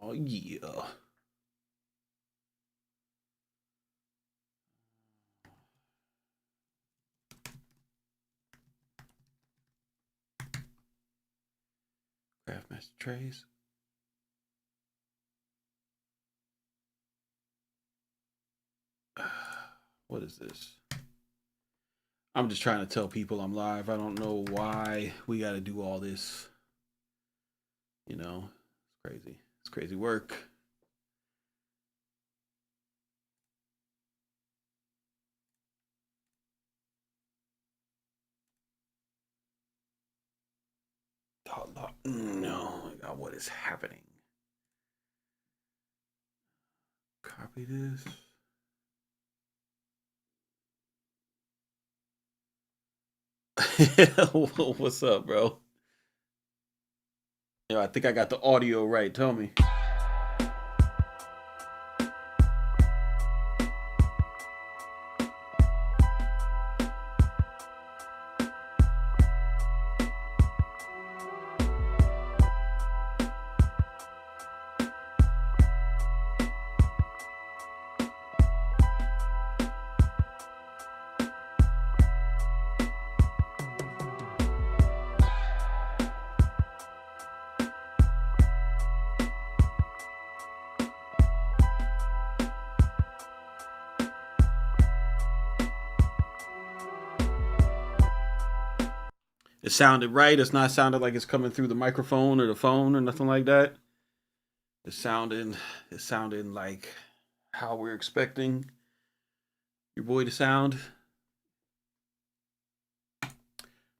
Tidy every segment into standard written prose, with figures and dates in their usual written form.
Oh yeah. Craftmaster trays. What is this? I'm just trying to tell people I'm live. I don't know why we got to do all this. You know, it's crazy. It's crazy work. Oh, no, God, what is happening? Copy this. What's up, bro? Yo, I think I got the audio right. Tell me. It sounded right. It's not sounded like it's coming through the microphone or the phone or nothing like that. It sounded like how we're expecting your boy to sound.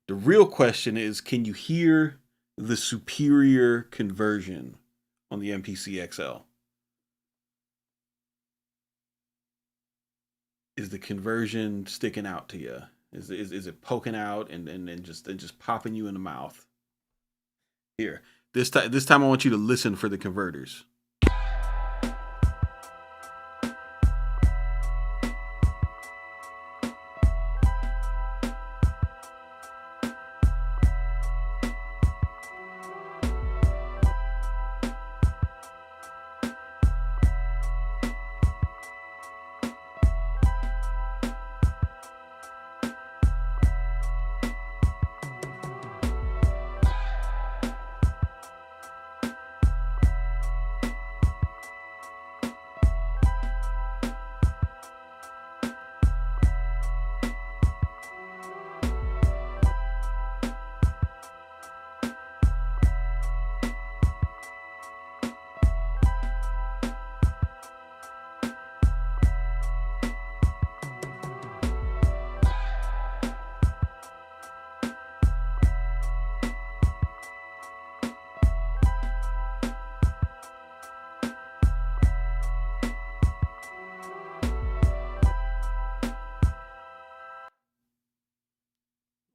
The real question is, can you hear the superior conversion on the MPC XL? Is the conversion sticking out to you? Is it poking out and just popping you in the mouth? Here, this time I want you to listen for the converters.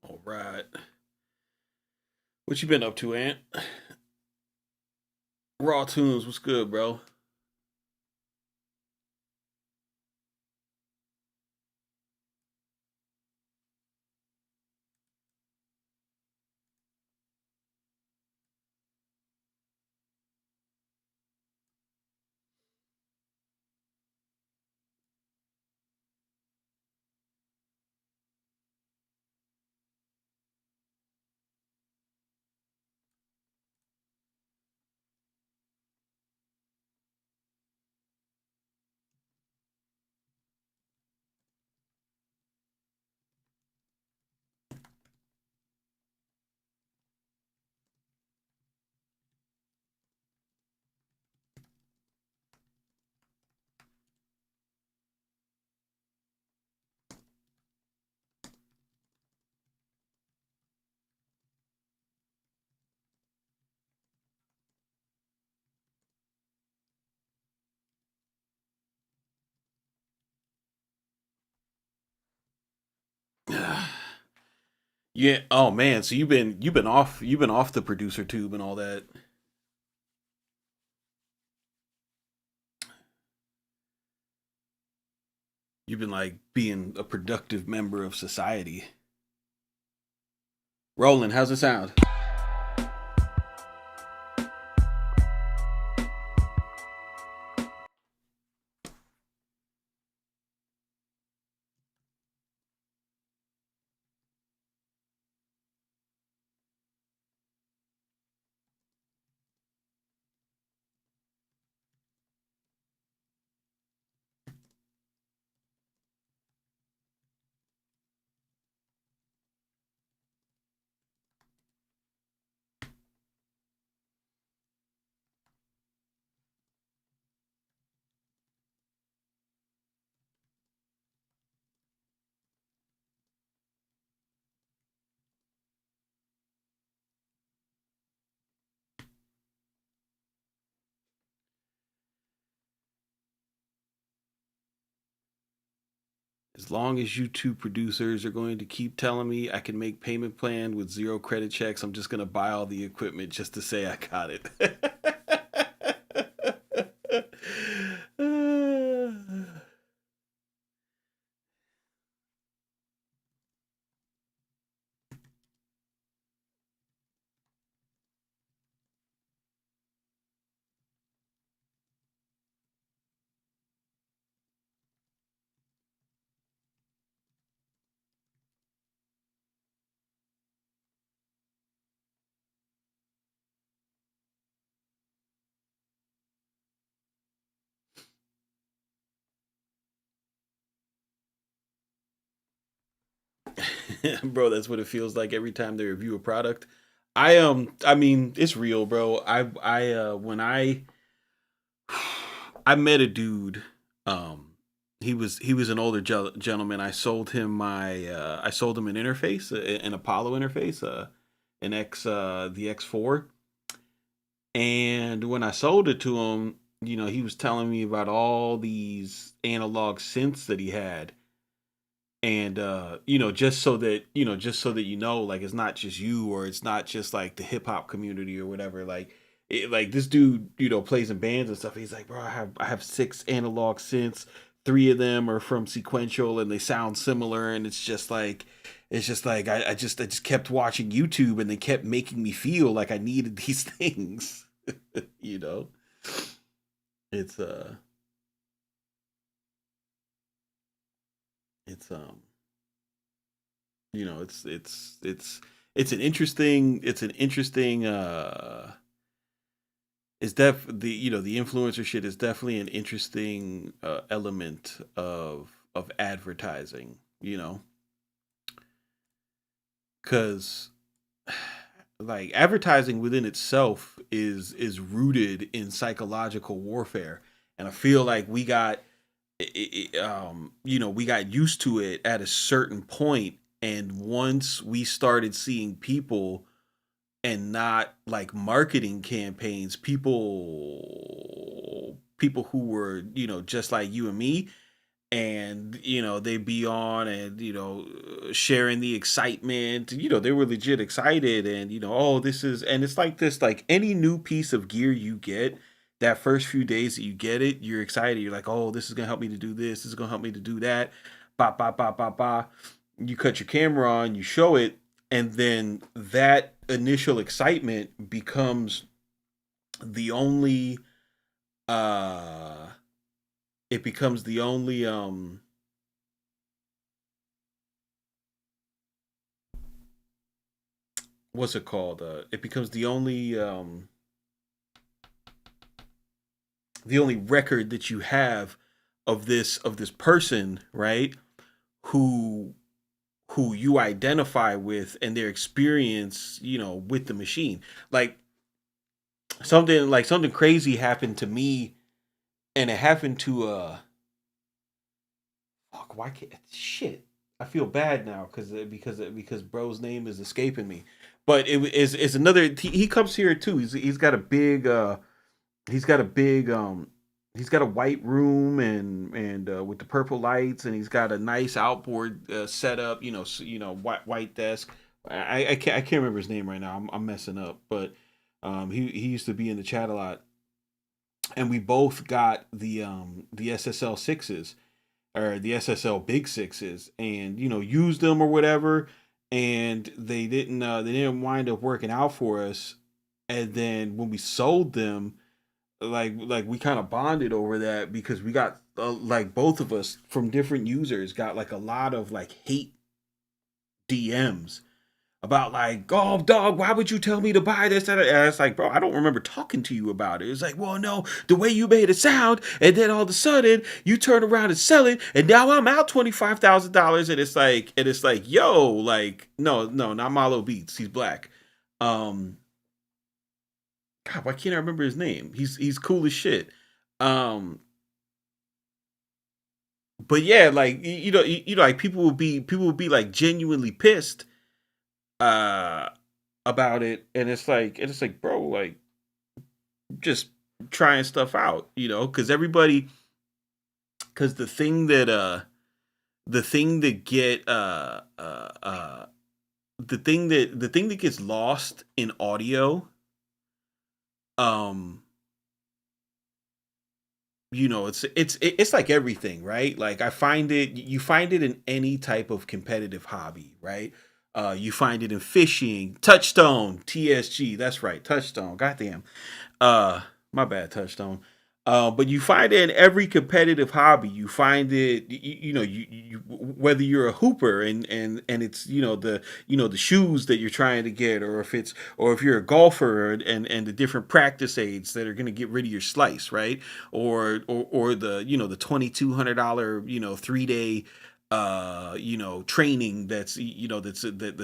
All right. What you been up to, Ant? Raw Tunes, what's good, bro? Yeah. Oh man. So you've been off the producer tube and all that. You've been like being a productive member of society. Roland, how's it sound? As long as YouTube producers are going to keep telling me I can make payment plan with 0 credit checks, I'm just going to buy all the equipment just to say I got it. Bro, that's what it feels like every time they review a product. I mean, it's real, bro. When I met a dude, um he was an older gentleman. I sold him an interface, an Apollo interface, an X the X4. And when I sold it to him, he was telling me about all these analog synths that he had. And like it's not just you, or it's not just like the hip hop community or whatever. Like this dude, plays in bands and stuff. He's like, bro, I have 6 analog synths. 3 of them are from Sequential, and they sound similar. And it's just like I just kept watching YouTube, and they kept making me feel like I needed these things. you know, it's it's it's an interesting it's the the influencer shit is definitely an interesting element of advertising, cuz like advertising within itself is rooted in psychological warfare. And I feel like we got used to it at a certain point. And once we started seeing people, and not like marketing campaigns, people who were, just like you and me, and they'd be on, and sharing the excitement. They were legit excited. And oh, this is, and it's like this, like any new piece of gear you get, that first few days that you get it, you're excited. You're like, oh, this is gonna help me to do this is gonna help me to do that. Ba ba ba ba ba. You cut your camera on, you show it, and then that initial excitement becomes the only uh it becomes the only what's it called, it becomes the only record that you have of this person, right, who who you identify with, and their experience, with the machine. Like something crazy happened to me, and it happened to fuck, why can't shit? I feel bad now because bro's name is escaping me. But is another, he comes here too. He's got a big he's got a big he's got a white room, and with the purple lights, and he's got a nice outboard setup, white desk. I can't remember his name right now. I'm messing up, but he used to be in the chat a lot. And we both got the SSL 6s, or the SSL big 6s, and used them or whatever. And they didn't wind up working out for us. And then when we sold them, like we kind of bonded over that, because we got like both of us from different users got like a lot of like hate DMs about like, oh dog, why would you tell me to buy this? And it's like, bro, I don't remember talking to you about it. It's like, well, no, the way you made it sound, and then all of a sudden you turn around and sell it, and now I'm out $25,000. And it's like, yo, like, no, not Malo Beats. He's black. God, why can't I remember his name? He's cool as shit. Um, but yeah, like like people will be like genuinely pissed uh about it. And it's like, bro, like, just trying stuff out, because the thing that the thing that get the thing that gets lost in audio, um it's like everything, right? Like I find it, you find it in any type of competitive hobby, right? You find it in fishing, touchstone, TSG, that's right, touchstone, goddamn. My bad, touchstone. But you find it in every competitive hobby. You find it, whether you're a hooper and it's the shoes that you're trying to get, or if you're a golfer and the different practice aids that are going to get rid of your slice, right? Or the $2,200 3-day training that's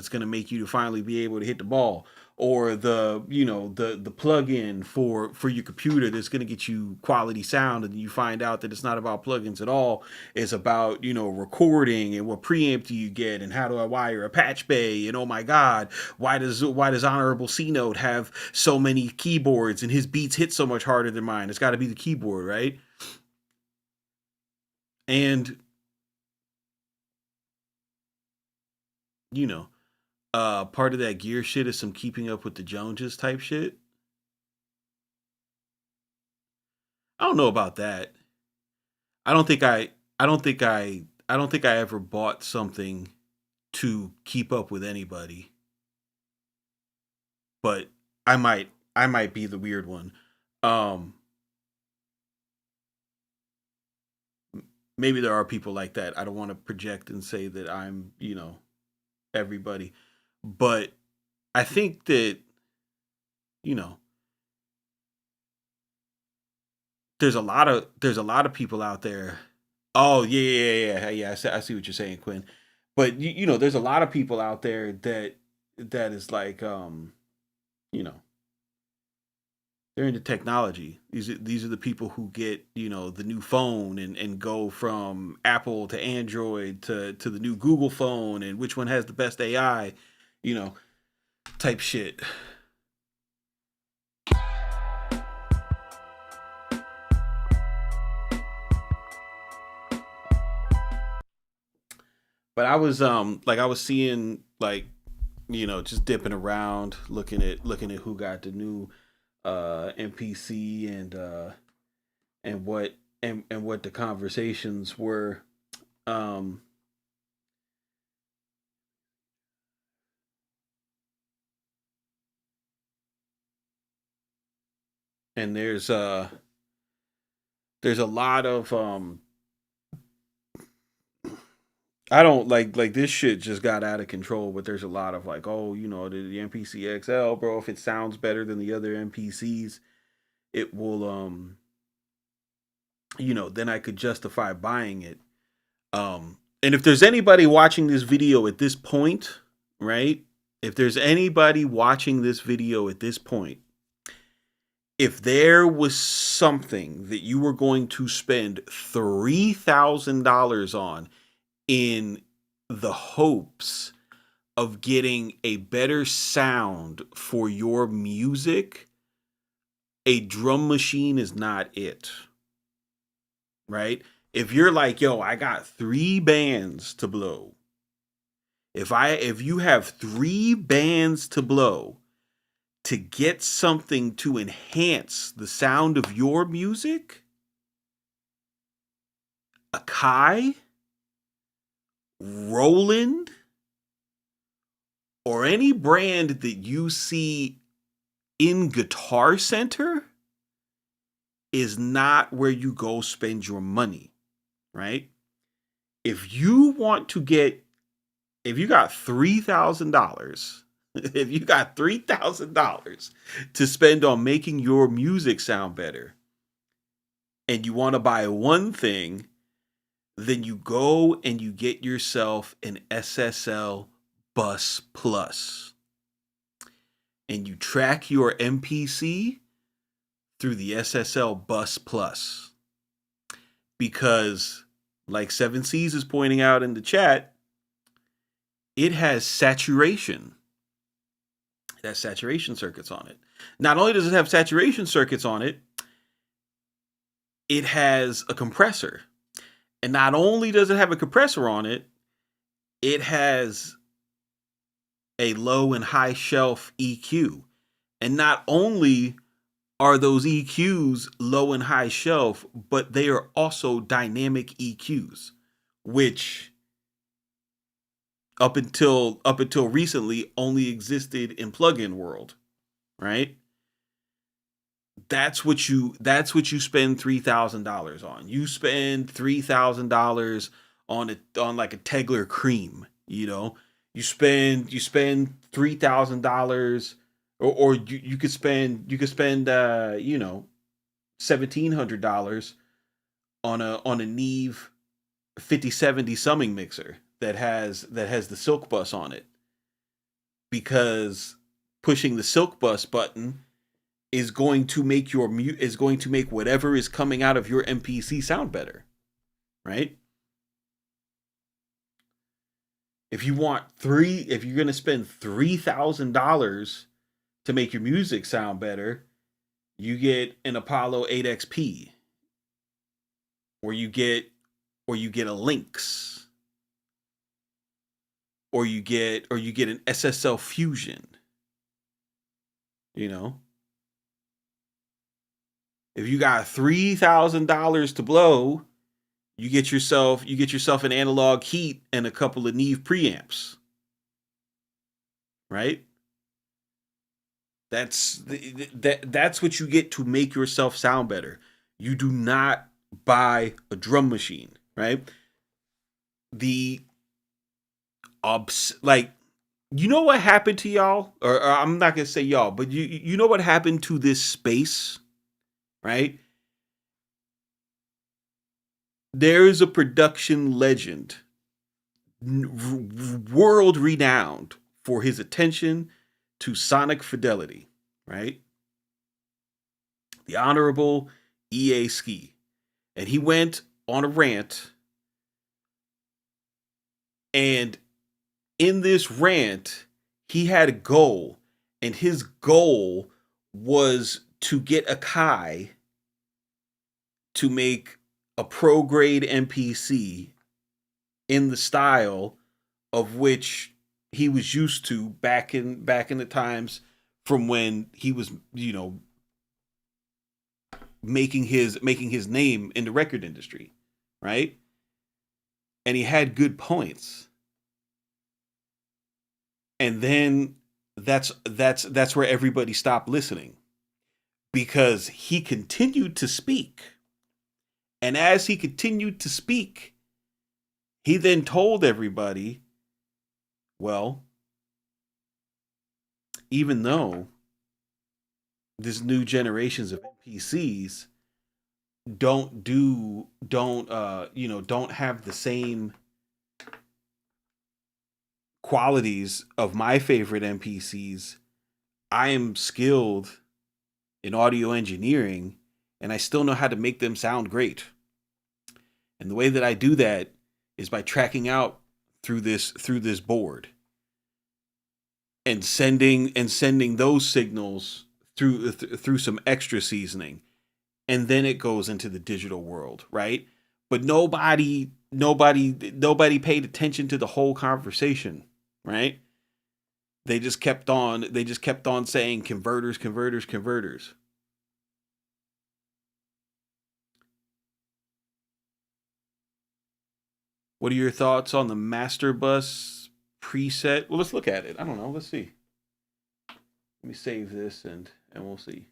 going to make you to finally be able to hit the ball, or the plug-in for your computer that's going to get you quality sound, and you find out that it's not about plugins at all. It's about recording, and what preamp do you get, and how do I wire a patch bay, and oh my god, why does Honorable C Note have so many keyboards and his beats hit so much harder than mine? It's got to be the keyboard, right? And you know part of that gear shit is some keeping up with the Joneses type shit. I don't know about that. I don't think I I don't think I don't think I ever bought something to keep up with anybody, but I might be the weird one. Um Maybe there are people like that. I don't want to project and say that I'm, everybody. But I think that, you know, there's a lot of people out there. Oh yeah, yeah, yeah, yeah. Yeah, I see what you're saying, Quinn. But there's a lot of people out there that is like, you know, they're into technology. These are the people who get the new phone and go from Apple to Android to the new Google phone, and which one has the best AI, you know, type shit. But I was seeing, like, just dipping around, looking at who got the new MPC, and what the conversations were. Um and there's a lot of I don't like this shit just got out of control, but there's a lot of like, oh, the MPC XL, bro, if it sounds better than the other MPCs, it will then I could justify buying it. And if there's anybody watching this video at this point, right? If there's anybody watching this video at this point, if there was something that you were going to spend $3,000 on in the hopes of getting a better sound for your music, a drum machine is not it, right? If you're like, yo, I got 3 bands to blow. If you have 3 bands to blow to get something to enhance the sound of your music, Akai, Roland, or any brand that you see in Guitar Center is not where you go spend your money, right? If you want to get, if you got $3,000, if you got $3,000 to spend on making your music sound better, and you want to buy one thing, then you go and you get yourself an SSL Bus Plus, and you track your MPC through the SSL Bus Plus, because, like Seven Seas is pointing out in the chat, it has saturation. It has saturation circuits on it. Not only does it have saturation circuits on it, it has a compressor. And not only does it have a compressor on it, it has a low and high shelf EQ. And not only are those EQs low and high shelf, but they are also dynamic EQs, which up until recently only existed in plugin world, right? That's what you spend $3,000 on. You spend $3,000 on like a Tegler cream, you know. You spend $3,000, or you could spend $1,700 on a Neve 5070 summing mixer that has the Silk Bus on it, because pushing the Silk Bus button is going to make whatever is coming out of your MPC sound better, right? If you're going to spend $3,000 to make your music sound better, you get an Apollo 8XP, or you get a Lynx, or you get an SSL Fusion, you know? If you got $3,000 to blow, you get yourself an analog heat and a couple of Neve preamps, right? That's what you get to make yourself sound better. You do not buy a drum machine, right? Like, you know what happened to y'all, or I'm not gonna say y'all, but you know what happened to this space, right? There is a production legend, world renowned for his attention to sonic fidelity, right? The Honorable E.A. Ski. And he went on a rant, and in this rant, he had a goal, and his goal was to get Akai to make a pro grade MPC in the style of which he was used to back in the times from when he was, making his name in the record industry, right? And he had good points. And then that's where everybody stopped listening, because he continued to speak. And as he continued to speak, he then told everybody, well, even though this new generations of MPCs don't have the same qualities of my favorite MPCs, I am skilled in audio engineering, and I still know how to make them sound great. And the way that I do that is by tracking out through this board and sending those signals through some extra seasoning, and then it goes into the digital world, right? But nobody paid attention to the whole conversation, right? They just kept on saying converters, converters, converters. What are your thoughts on the Master Bus preset? Well, let's look at it. I don't know. Let's see. Let me save this and we'll see.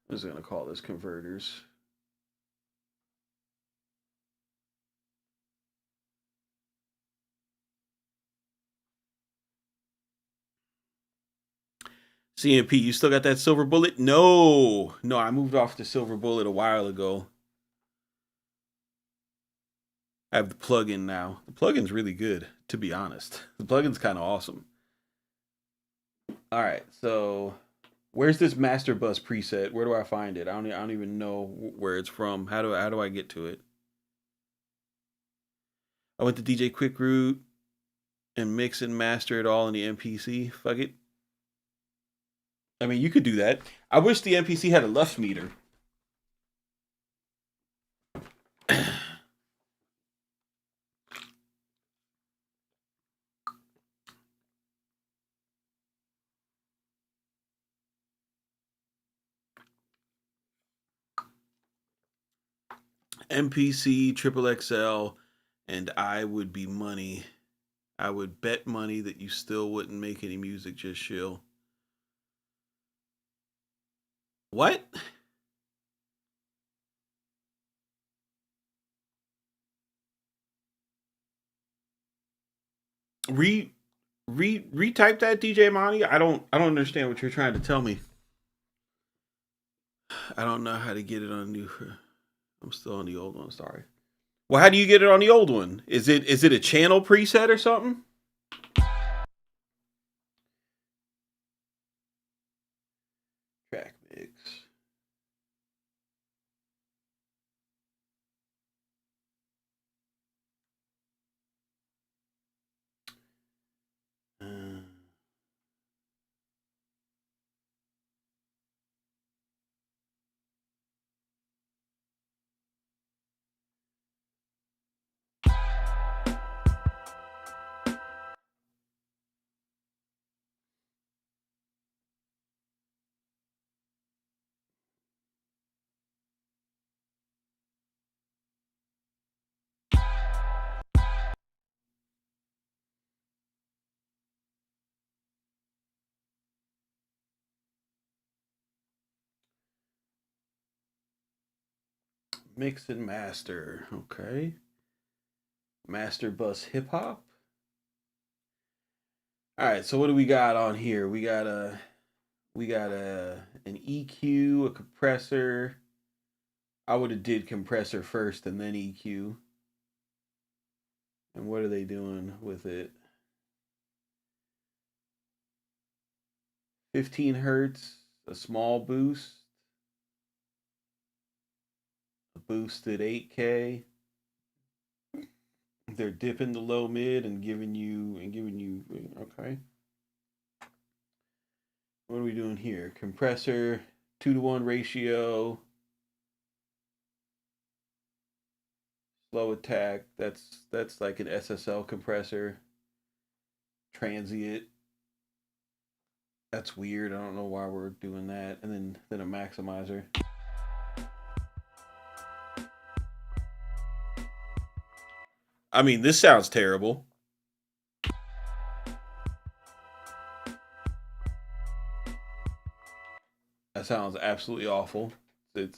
I'm just gonna call this converters. CMP, you still got that silver bullet? No, I moved off the silver bullet a while ago. I have the plugin now. The plugin's really good, to be honest. The plugin's kind of awesome. All right, so where's this Master Bus preset? Where do I find it? I don't even know where it's from. How do I get to it? I went to DJ Quick Root and mix and master it all in the MPC. Fuck it. I mean, you could do that. I wish the MPC had a LUFS meter. MPC, Triple XL, and I would be money. I would bet money that you still wouldn't make any music, just chill. What? Re retype that, DJ Monty. I don't understand what you're trying to tell me. I don't know how to get it on a new. I'm still on the old one. Sorry. Well, how do you get it on the old one? Is it a channel preset or something? Track mix. Uh, Mix and master. Okay. Master bus hip hop. All right. So what do we got on here? We got a an EQ, a compressor. I would have did compressor first and then EQ. And what are they doing with it? 15 hertz, a small boost, a boosted 8K. They're dipping the low mid and giving you okay. What are we doing here? Compressor, 2-to-1 ratio, slow attack. That's like an SSL compressor. Transient. That's weird. I don't know why we're doing that. And then a maximizer. I mean, this sounds terrible. That sounds absolutely awful. It's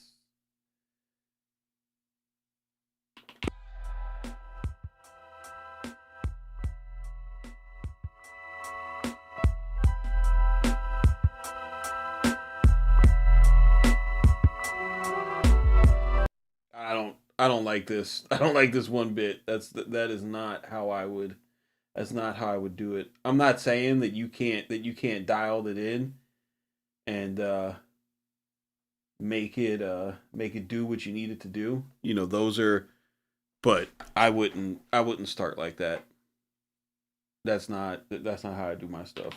I don't like this. I don't like this one bit. That is not how I would. That's not how I would do it. I'm not saying that you can't dial it in and make it do what you need it to do. You know, those are but I wouldn't start like that. That's not how I do my stuff.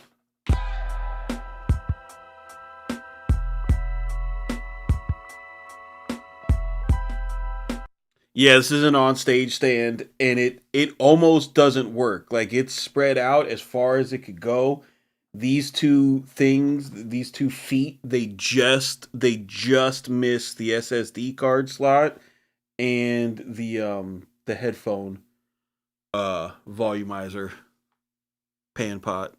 Yeah, this is an on stage stand and it almost doesn't work. Like it's spread out as far as it could go. These two things, these 2 feet, they just miss the SSD card slot and the headphone volumizer pan pot.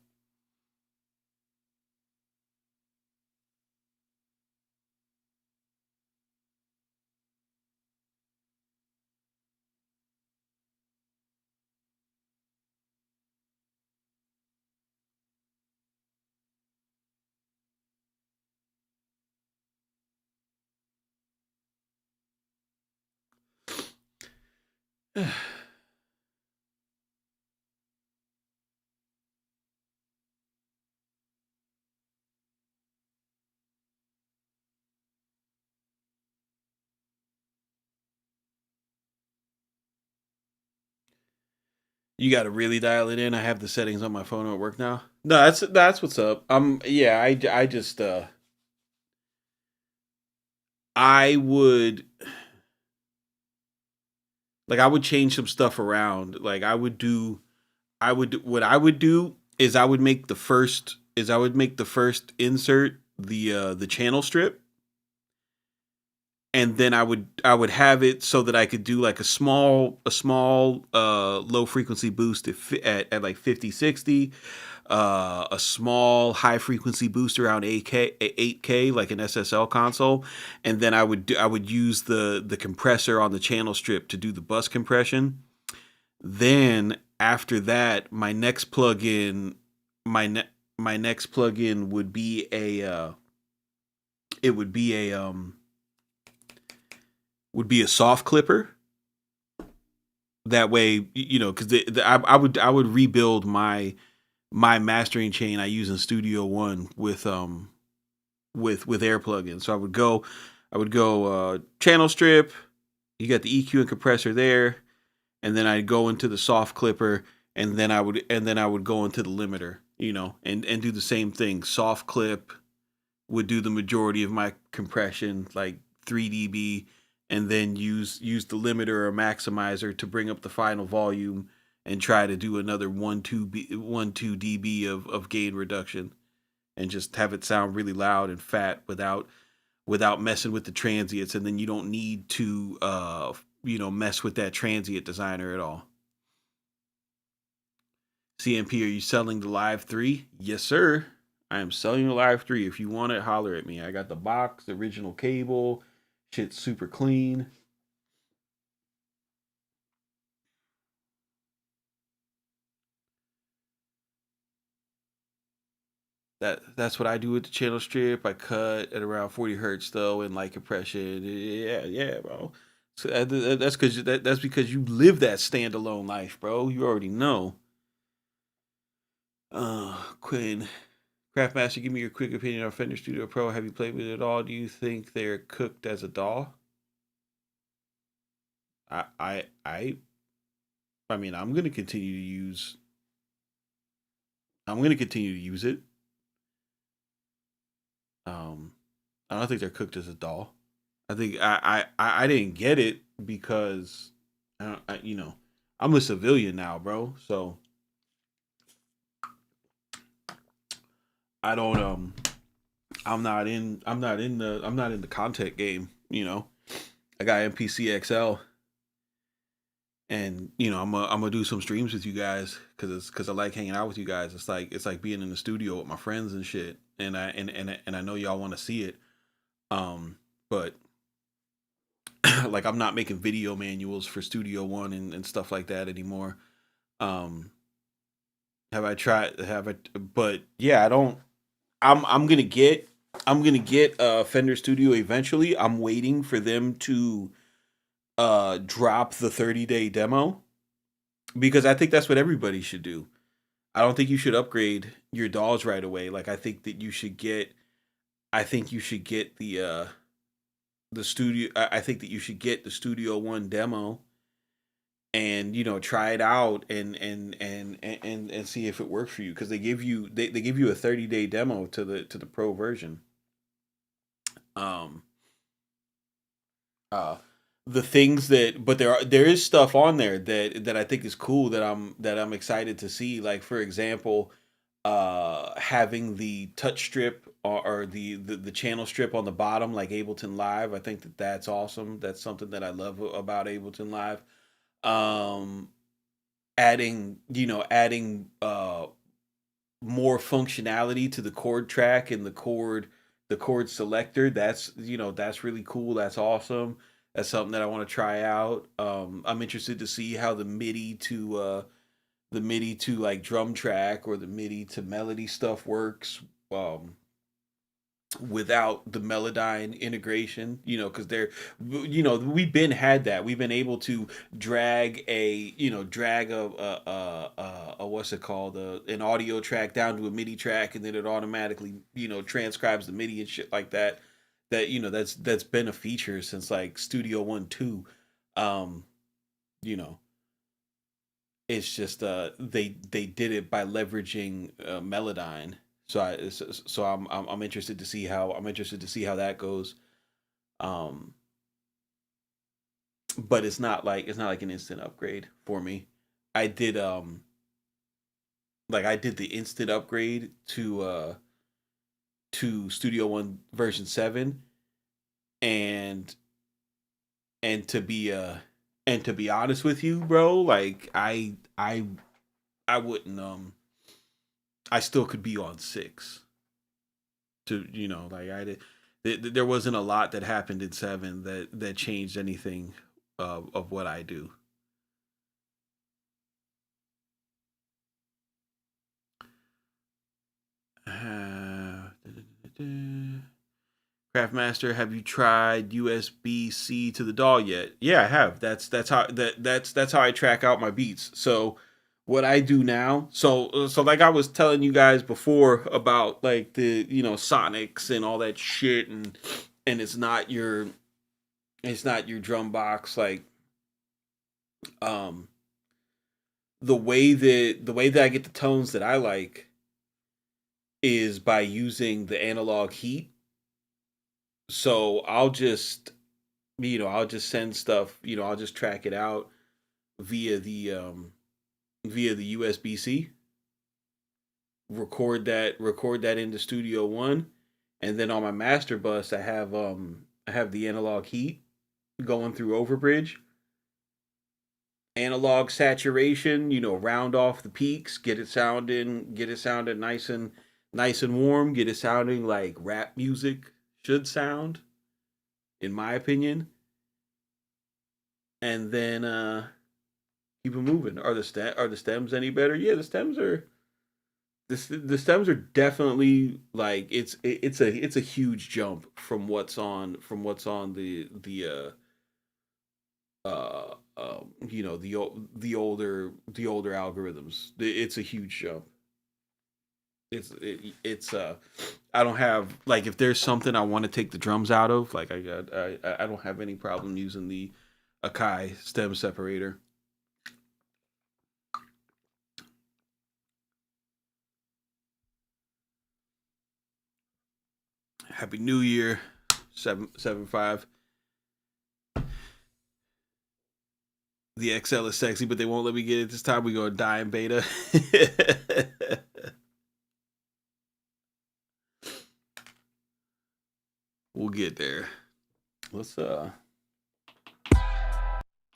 You got to really dial it in. I have the settings on my phone at work now. No, that's what's up. Yeah, I just I would like I would change some stuff around. Like I would what I would do is I would make the first insert the channel strip, and then I would have it so that I could do like a small low frequency boost at like 50 60, a small high frequency boost around 8K like an SSL console, and then I would use the compressor on the channel strip to do the bus compression. Then after that, my next plugin would be it would be a soft clipper. That way, you know, because I would rebuild my mastering chain I use in Studio One with Air plugins. So I would go channel strip. You got the EQ and compressor there, and then I'd go into the soft clipper, and then I would go into the limiter, you know, and do the same thing. Soft clip would do the majority of my compression, like 3 dB, and then use the limiter or maximizer to bring up the final volume and try to do another 1 2 dB of gain reduction, and just have it sound really loud and fat without messing with the transients, and then you don't need to mess with that transient designer at all. CMP, are you selling the Live 3? Yes, sir. I am selling the Live 3. If you want it, holler at me. I got the box, the original cable. Shit's super clean. That's what I do with the channel strip. I cut at around 40 hertz though, and light compression. Yeah, bro. So that's because you live that standalone life, bro. You already know. Quinn, Craftmaster, give me your quick opinion on Fender Studio Pro. Have you played with it at all? Do you think they're cooked as a DAW? I I I I mean, I'm gonna continue to use. I'm gonna continue to use it. Um, I don't think they're cooked as a doll. I think I didn't get it because you know, I'm a civilian now, bro. So I don't I'm not in the content game. You know, I got MPC XL, and you know I'm gonna do some streams with you guys because I like hanging out with you guys. It's like being in the studio with my friends and shit. And I know y'all want to see it. But like I'm not making video manuals for Studio One and stuff like that anymore. Um, have I tried? Have I? But yeah, I don't. I'm gonna get. I'm gonna get Fender Studio eventually. I'm waiting for them to drop the 30-day demo, because I think that's what everybody should do. I don't think you should upgrade your dolls right away. Like I think that you should get. I think you should get the studio. I think that you should get the Studio One demo, and you know, try it out and see if it works for you, because they give you a 30-day demo to the pro version. um uh the things that but there is stuff on there that I think is cool, that I'm excited to see, like for example, having the touch strip, or the channel strip on the bottom like Ableton Live. I think that that's awesome. That's something that I love about Ableton Live. um adding more functionality to the chord track and the chord selector. That's, that's really cool. That's awesome. That's something that I want to try out. I'm interested to see how the MIDI to like drum track, or the MIDI to melody stuff works, without the Melodyne integration, because we've been had that. We've been able to drag a what's it called, an audio track down to a MIDI track, and then it automatically transcribes the MIDI and shit like that. That's been a feature since like Studio One 2. um you know It's just they did it by leveraging Melodyne. So I'm interested to see how that goes. Um, but it's not like an instant upgrade for me. I did I did the instant upgrade to Studio One version 7, and and to be honest with you, bro, like I wouldn't I still could be on 6. To like I did there wasn't a lot that happened in 7 that changed anything of what I do. Craftmaster, have you tried USB C to the DAW yet? Yeah, I have. That's how I track out my beats. So what I do now, so like I was telling you guys before about like the sonics and all that shit, and it's not your drum box, like um the way that I get the tones that I like is by using the analog heat. So I'll just send stuff, I'll just track it out via the USB C, record that into Studio One, and then on my master bus I have the analog heat going through Overbridge, analog saturation, round off the peaks, get it sounding nice and warm, get it sounding like rap music should sound, in my opinion. And then keep it moving. Are the stems any better? Yeah, the stems are definitely like it's a huge jump from what's on the older algorithms. It's a huge jump. It's I don't have, like, if there's something I want to take the drums out of, like I don't have any problem using the Akai stem separator. Happy New Year, 775. The XL is sexy, but they won't let me get it this time. We go die in beta. We'll get there. Let's uh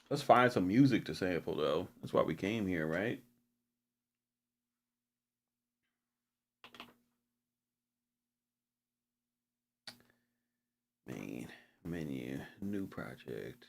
let's find some music to sample though. That's why we came here, right? Main menu, new project.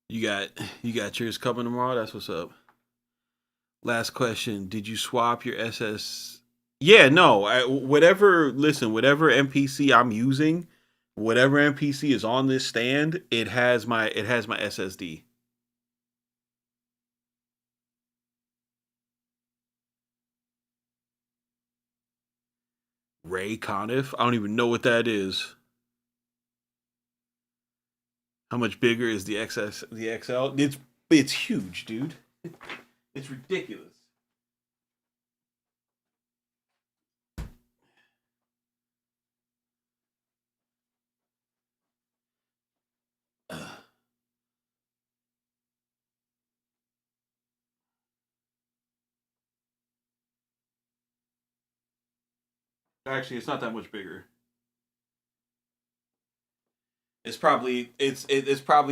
You got you got yours coming tomorrow. That's what's up. Last question: did you swap your SS? Yeah, no. Whatever. Listen, whatever MPC I'm using, whatever MPC is on this stand, it has my SSD. Ray Conniff. I don't even know what that is. How much bigger is the the XL? It's huge, dude. It's ridiculous. Actually, it's not that much bigger. It's probably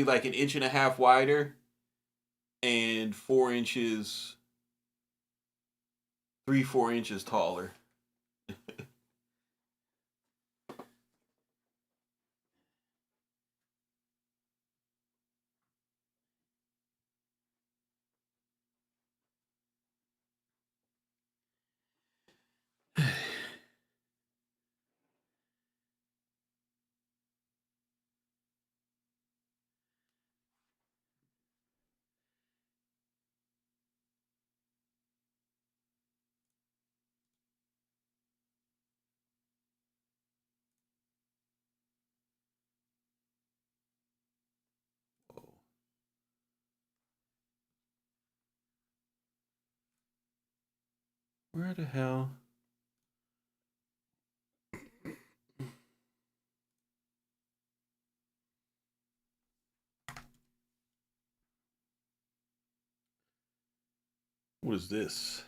like an inch and a half wider and 4 inches, 3 4 inches taller. Where the hell? What is this?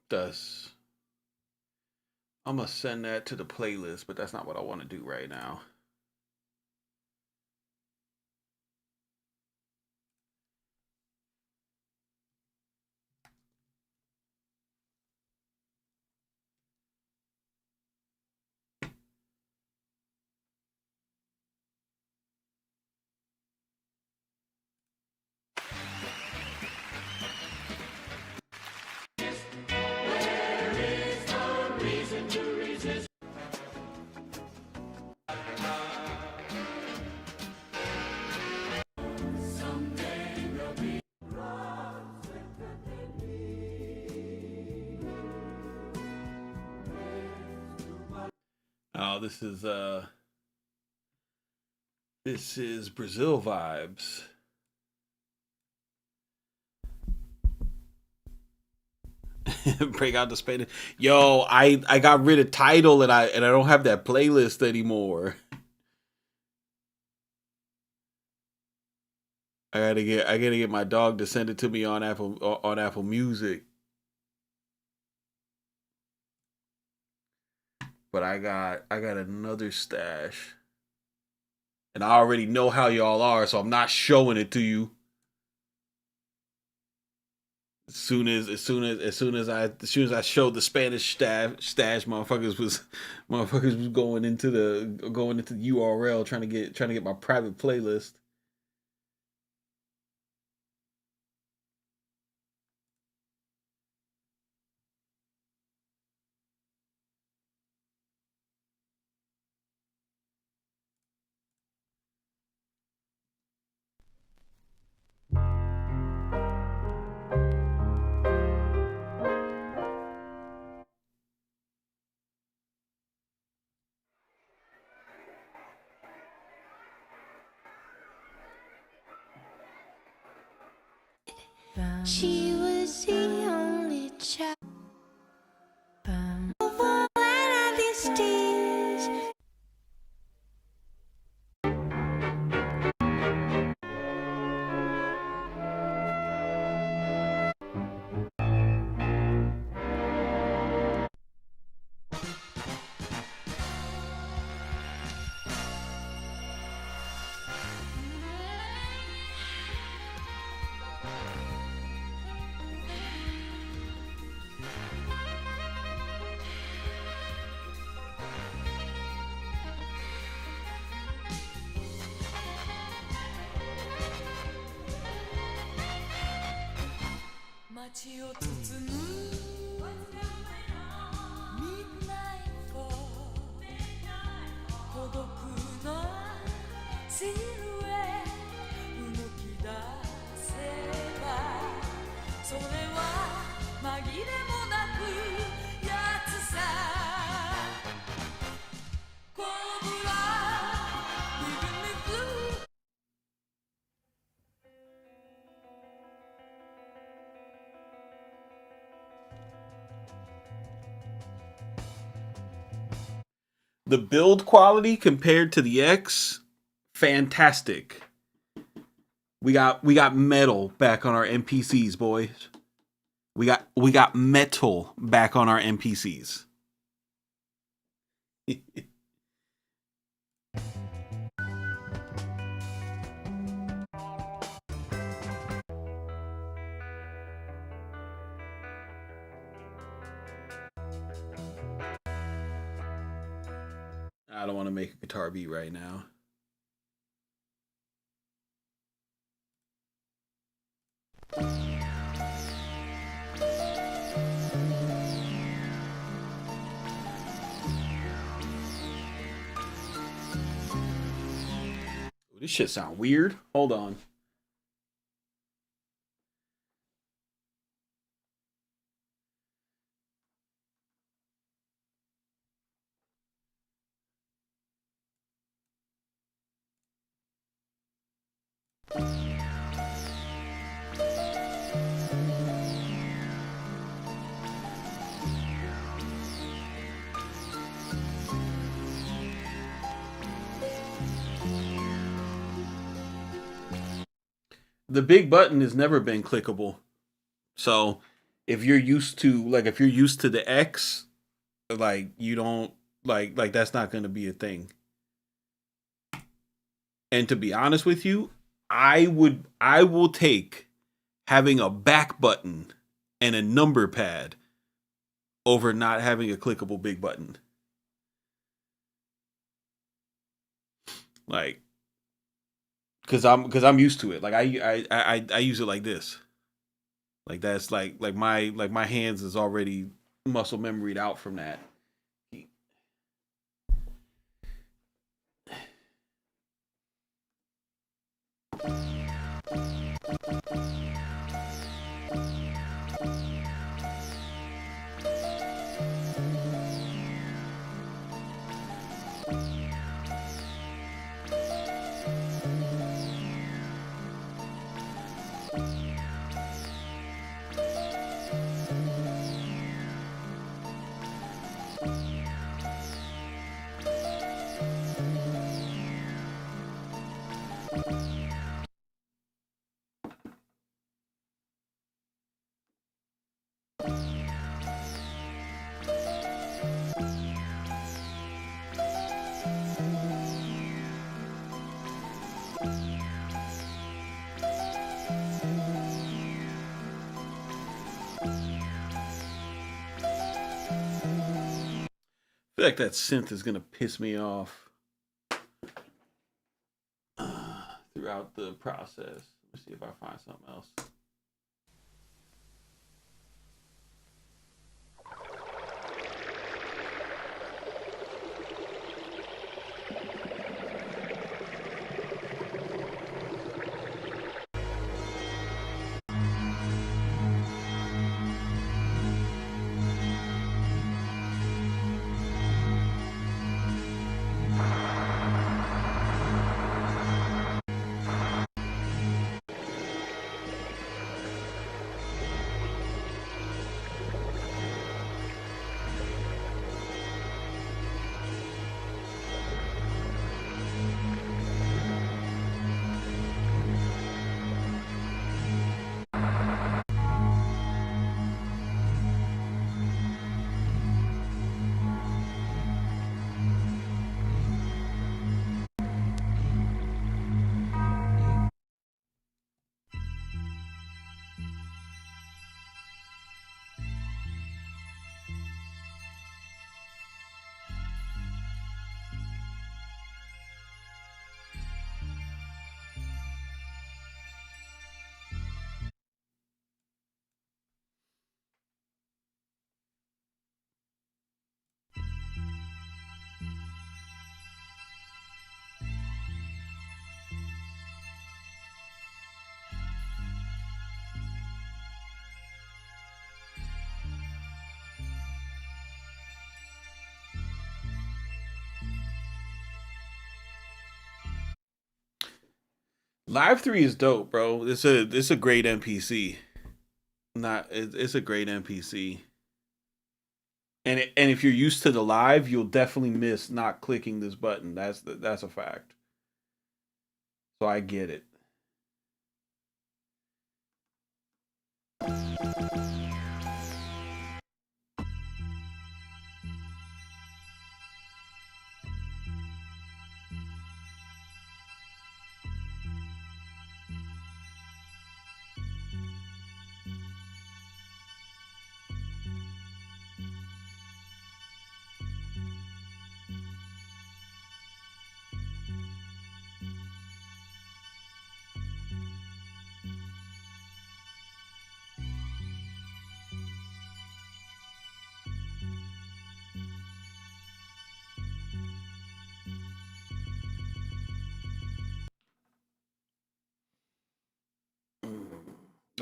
Does. I'm gonna send that to the playlist, but that's not what I want to do right now. Oh, this is Brazil vibes. Break out the Spanish. Yo, I got rid of Tidal and I don't have that playlist anymore. I gotta get my dog to send it to me on Apple Music. But I got another stash. And I already know how y'all are, so I'm not showing it to you. As soon as I showed the Spanish stash, motherfuckers was going into the URL trying to get my private playlist. She was the only child. One of these days. The build quality compared to the X, fantastic. We got metal back on our MPCs, boys. We got metal back on our MPCs. I don't want to make a guitar beat right now. This shit sound weird. Hold on. The big button has never been clickable. So if you're used to the X, like you don't like that's not going to be a thing. And to be honest with you, I will take having a back button and a number pad over not having a clickable big button. Like cuz I'm used to it. Like I use it like this. Like that's like my hands is already muscle memoried out from that. I feel like that synth is gonna piss me off throughout the process. Let's see if I find something else. Live 3 is dope, bro. It's a great MPC. It's a great MPC. And if you're used to the live, you'll definitely miss not clicking this button. That's a fact. So I get it.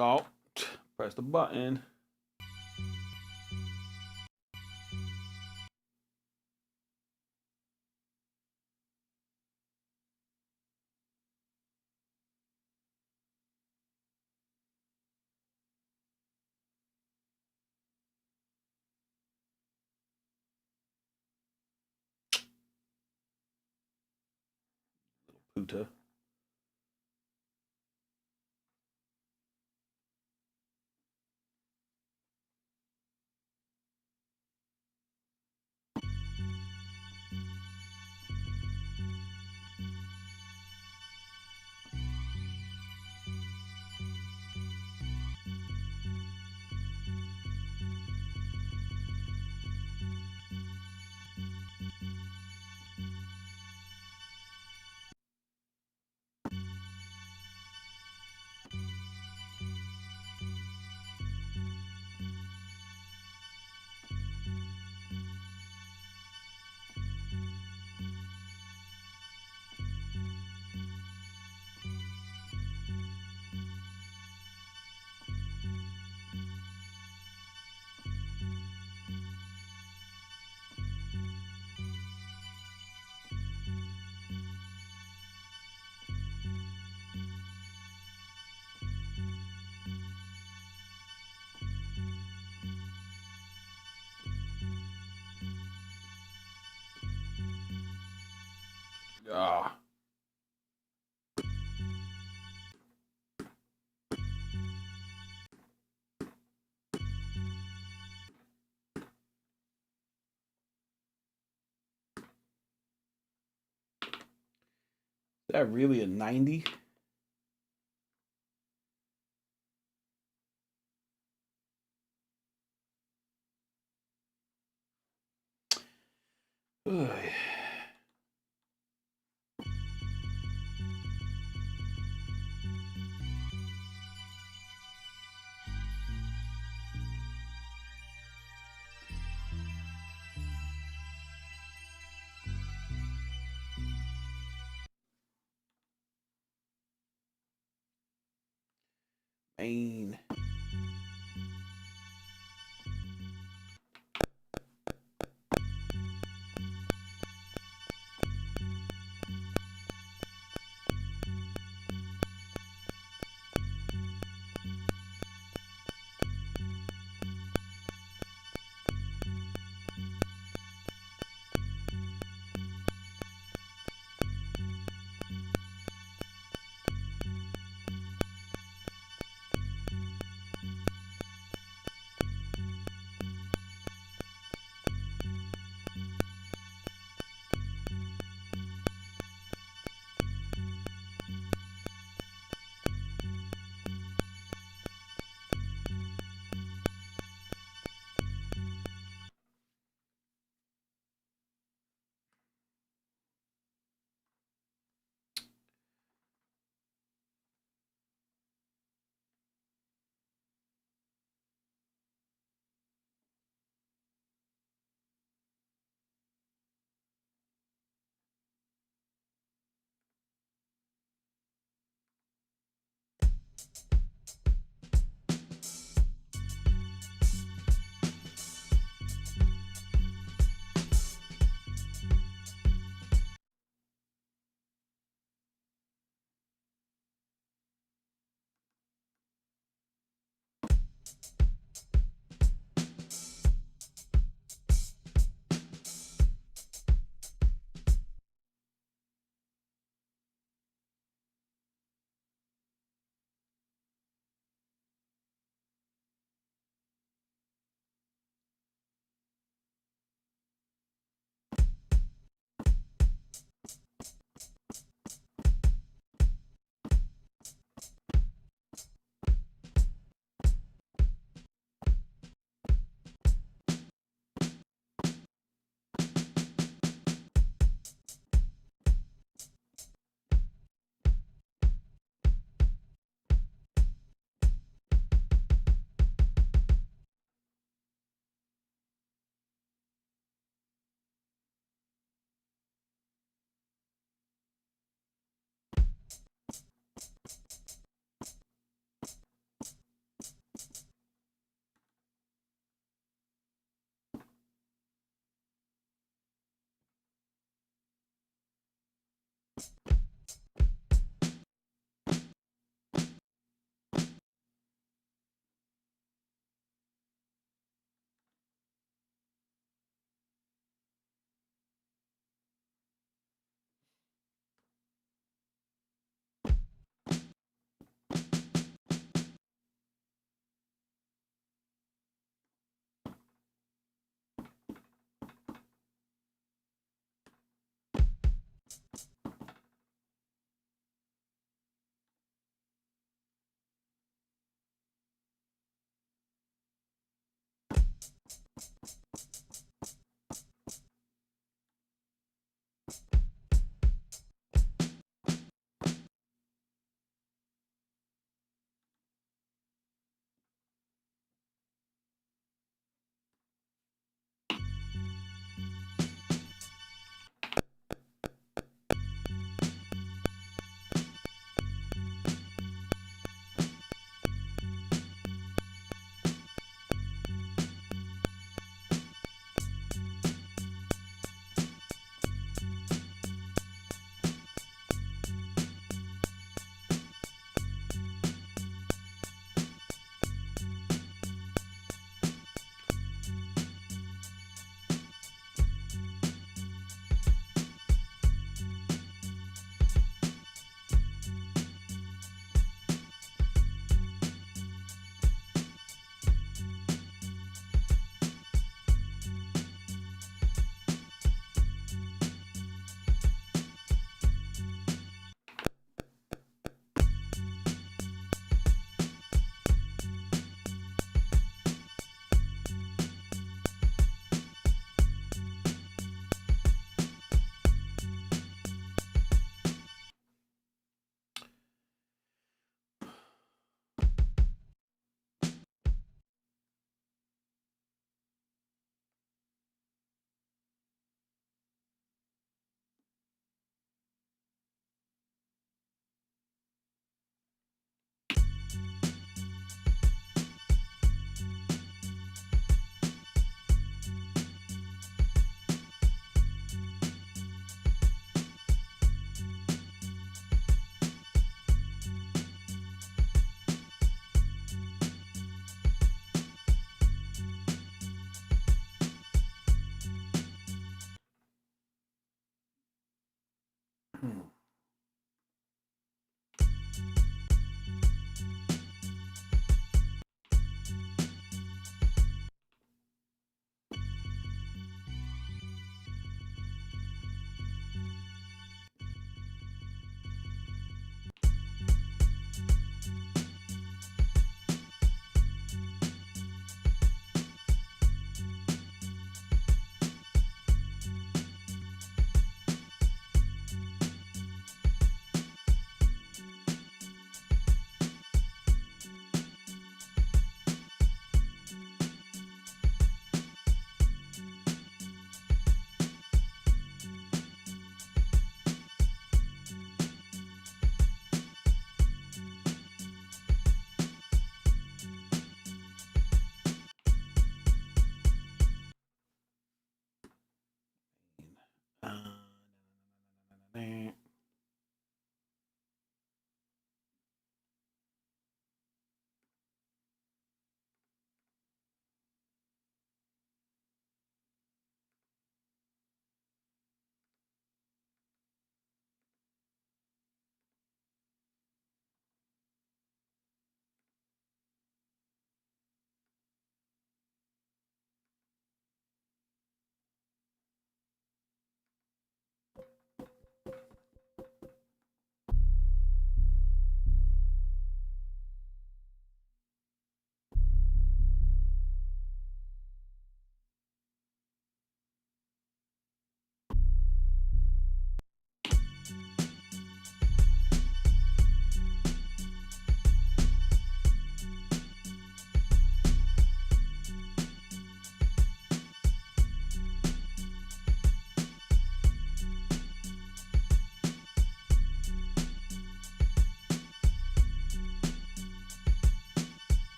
Oh, press the button. Puta. Ah. Is that really a 90? Ugh. Man.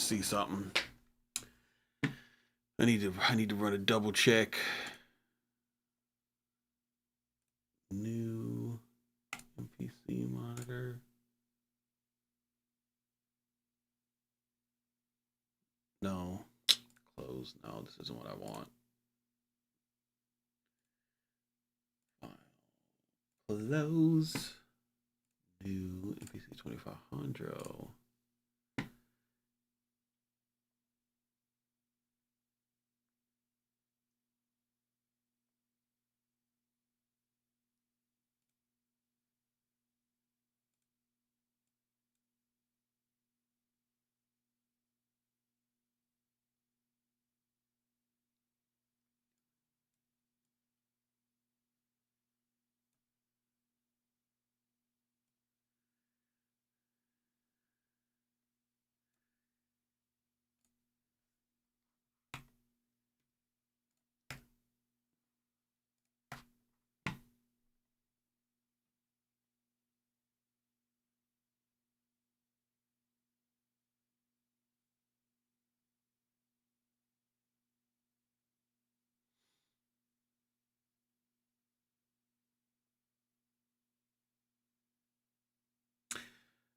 see something. I need to run a double check. New MPC monitor. No. Close. No, this isn't what I want. Close. New MPC 2500.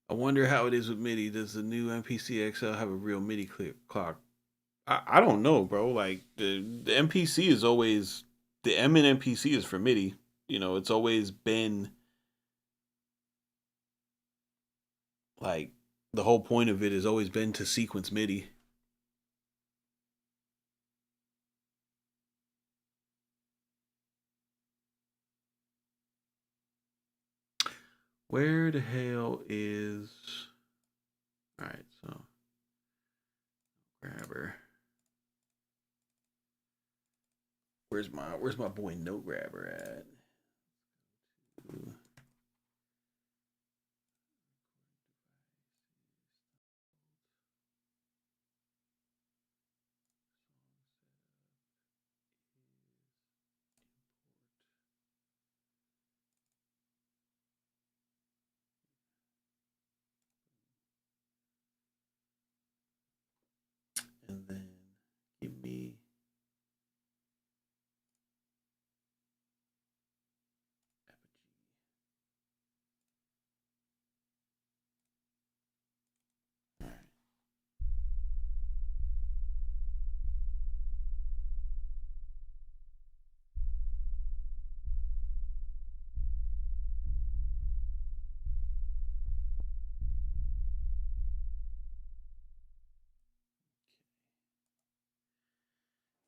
I wonder how it is with MIDI. Does the new MPC XL have a real MIDI clock? I don't know, bro. Like the MPC is always the M in MPC is for MIDI. You know, it's always been like the whole point of it has always been to sequence MIDI. Where the hell is? All right, so grabber. Where's my boy note grabber at? And then give me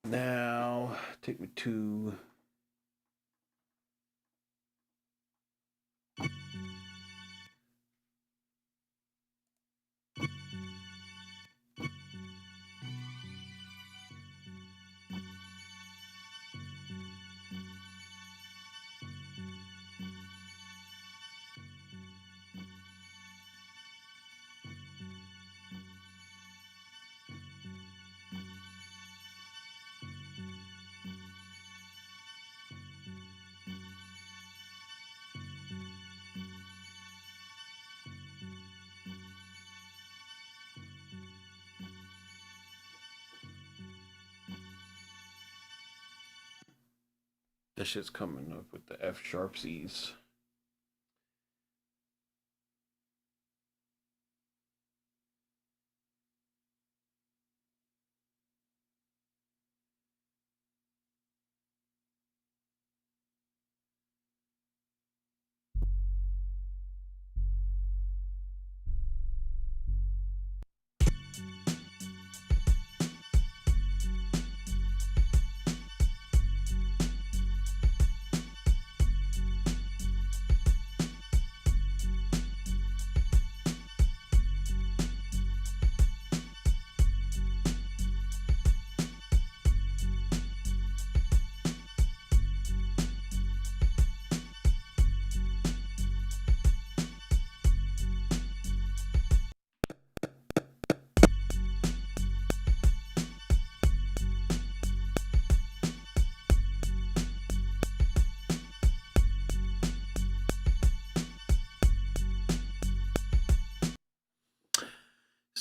now take me to that shit's coming up with the F sharp C's.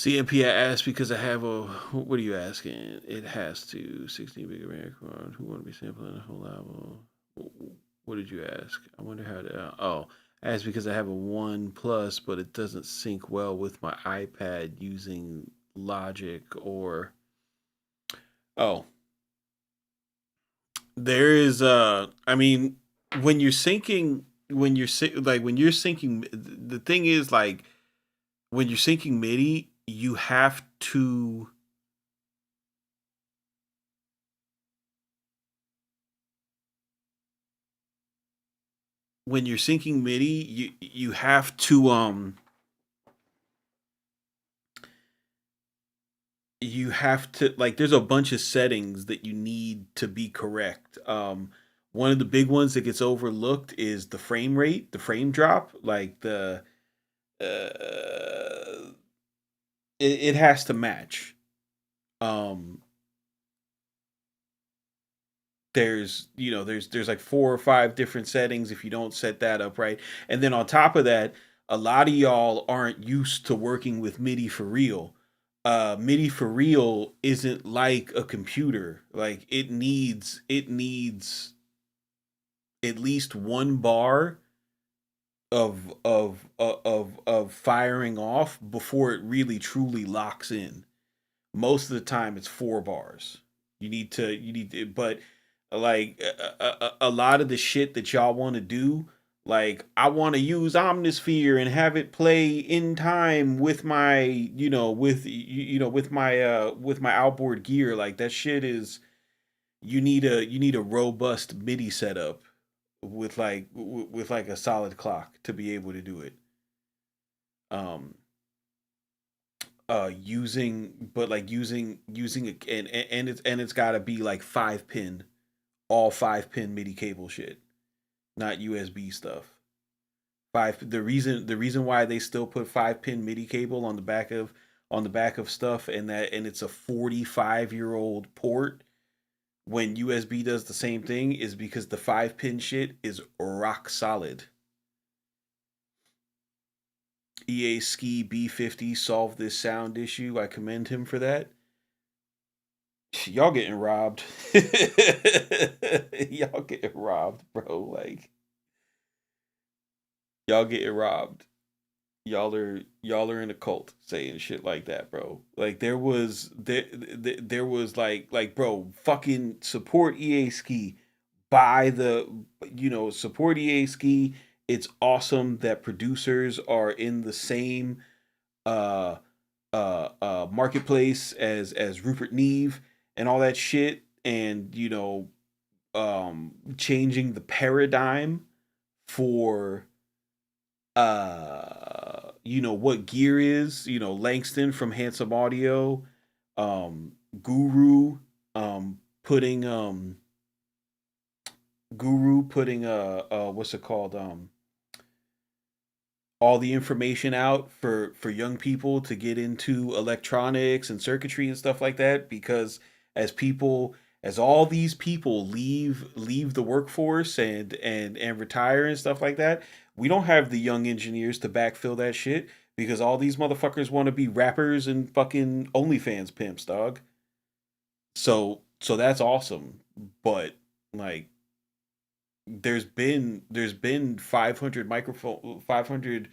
CMP I asked because I have a. What are you asking? It has to 16 big American. Who want to be sampling the whole album? What did you ask? I wonder how to. Oh, I asked because I have a One Plus, but it doesn't sync well with my iPad using Logic or. Oh, there is. I mean, when you're syncing, when you're syncing, the thing is like when you're syncing MIDI, you have to when you're syncing MIDI, you have to like there's a bunch of settings that you need to be correct. One of the big ones that gets overlooked is the frame rate, the frame drop, like the it has to match. Um there's like four or five different settings if you don't set that up right. And then on top of that, a lot of y'all aren't used to working with MIDI for real. MIDI for real isn't like a computer. Like it needs at least one bar of firing off before it really truly locks in. Most of the time it's 4 bars. You need to, but like a lot of the shit that y'all want to do, like I want to use Omnisphere and have it play in time with my, with my outboard gear. Like that shit is, you need a robust MIDI setup with like a solid clock to be able to do it. Um, using but like using a, and it's got to be like 5 pin, all 5 pin MIDI cable shit, not USB stuff. The reason why they still put 5 pin MIDI cable on the back of stuff, and it's a 45-year-old port when USB does the same thing, is because the 5 pin shit is rock solid. EA Ski B50 solved this sound issue. I commend him for that. Y'all getting robbed. Y'all getting robbed, bro. Like y'all getting robbed. Y'all are in a cult saying shit like that, bro. Like there was like bro, fucking support EA Ski. Buy the support EA Ski. It's awesome that producers are in the same uh marketplace as Rupert Neve and all that shit, and changing the paradigm for what gear is. Langston from Handsome Audio, Guru, putting what's it called, all the information out for young people to get into electronics and circuitry and stuff like that, because as all these people leave the workforce and retire and stuff like that, we don't have the young engineers to backfill that shit, because all these motherfuckers want to be rappers and fucking OnlyFans pimps, dog. So that's awesome. But like there's been 500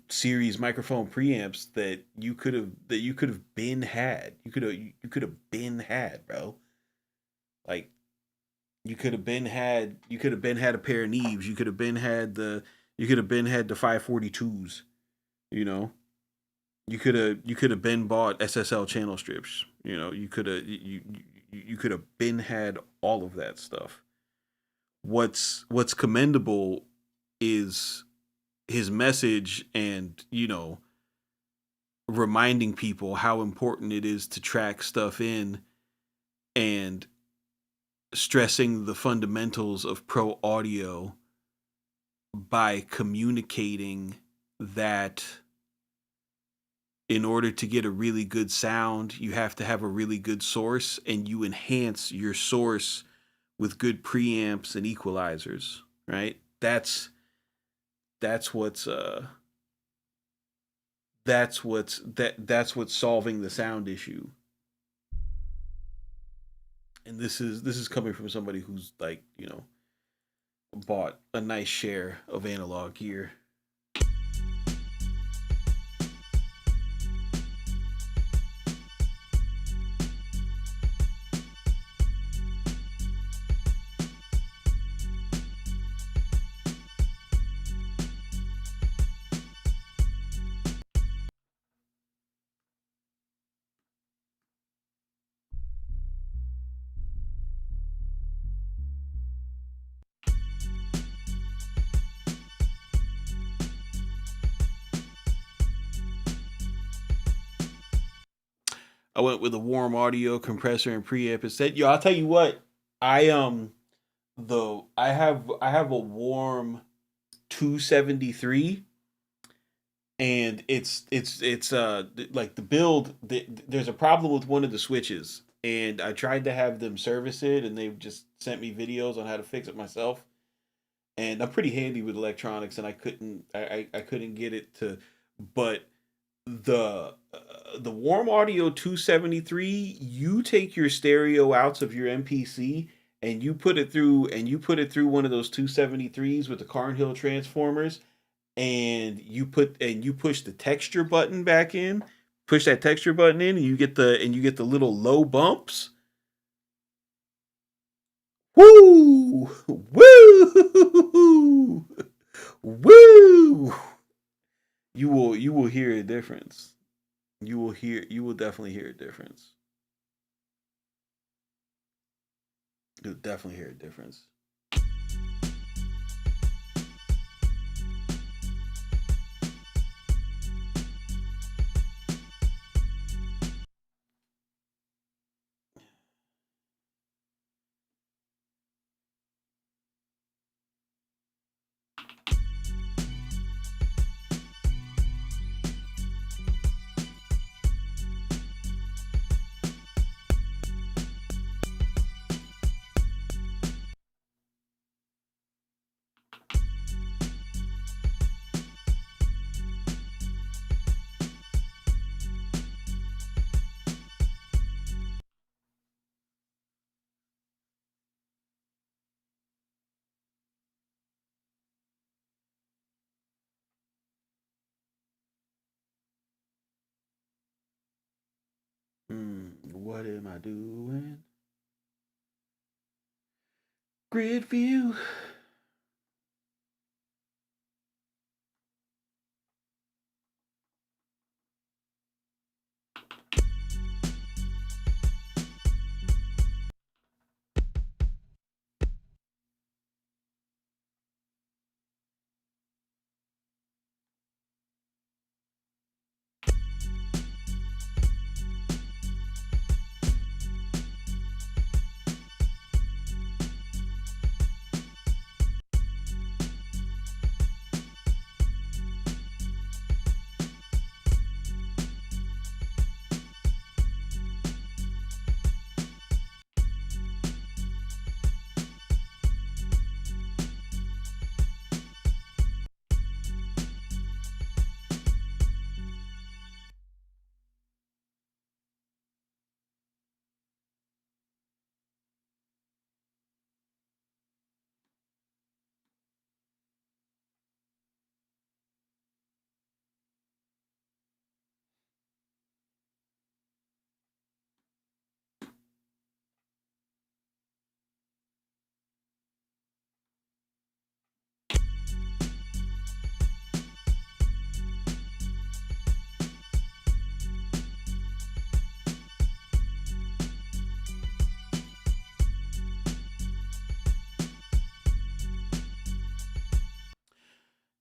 series microphone preamps that you could have been had. You could have been had, bro. Like you could have been had a pair of Neves. You could have been had the 542s. You know, you could have been bought SSL channel strips. You could have been had all of that stuff. What's commendable is his message, and reminding people how important it is to track stuff in, and stressing the fundamentals of pro audio by communicating that in order to get a really good sound, you have to have a really good source, and you enhance your source with good preamps and equalizers, right? That's what's that's what's solving the sound issue. And this is coming from somebody who's like, bought a nice share of analog gear. I went with a warm audio compressor and preamp instead. Yo, I'll tell you what. I I have a warm 273, and it's like the build. There's a problem with one of the switches, and I tried to have them service it, and they just sent me videos on how to fix it myself. And I'm pretty handy with electronics, and I couldn't get it to, but the warm audio 273, you take your stereo outs of your MPC and you put it through one of those 273s with the Carnhill transformers, and you push the texture button back in, push that texture button in, and you get the little low bumps. Woo! Woo! Woo! You will hear a difference. You will definitely hear a difference. You'll definitely hear a difference. What am I doing? Grid view.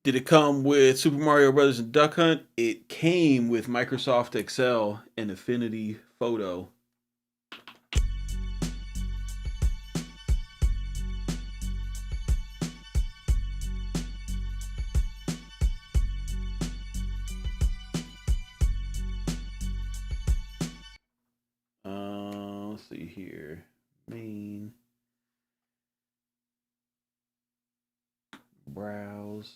Did it come with Super Mario Brothers and Duck Hunt? It came with Microsoft Excel and Affinity Photo. Let's see here. Main. Browse.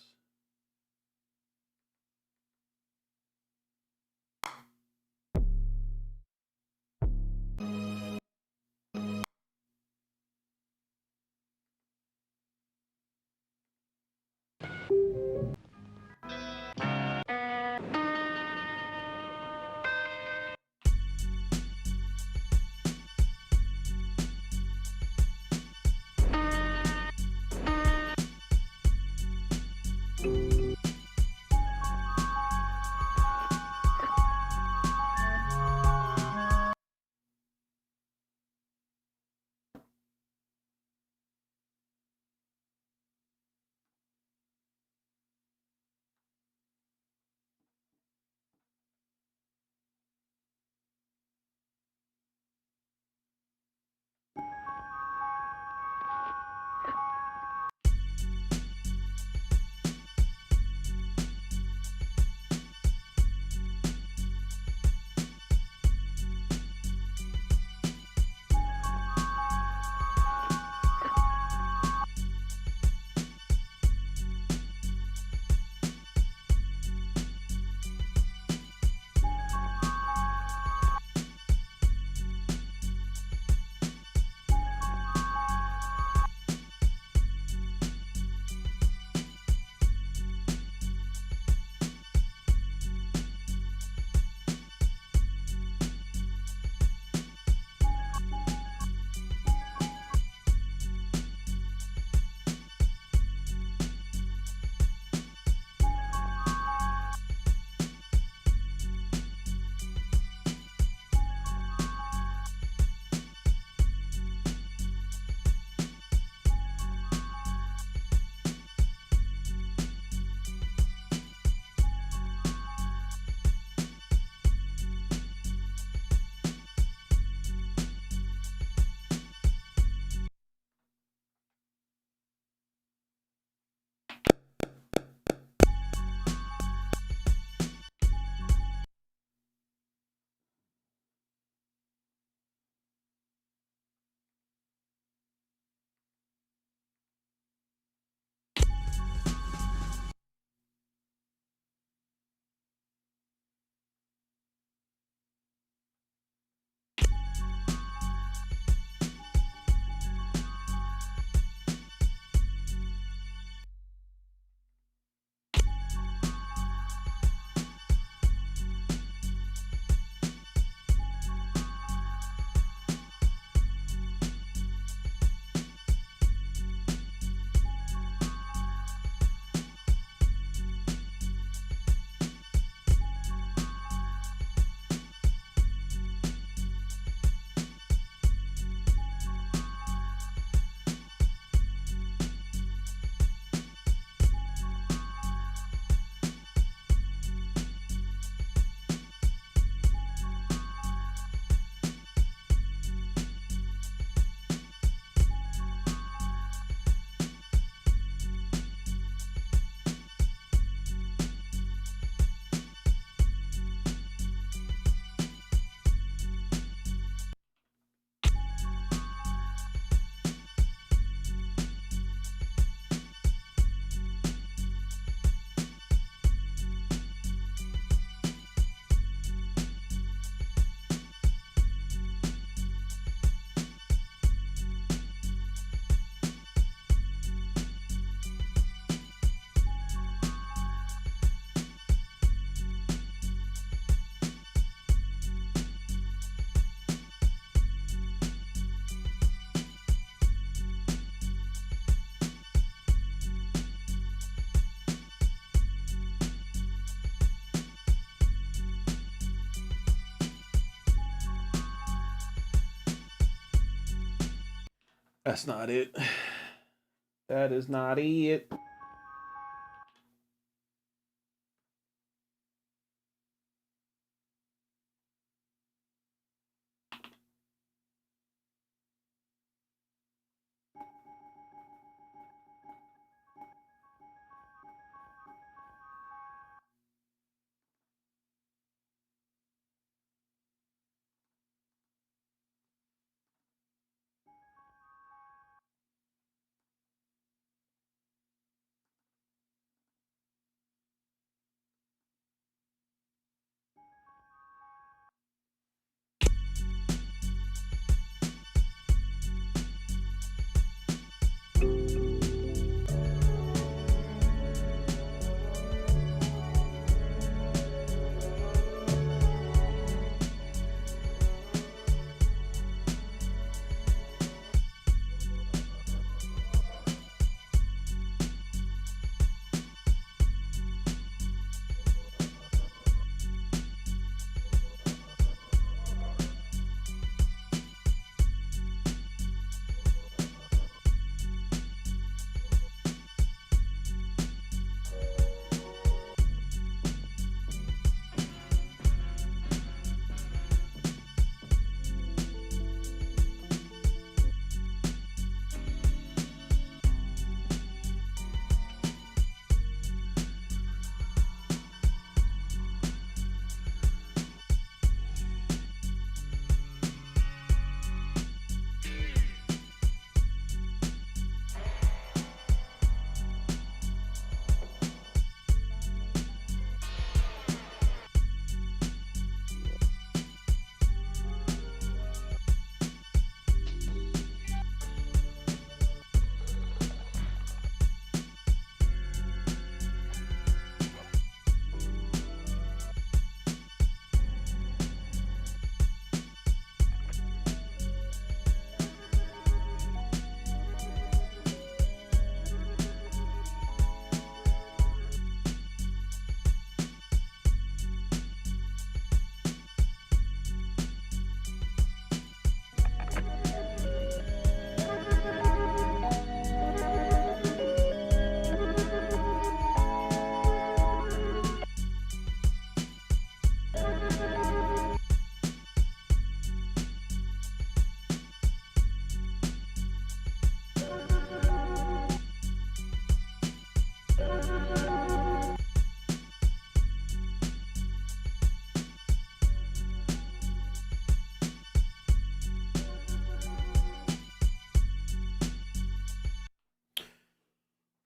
That's not it. That is not it.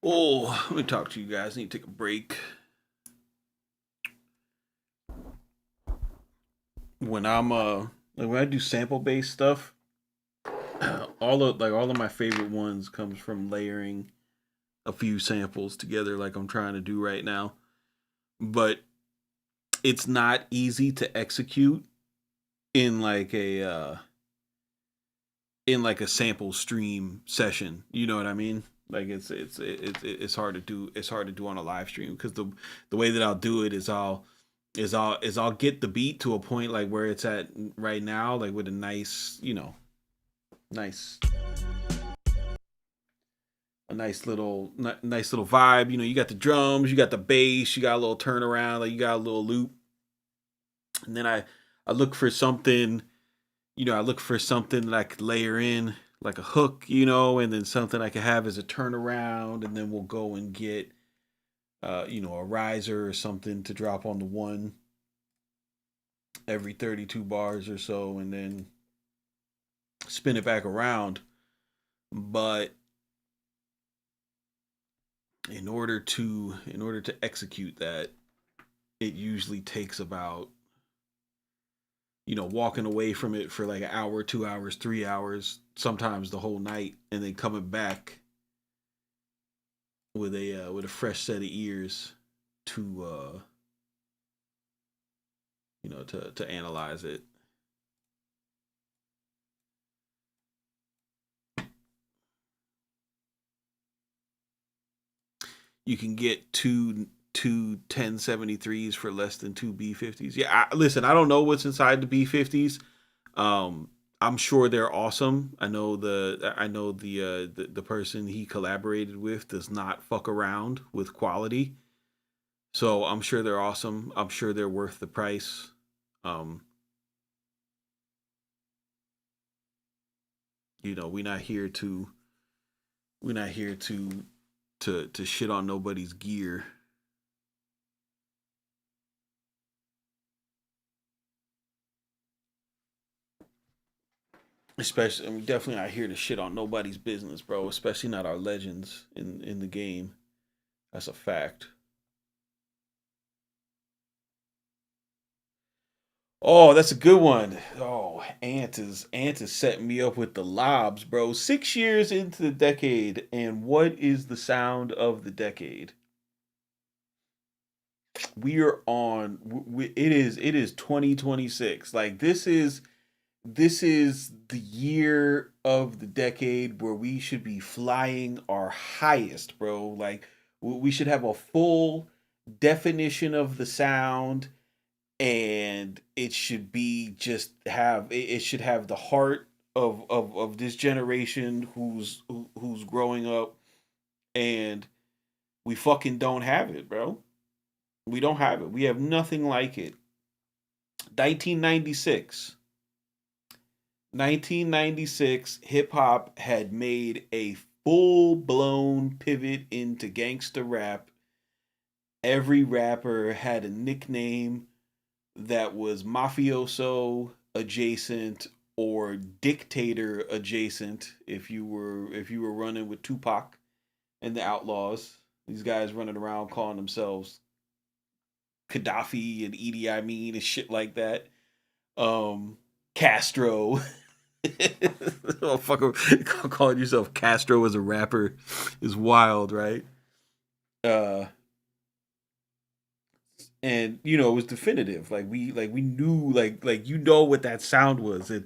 Oh, let me talk to you guys. I need to take a break. When I'm like when I do sample based stuff, all of my favorite ones comes from layering a few samples together like I'm trying to do right now. But it's not easy to execute in like a sample stream session. You know what I mean? Like it's hard to do. It's hard to do on a live stream because the way that I'll do it is I'll get the beat to a point like where it's at right now, like with a nice, nice nice little vibe. You got the drums, you got the bass, you got a little turnaround, like you got a little loop, and then I look for something. I look for something that I could layer in, like a hook, and then something I could have as a turnaround, and then we'll go and get, a riser or something to drop on the one every 32 bars or so, and then spin it back around. But in order to execute that, it usually takes about walking away from it for like an hour, 2 hours, 3 hours, sometimes the whole night, and then coming back with a fresh set of ears to to analyze it. You can get two 1073s for less than two B50s. Yeah, listen, I don't know what's inside the B50s. I'm sure they're awesome. I know the person he collaborated with does not fuck around with quality. So I'm sure they're awesome. I'm sure they're worth the price. Um, we're not here to to shit on nobody's gear. Especially, I mean, definitely not here to shit on nobody's business, bro. Especially not our legends in the game. That's a fact. Oh, that's a good one. Oh, Ant is setting me up with the lobs, bro. 6 years into the decade, and what is the sound of the decade? We are on. It is 2026. Like this is the year of the decade where we should be flying our highest, bro. Like we should have a full definition of the sound, and it should be just have it should have the heart of this generation who's growing up, and we fucking don't have it, bro. We don't have it. We have nothing like it. 1996. 1996, hip hop had made a full blown pivot into gangster rap. Every rapper had a nickname that was mafioso adjacent or dictator adjacent. If you were running with Tupac and the Outlaws, these guys running around calling themselves Gaddafi and Edie Amin and shit like that. Castro. Oh, calling yourself Castro as a rapper is wild, right? Uh, and it was definitive. Like we knew what that sound was, and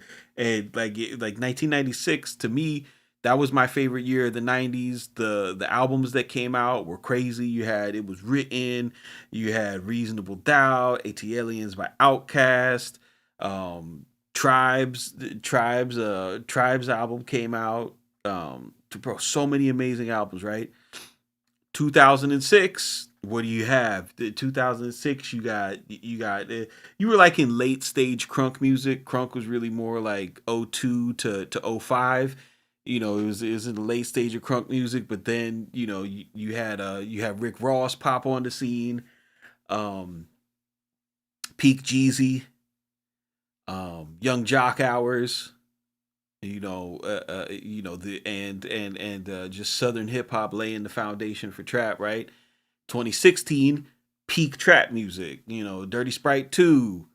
like 1996 to me, that was my favorite year of the 90s. The albums that came out were crazy. You had It Was Written, you had Reasonable Doubt, AT Aliens by Outkast, um Tribes album came out. Bro, so many amazing albums, right? 2006, what do you have? The 2006, you were like in late stage crunk music. Crunk was really more like '02 to '05. It was in the late stage of crunk music, but then you had Rick Ross pop on the scene, um Peak Jeezy, Young Jock Hours, the and just Southern hip hop laying the foundation for trap, right? 2016, peak trap music. Dirty Sprite 2.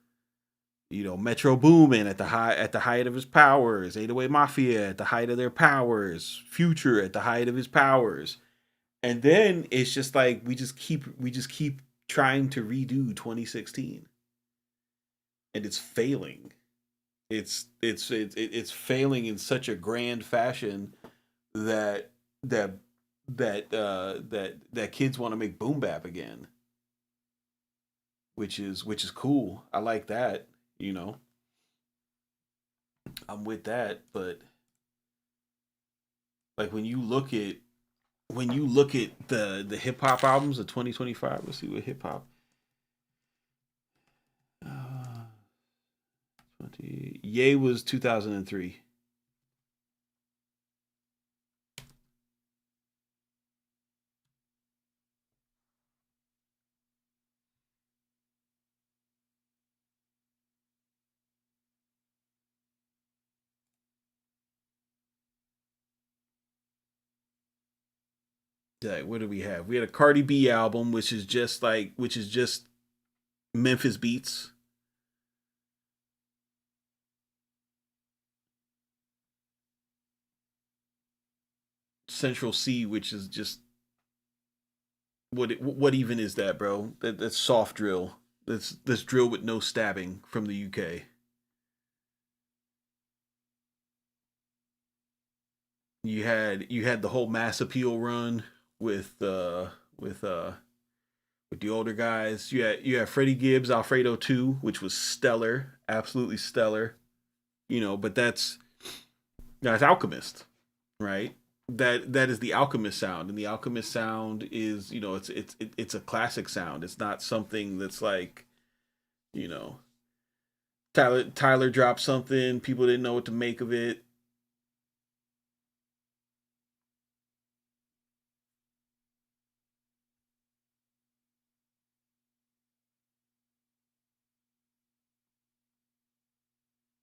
Metro Boomin at the height of his powers. 808 Mafia at the height of their powers. Future at the height of his powers. And then it's just like we just keep trying to redo 2016, and it's failing. It's failing in such a grand fashion that that that kids want to make boom bap again, which is cool. I like that. You know, I'm with that. But like when you look at the hip hop albums of 2025, let's see what hip hop. Uh, Ye was 2003. Like, what do we have? We had a Cardi B album, which is just Memphis beats. Central C, which is just what even is that, bro? That's soft drill. That's drill with no stabbing from the UK. You had the whole Mass Appeal run with with uh with the older guys. You had Freddie Gibbs Alfredo 2, which was stellar, absolutely stellar. But that's Alchemist, right? That is the Alchemist sound, and the Alchemist sound is, it's a classic sound. It's not something that's like, you know, Tyler dropped something, people didn't know what to make of it.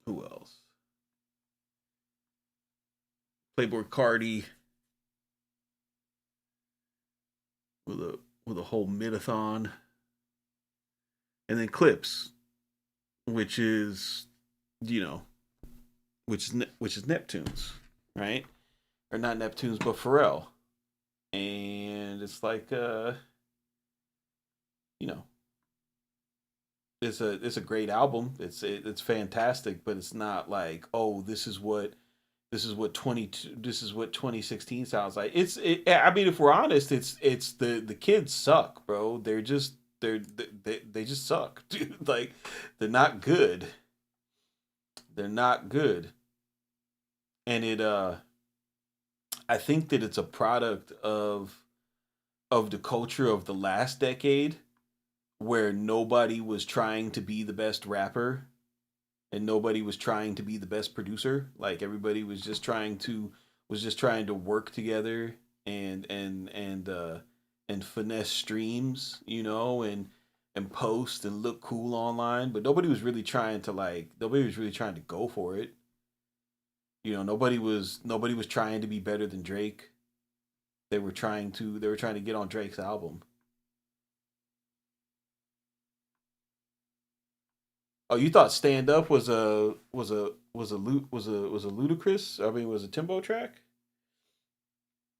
Who else? Playboy Cardi with a whole midathon, and then Clips, which is, you know, which is Neptunes, right? Or not Neptunes, but Pharrell. And it's like, you know, it's a great album. It's fantastic, but it's not like, oh, this is what 2016 sounds like. I mean, if we're honest, it's the kids suck, bro. They just suck, dude. Like, they're not good. They're not good. And I think that it's a product of the culture of the last decade, where nobody was trying to be the best rapper and nobody was trying to be the best producer. Like, everybody was just trying to work together and finesse streams, and post and look cool online, but nobody was really trying to go for it. Nobody was trying to be better than Drake. They were trying to get on Drake's album. Oh, you thought Stand Up was a ludicrous? I mean, was a Timbo track?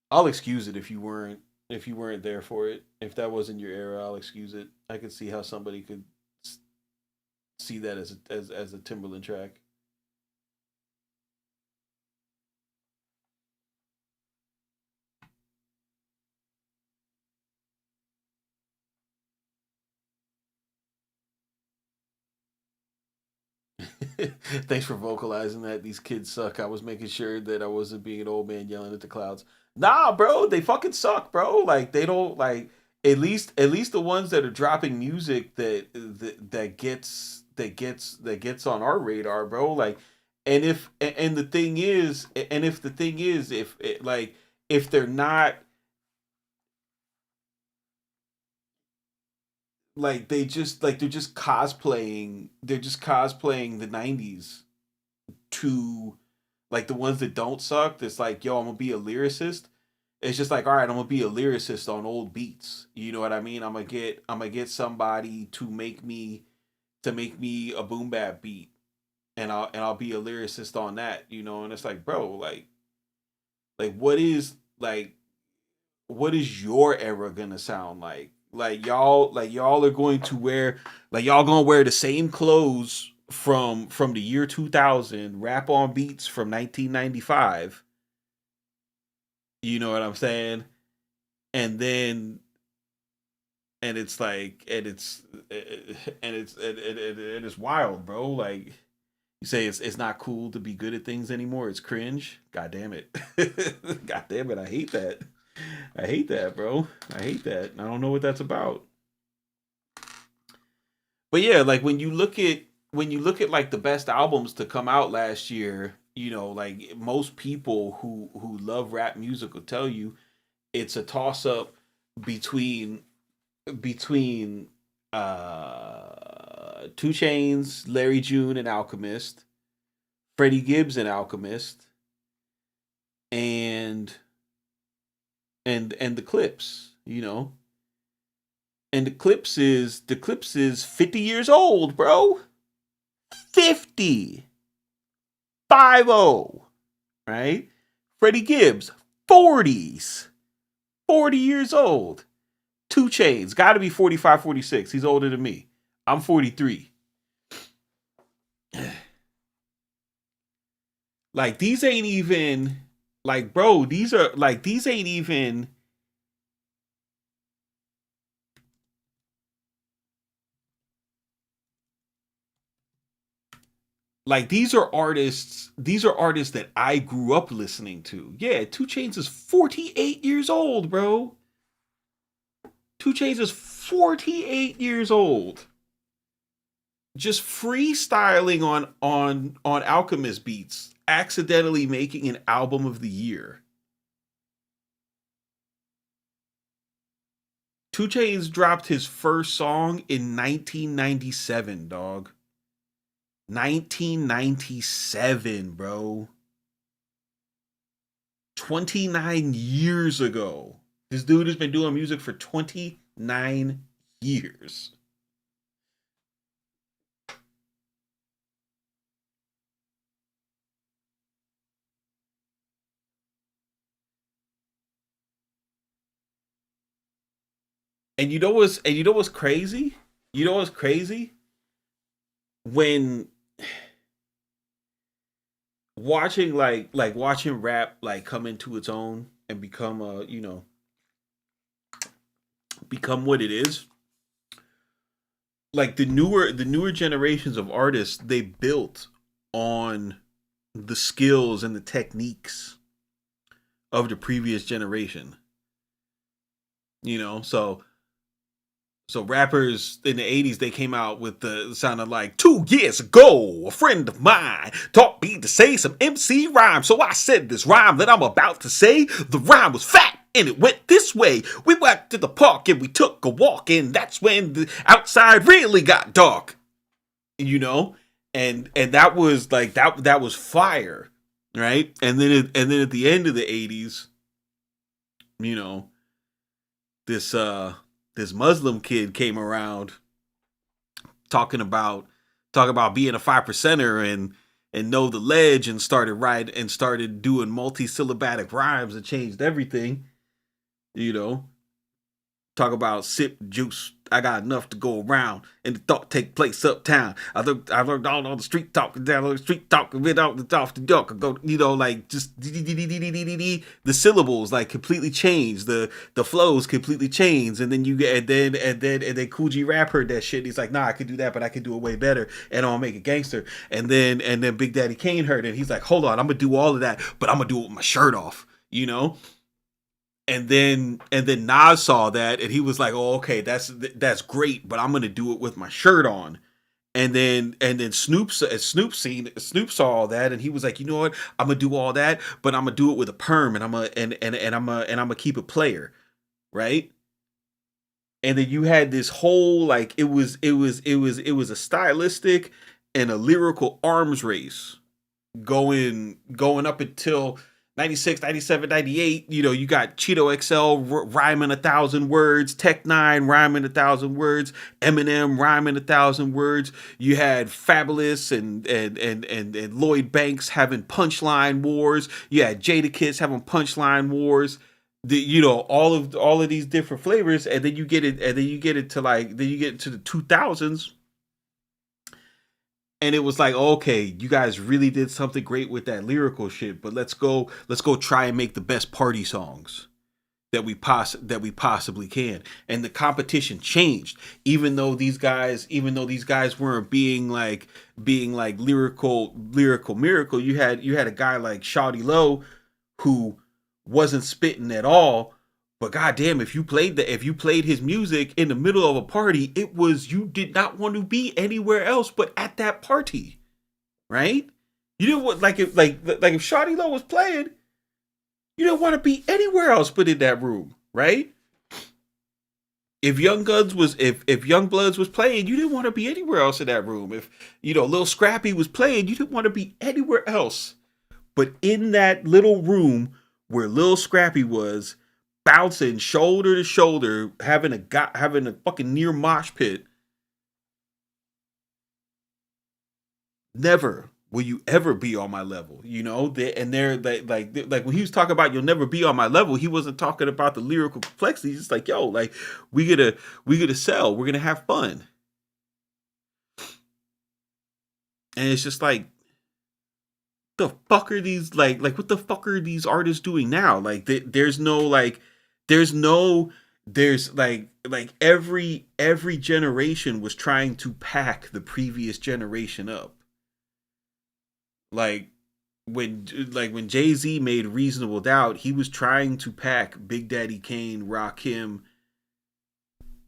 I'll excuse it if you weren't there for it. If that wasn't your era, I'll excuse it. I could see how somebody could see that as a Timberland track. Thanks for vocalizing that. These kids suck. I was making sure that I wasn't being an old man yelling at the clouds. Nah, bro, they fucking suck, bro. Like, they don't like, at least the ones that are dropping music that gets on our radar, bro. Like, and the thing is, if they're not, like, they're just cosplaying the 90s to, like, the ones that don't suck. That's like, yo, I'm gonna be a lyricist. It's just like, all right, I'm gonna be a lyricist on old beats. You know what I mean? I'm gonna get somebody to make me a boom bap beat, and I'll be a lyricist on that. And it's like, bro, like what is your era gonna sound like? Like, y'all are going to wear, like, y'all gonna wear the same clothes from the year 2000, rap on beats from 1995. You know what I'm saying? And then, and it's like, and it's wild, bro. Like, you say it's not cool to be good at things anymore. It's cringe. God damn it. God damn it. I hate that. I hate that, bro. I hate that. I don't know what that's about. But yeah, like, when you look at like the best albums to come out last year, like, most people who love rap music will tell you it's a toss up between between Two Chains, Larry June and Alchemist, Freddie Gibbs and Alchemist, and and the Clips, and the Clips is 50 years old, bro. 50, 50, right? Freddie Gibbs, 40s, 40 years old. Two Chains, got to be 45, 46. He's older than me. I'm 43. Like, these ain't even, like, bro, these ain't even, Like these are artists. These are artists that I grew up listening to. Yeah, 2 Chainz is 48 years old, bro. 2 Chainz is 48 years old. Just freestyling on Alchemist beats, accidentally making an album of the year. 2 Chainz dropped his first song in 1997, dog. 1997, bro. 29 years ago. This dude has been doing music for 29 years. And you know what's crazy? You know what's crazy? When watching watching rap like come into its own and become become what it is. Like the newer generations of artists, they built on the skills and the techniques of the previous generation. So rappers in the 80s, they came out with the sounded like 2 years ago, a friend of mine taught me to say some MC rhyme. So I said this rhyme that I'm about to say. The rhyme was fat and it went this way. We went to the park and we took a walk, and that's when the outside really got dark. You know? And that was like that was fire, right? And then at the end of the 80s, you know, this this Muslim kid came around talking about being a 5%er and know the ledge, and started doing multi-syllabic rhymes and changed everything. You know, talk about sip juice. I got enough to go around, and the thought take place uptown. I learned all the street talk, down the street talk, a bit off the dock. I go, like just the syllables like completely changed, the flows completely changed, and then you get and then Cool G Rap heard that shit. And he's like, nah, I could do that, but I could do it way better, and I'll make it gangster. And then Big Daddy Kane heard it. And he's like, hold on, I'm gonna do all of that, but I'm gonna do it with my shirt off. And then Nas saw that, and he was like, "Oh, okay, that's great, but I'm gonna do it with my shirt on." And then Snoop saw all that, and he was like, "You know what? I'm gonna do all that, but I'm gonna do it with a perm, and I'm gonna keep it player, right?" And then you had this whole like it was a stylistic and a lyrical arms race going up until 96, 97, 98. You got Cheeto XL rhyming 1,000 words, Tech Nine rhyming 1,000 words, Eminem rhyming 1,000 words. You had Fabulous and Lloyd Banks having punchline wars. You had Jadakiss having punchline wars. All of these different flavors, and then you get into the 2000s. And it was like, okay, you guys really did something great with that lyrical shit, but let's go try and make the best party songs that we possibly can. And the competition changed, even though these guys weren't being like lyrical miracle. You had a guy like Shawty Low who wasn't spitting at all. But goddamn, if you played his music in the middle of a party, it was, you did not want to be anywhere else but at that party, right? You didn't want, if Shawty Low was playing, you didn't want to be anywhere else but in that room, right? If Young Bloods was playing, you didn't want to be anywhere else in that room. If Lil Scrappy was playing, you didn't want to be anywhere else but in that little room where Lil Scrappy was, bouncing shoulder to shoulder, having a fucking near mosh pit. Never will you ever be on my level, they're like when he was talking about you'll never be on my level, he wasn't talking about the lyrical complexity. He's just like, yo, like we gonna sell, we're gonna have fun. And it's just like, the fuck are these like what the fuck are these artists doing now? Like there's every generation was trying to pack the previous generation up. Like when Jay-Z made Reasonable Doubt, he was trying to pack Big Daddy Kane, Rakim,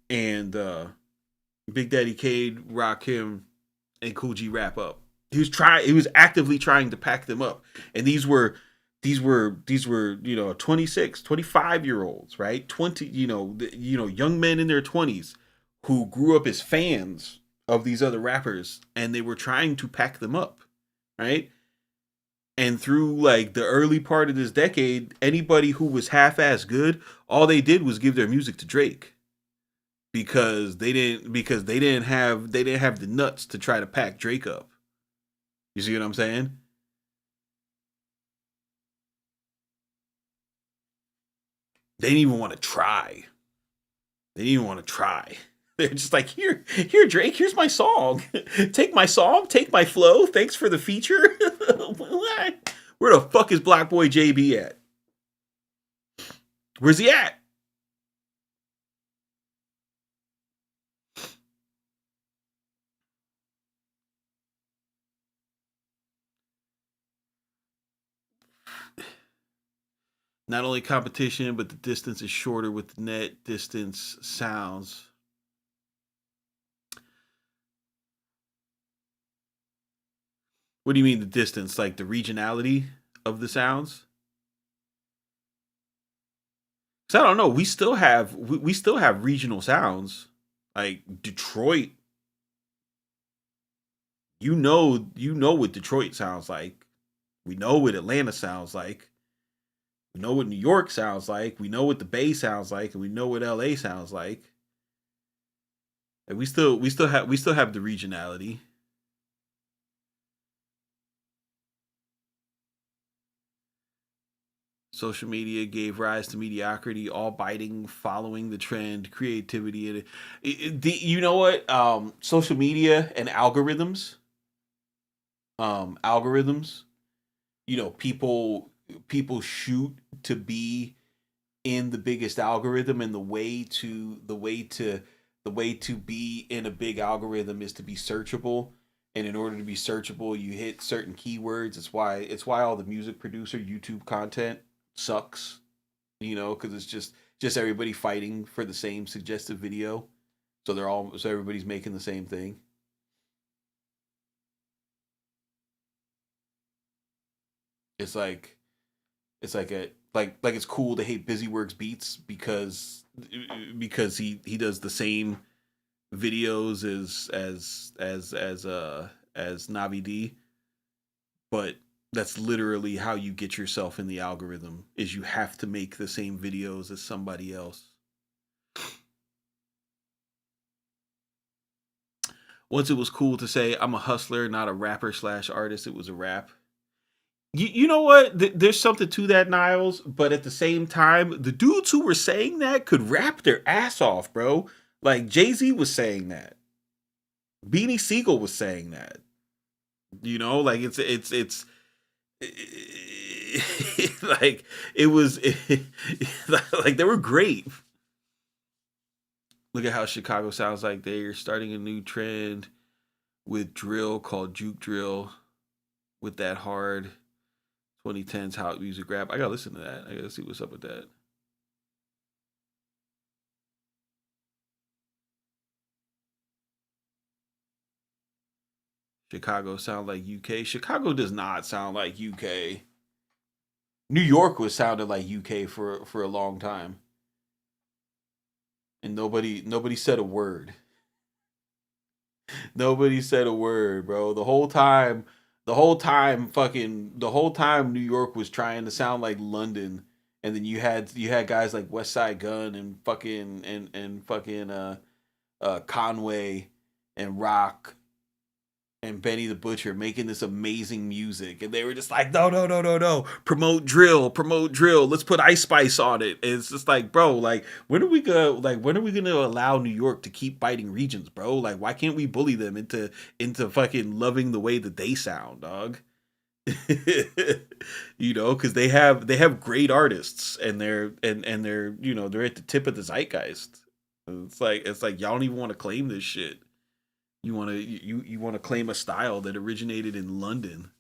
and Big Daddy Kane, Rakim, and Cool G Rap up. He was actively trying to pack them up. And these were 26, 25 year olds, right? 20, young men in their 20s who grew up as fans of these other rappers, and they were trying to pack them up, right? And through like the early part of this decade, anybody who was half-ass good, all they did was give their music to Drake because they didn't have the nuts to try to pack Drake up. You see what I'm saying? They didn't even want to try. They didn't even want to try. They're just like, here, Drake, here's my song. Take my song, take my flow. Thanks for the feature. Where the fuck is Black Boy JB at? Where's he at? Not only competition, but the distance is shorter with the net distance sounds. What do you mean the distance? Like the regionality of the sounds? Because I don't know. We still have regional sounds. Like Detroit, you know what Detroit sounds like. We know what Atlanta sounds like. We know what New York sounds like. We know what the Bay sounds like, and we know what LA sounds like. And we still have the regionality. Social media gave rise to mediocrity, all biting, following the trend, creativity. And you know what? Social media and algorithms. People shoot to be in the biggest algorithm, and the way to be in a big algorithm is to be searchable. And in order to be searchable, you hit certain keywords. It's why all the music producer YouTube content sucks, because it's just everybody fighting for the same suggested video. So everybody's making the same thing. It's like it's cool to hate Busy Works Beats because he does the same videos as Navi D, but that's literally how you get yourself in the algorithm, is you have to make the same videos as somebody else. Once it was cool to say I'm a hustler, not a rapper slash artist, it was a rap. You know what? There's something to that, Niles. But at the same time, the dudes who were saying that could rap their ass off, bro. Like Jay-Z was saying that. Beanie Siegel was saying that. Like it's like it was like they were great. Look at how Chicago sounds like they're starting a new trend with drill called juke drill, with that hard 2010s house music rap. I gotta listen to that. I gotta see what's up with that. Chicago sound like UK. Chicago does not sound like UK. New York was sounding like UK for a long time, and nobody said a word. Nobody said a word, bro. The whole time New York was trying to sound like London, and then you had guys like West Side Gun and fucking Conway and Rock and Benny the Butcher making this amazing music, and they were just like, no, no, no, no, no, promote drill. Let's put Ice Spice on it. And it's just like, bro, like when are we gonna allow New York to keep biting regions, bro? Like, why can't we bully them into fucking loving the way that they sound, dog? Because they have great artists, and they're at the tip of the zeitgeist. It's like y'all don't even want to claim this shit. You want to claim a style that originated in London.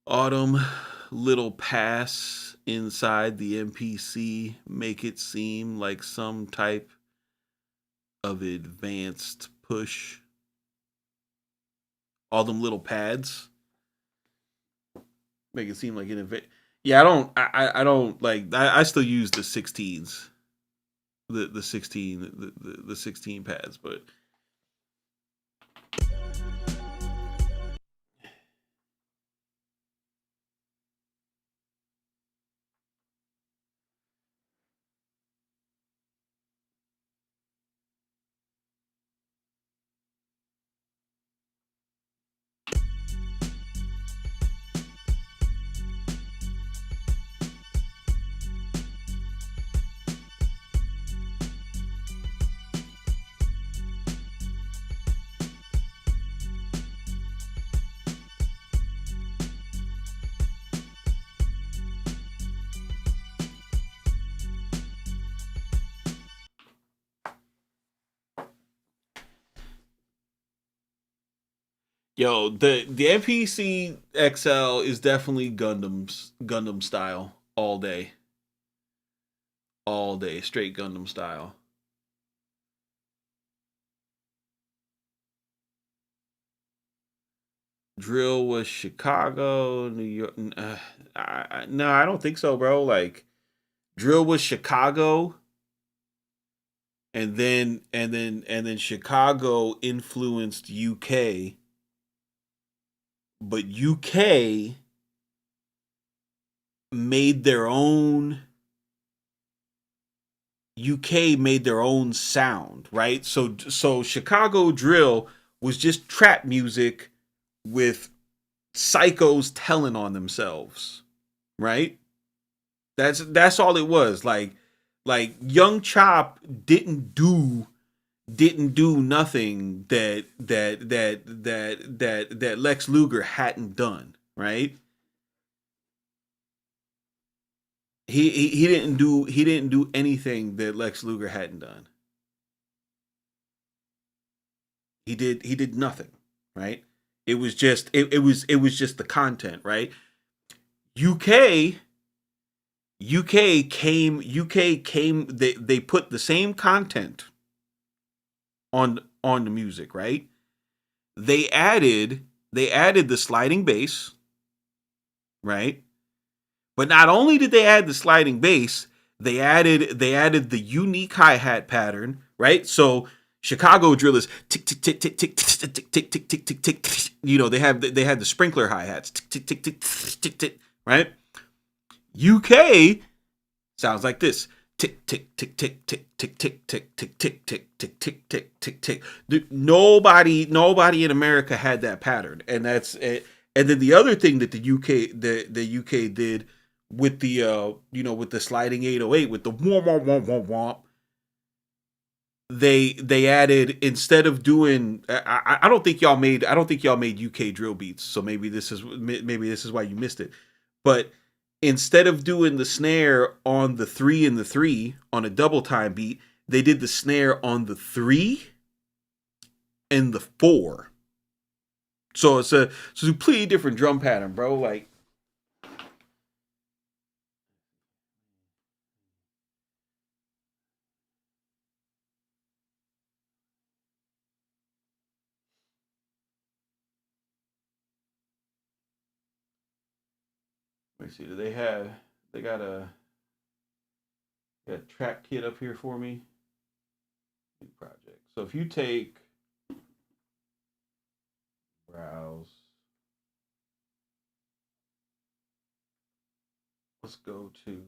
Autumn little pass inside the MPC make it seem like some type of advanced push. All them little pads make it seem like an event. Yeah, I don't like. I still use the 16s, the 16 the 16 pads, but yo, the MPC XL is definitely Gundam style all day, straight Gundam style. Drill was Chicago, New York. No, I don't think so, bro. Like drill was Chicago, and then Chicago influenced UK, but UK made their own made their own sound, right? So Chicago drill was just trap music with psychos telling on themselves, right? That's all it was. Like Young Chop didn't do nothing that Lex Luger hadn't done, right? He didn't do anything that Lex Luger hadn't done. He did nothing, right? It was just the content, right? UK UK came they put the same content on the music, right? They added the sliding bass, right? But not only did they add the sliding bass, they added the unique hi-hat pattern, right? So Chicago drill is tick tick tick tick tick tick tick tick tick tick tick tick. You know, they had the sprinkler hi-hats, tick tick tick tick tick tick, right? UK sounds like this. Tick tick tick tick tick tick tick tick tick tick tick tick tick tick tick tick. Nobody in America had that pattern, and that's it. And then the other thing that the UK did with the with the sliding 808 with the womp womp womp womp womp, they added, instead of doing, I don't think y'all made UK drill beats, so maybe this is why you missed it. But instead of doing the snare on the 3 and the 3 on a double time beat, they did the snare on the 3 and the 4. So it's a completely different drum pattern, bro. Like, let me see. Do they got a track kit up here for me? New project. So if you take browse, let's go to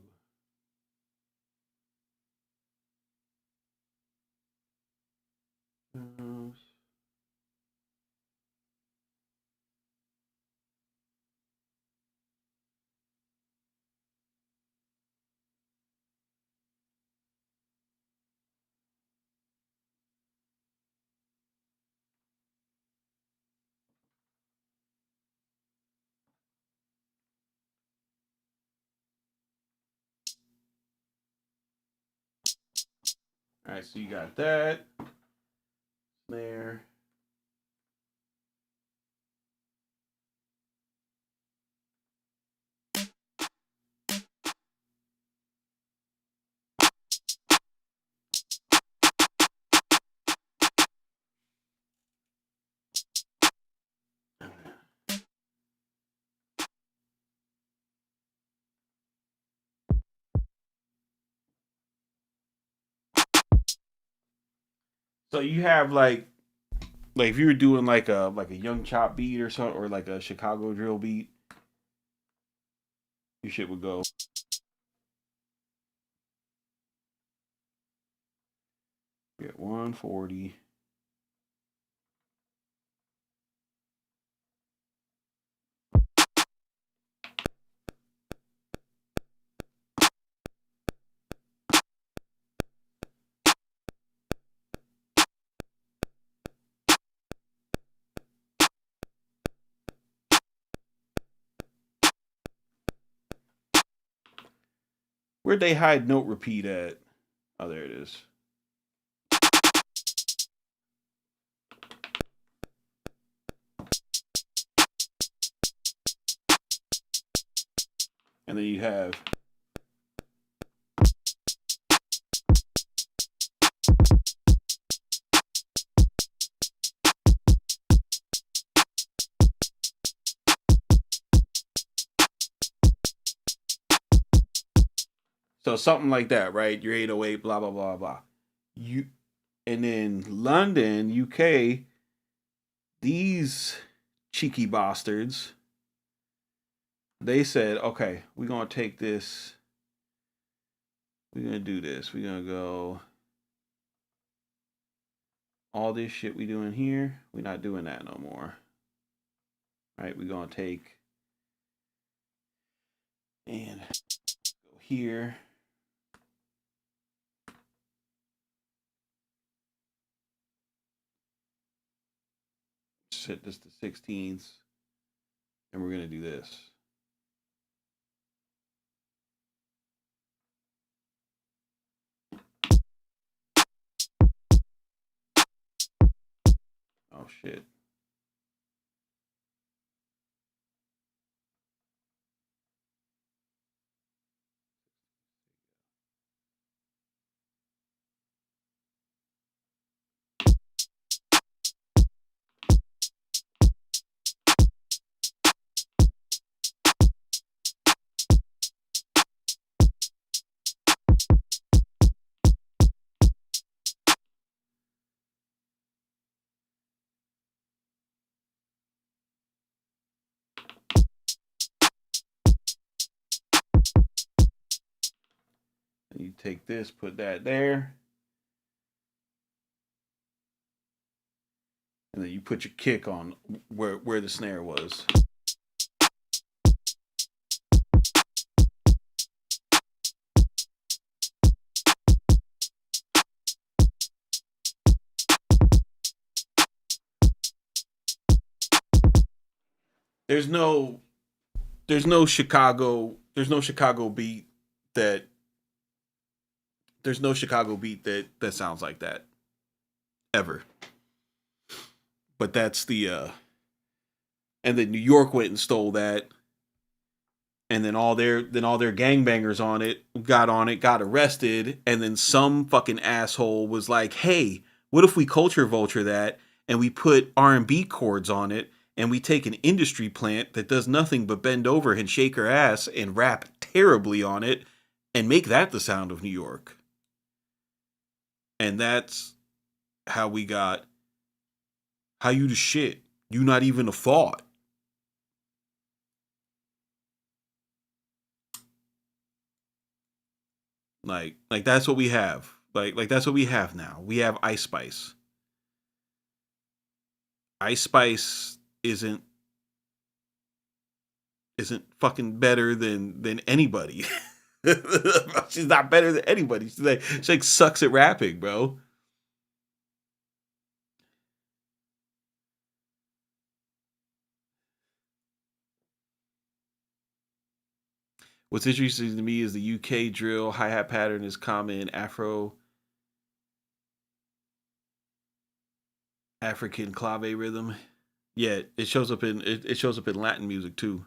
all right, so you got that snare. So you have like if you were doing like a young chop beat or something, or like a Chicago drill beat, your shit would go. Get 140. Where'd they hide note repeat at? Oh, there it is. And then you have so something like that, right? Your 808, blah blah blah blah. You and then London, UK, these cheeky bastards, they said, okay, we're gonna take this, we're gonna do this, we're gonna go all this shit we doing here, we're not doing that no more. Right? We're gonna take and go here. Set this to 16ths, and we're gonna do this. Oh shit. And you take this, put that there, and then you put your kick on where the snare was. There's no Chicago beat that there's no Chicago beat that sounds like that ever. But that's the and then New York went and stole that, and then all their gangbangers on it, got arrested, and then some fucking asshole was like, "Hey, what if we culture vulture that and we put R&B chords on it and we take an industry plant that does nothing but bend over and shake her ass and rap terribly on it and make that the sound of New York." And that's how we got how you the shit. You not even a thought. Like that's what we have. Like that's what we have now. We have Ice Spice. Ice Spice isn't fucking better than anybody. She's not better than anybody. She like sucks at rapping, bro. What's interesting to me is the UK drill hi hat pattern is common African clave rhythm. Yeah, it shows up in Latin music too.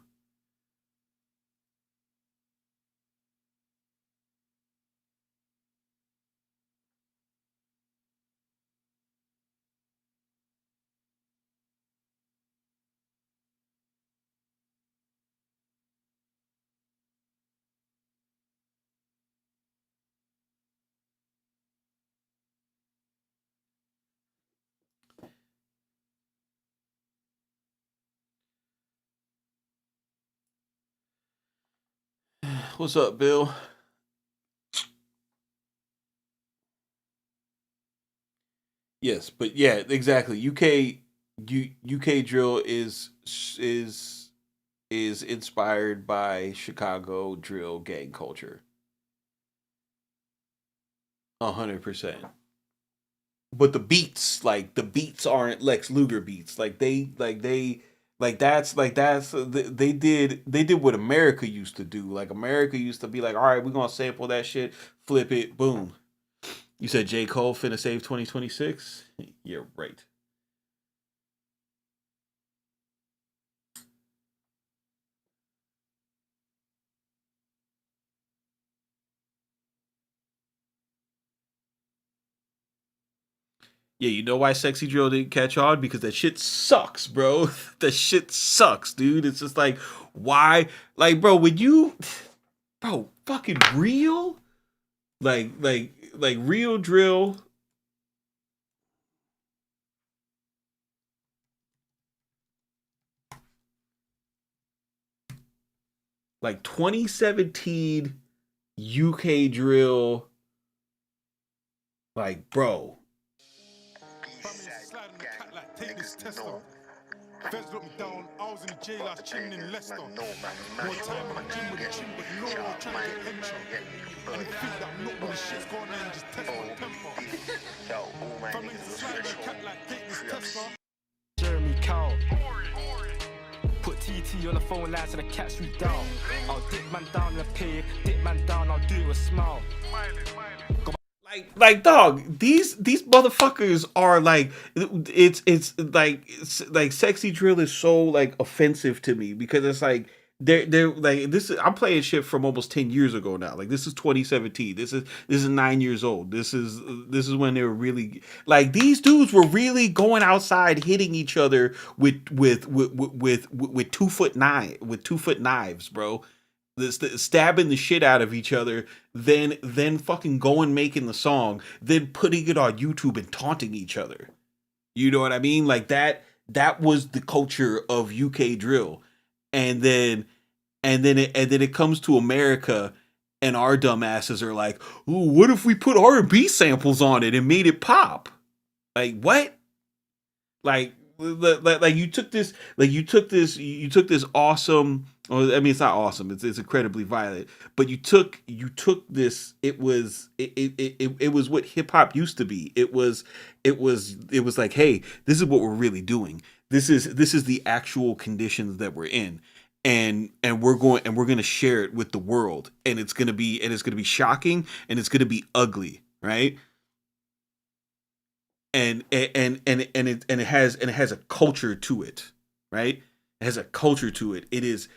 What's up, Bill? Yes, but yeah, exactly. UK drill is is inspired by Chicago drill gang culture. 100%. But the beats aren't Lex Luger beats. They did what America used to do. Like America used to be like, all right, we're gonna sample that shit, flip it, boom. You said J. Cole finna save 2026? Yeah, right. Yeah, you know why Sexy Drill didn't catch on? Because that shit sucks, bro. That shit sucks, dude. It's just like, why? Like, bro, when you, bro, fucking real, like real drill. Like 2017 UK drill, like, bro. Take this Tesla. Feds looked me down, I was in the jail, I was chilling in Leicester. One time in the gym with a chin, but no one trying to get hencher. And they think that I'm not when the shit's going on and just test my temper. Family slide a cat like take this Tesla. Jeremy Cow. Put TT on the phone lines and the cat street down. I'll dip man down in a pay, dip man down, I'll do it with a smile. Like dog, these motherfuckers are like, it's like Sexy Drill is so like offensive to me because it's like they're like this is, I'm playing shit from almost 10 years ago now. Like this is 2017. This is 9 years old. This is when they were really like these dudes were really going outside hitting each other with 2 foot knives, bro. Stabbing the shit out of each other, then fucking going making the song, then putting it on YouTube and taunting each other. You know what I mean? Like that was the culture of UK drill. And then it comes to America and our dumbasses are like, "Ooh, what if we put R&B samples on it and made it pop?" Like what? Like you took this awesome, well, I mean it's not awesome, it's incredibly violent, but you took this, it was what hip hop used to be. It was like, hey, this is what we're really doing. This is the actual conditions that we're in, and we're going to share it with the world, and it's going to be shocking, and it's going to be ugly, right? And it has a culture to it, right? It has a culture to it. It is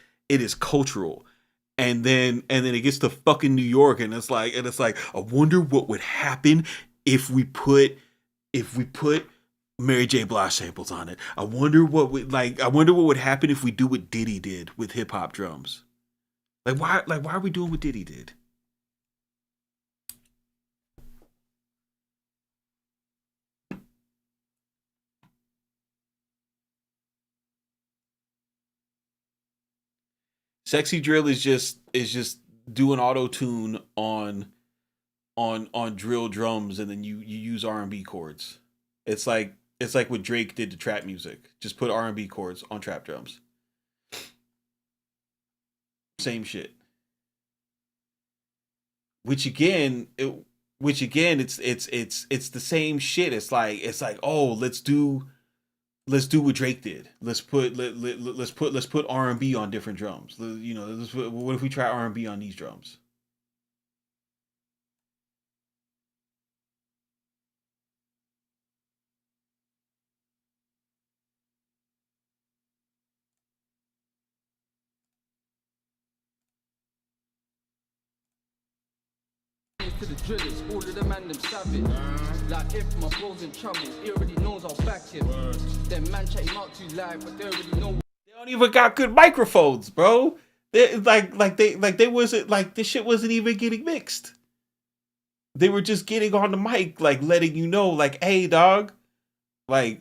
cultural. And then it gets to fucking New York, and it's like I wonder what would happen if we put Mary J. Blige samples on it. I wonder what would happen if we do what Diddy did with hip hop drums. Why are we doing what Diddy did? Sexy Drill is just doing auto tune on drill drums, and then you use R&B chords. It's like what Drake did to trap music. Just put R&B chords on trap drums. Same shit. Which again, it's the same shit. It's like, oh, let's do what Drake did. Let's put R&B on different drums. You know, what if we try R&B on these drums? To the drillers, all of the man them savage. Like if my bro's in trouble, he already knows I'll back him. Them man chat him out too live, but they already know. They don't even got good microphones, bro. They wasn't like this shit wasn't even getting mixed. They were just getting on the mic, like letting you know, like, hey, dog, like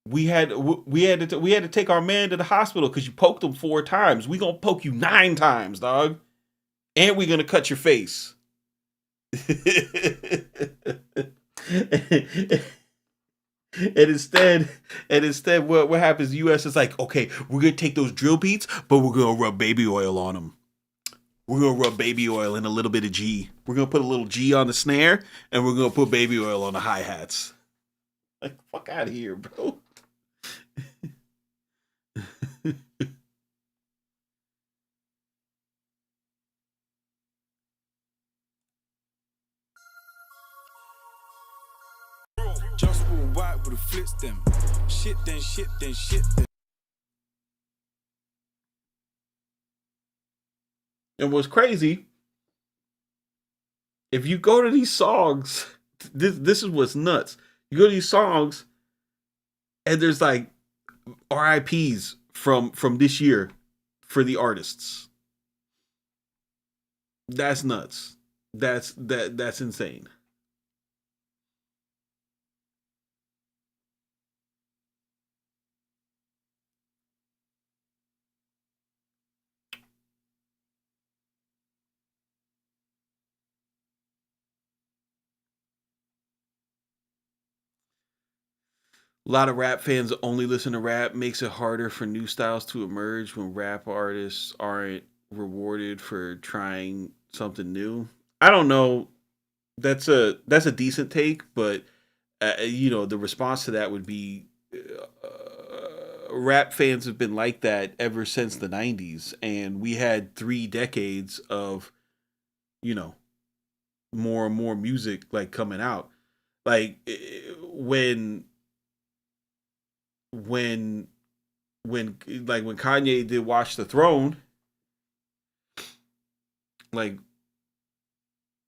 we had to take our man to the hospital because you poked him 4 times. We gonna poke you 9 times, dog. and we're gonna cut your face. And instead, what happens? The U.S. is like, okay, we're gonna take those drill beats, but we're gonna rub baby oil on them. We're gonna rub baby oil and a little bit of G. We're gonna put a little G on the snare, and we're gonna put baby oil on the hi hats. Like, fuck out of here, bro. Just all white with the flits them. Shit then, shit then, shit then. And what's crazy, if you go to these songs, this is what's nuts. You go to these songs, and there's like RIPs from this year for the artists. That's nuts. That's insane. A lot of rap fans only listen to rap, makes it harder for new styles to emerge when rap artists aren't rewarded for trying something new. I don't know. That's a decent take, but the response to that would be rap fans have been like that ever since the 90s, and we had 3 decades of you know more and more music like coming out. Like when when Kanye did Watch the Throne, like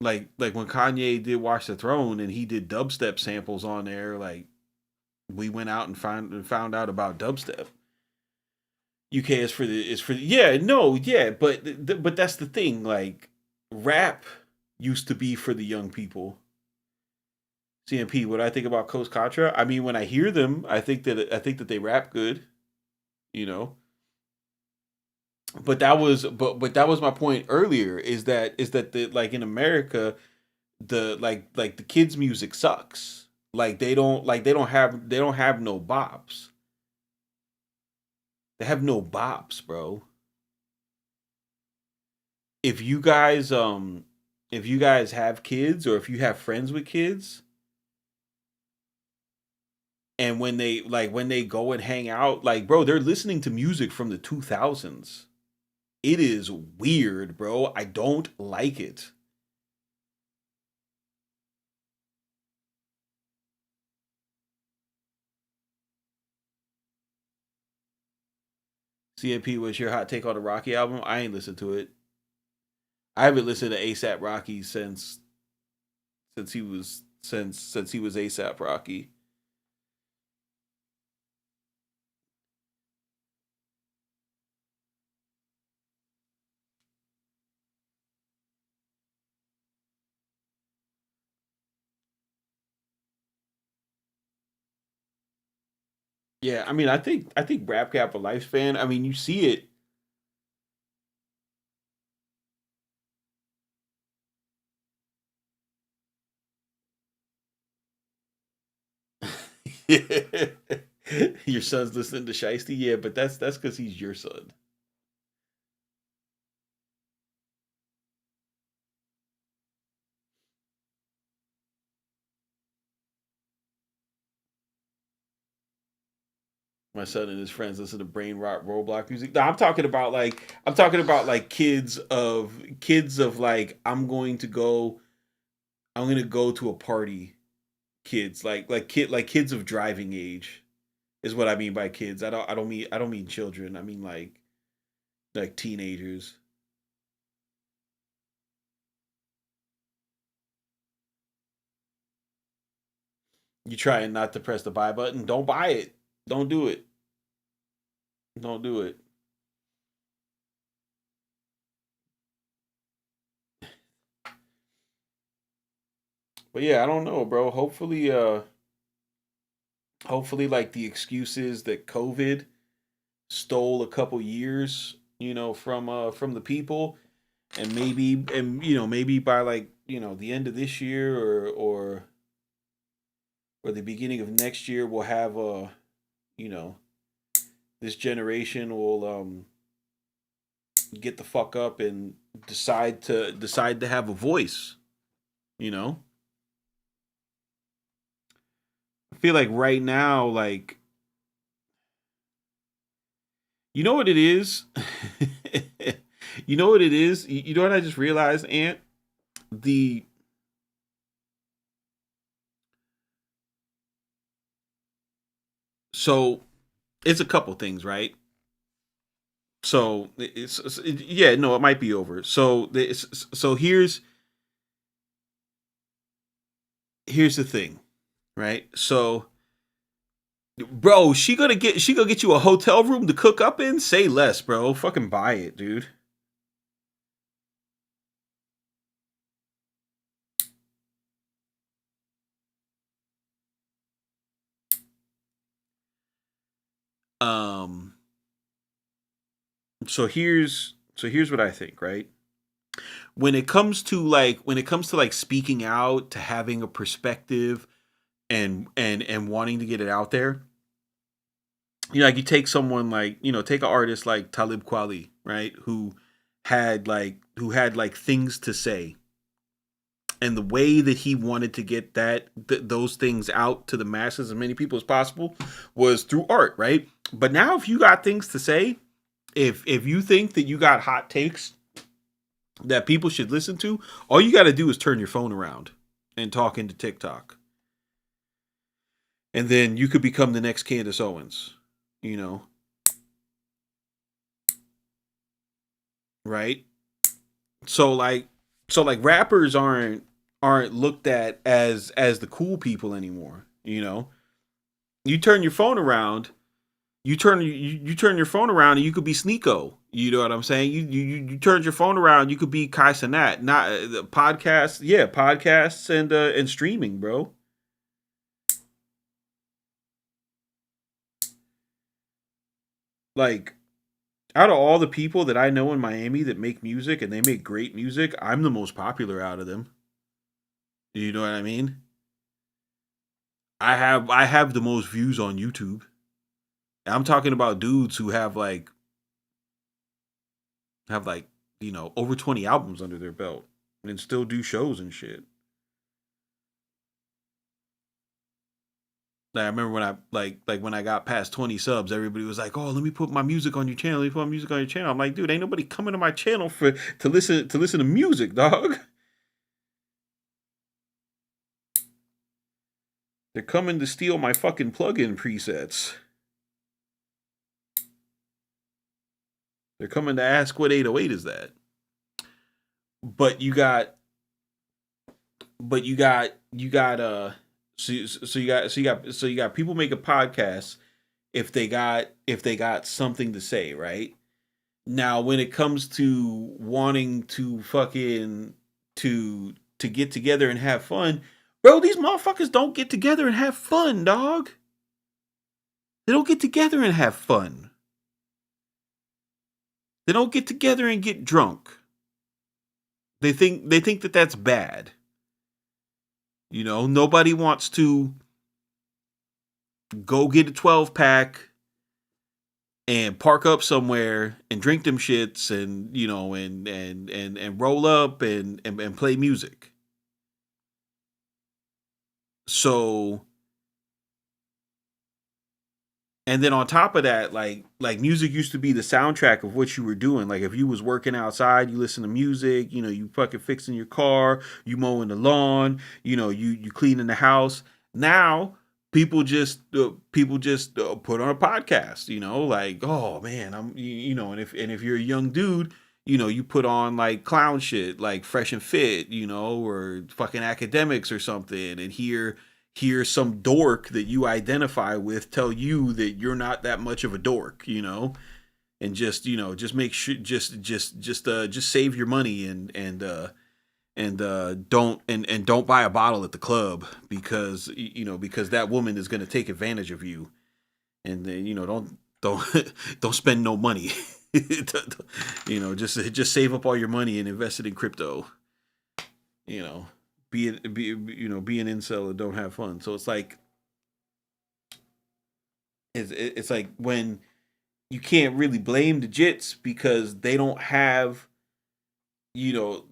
when Kanye did Watch the Throne and he did dubstep samples on there, like we went out and found out about dubstep. UK yeah, no, yeah, but that's the thing, like rap used to be for the young people. CMP, what I think about Coast Contra, I mean when I hear them, I think that they rap good, you know. But that was my point earlier, is that the like in America, the like the kids music sucks. Like they don't have no bops. They have no bops, bro. If you guys have kids, or if you have friends with kids, and when they go and hang out, like bro, they're listening to music from the 2000s. It is weird, bro. I don't like it. CMP, what's your hot take on the Rocky album? I ain't listened to it. I haven't listened to ASAP Rocky since he was ASAP Rocky. Yeah, I mean, I think Rap Cap a lifespan. I mean, you see it. Your son's listening to Shiesty, yeah, but that's because he's your son. My son and his friends listen to brain rot Roblox music. No, I'm talking about like kids of like I'm gonna go to a party, kids like kids of driving age is what I mean by kids. I don't mean children. I mean like teenagers. You trying not to press the buy button? Don't buy it. Don't do it. Don't do it. But yeah, I don't know, bro. Hopefully like the excuses that COVID stole a couple years, from the people, and maybe by like the end of this year or the beginning of next year, we'll have you know this generation will get the fuck up and decide to have a voice. You know, I feel like right now, like, you know what it is. You know what it is. You know what I just realized, Ant. The So it's a couple things, right? So yeah, no, it might be over. So here's the thing, right? So, bro, she gonna get you a hotel room to cook up in. Say less, bro. Fucking buy it, dude. Um. So here's what I think, right? When it comes to speaking out, to having a perspective, and wanting to get it out there, like you take someone like take an artist like Talib Kweli, right? Who had things to say, and the way that he wanted to get those things out to the masses, as many people as possible, was through art, right? But now, if you got things to say, if you think that you got hot takes that people should listen to, all you got to do is turn your phone around and talk into TikTok, and then you could become the next Candace Owens, you know, right? So like, rappers aren't looked at as the cool people anymore. You turn your phone around, you turn your phone around, and you could be Sneeko. You know what I'm saying? You turned your phone around, you could be Kai Cenat. Not podcasts, yeah, podcasts and streaming, bro. Like, out of all the people that I know in Miami that make music, and they make great music, I'm the most popular out of them. You know what I mean? I have the most views on YouTube. I'm talking about dudes who have over 20 albums under their belt and still do shows and shit. Like, I remember when when I got past 20 subs, everybody was like, "Oh, let me put my music on your channel. Let me put my music on your channel." I'm like, dude, ain't nobody coming to my channel to listen to music, dog. They're coming to steal my fucking plugin presets. They're coming to ask what 808 is that. But you got so you got people making podcasts if they got something to say, right? Now, when it comes to wanting to fucking to get together and have fun, bro, these motherfuckers don't get together and have fun, dog. They don't get together and have fun. They don't get together and get drunk. They think that that's bad. Nobody wants to go get a 12 pack and park up somewhere and drink them shits and and roll up and play music. So, and then on top of that, like music used to be the soundtrack of what you were doing. Like, if you was working outside, you listen to music. You fucking fixing your car, you mowing the lawn, you cleaning the house. Now people just put on a podcast. Like, oh man, and if you're a young dude, you put on like clown shit, like Fresh and Fit, or fucking Academics or something, and hear some dork that you identify with tell you that you're not that much of a dork, and just make sure, just save your money and don't buy a bottle at the club because that woman is going to take advantage of you, and then don't don't spend no money. Just save up all your money and invest it in crypto. Be an incel and don't have fun. So it's like it's like when you can't really blame the Jits because they don't have, you know,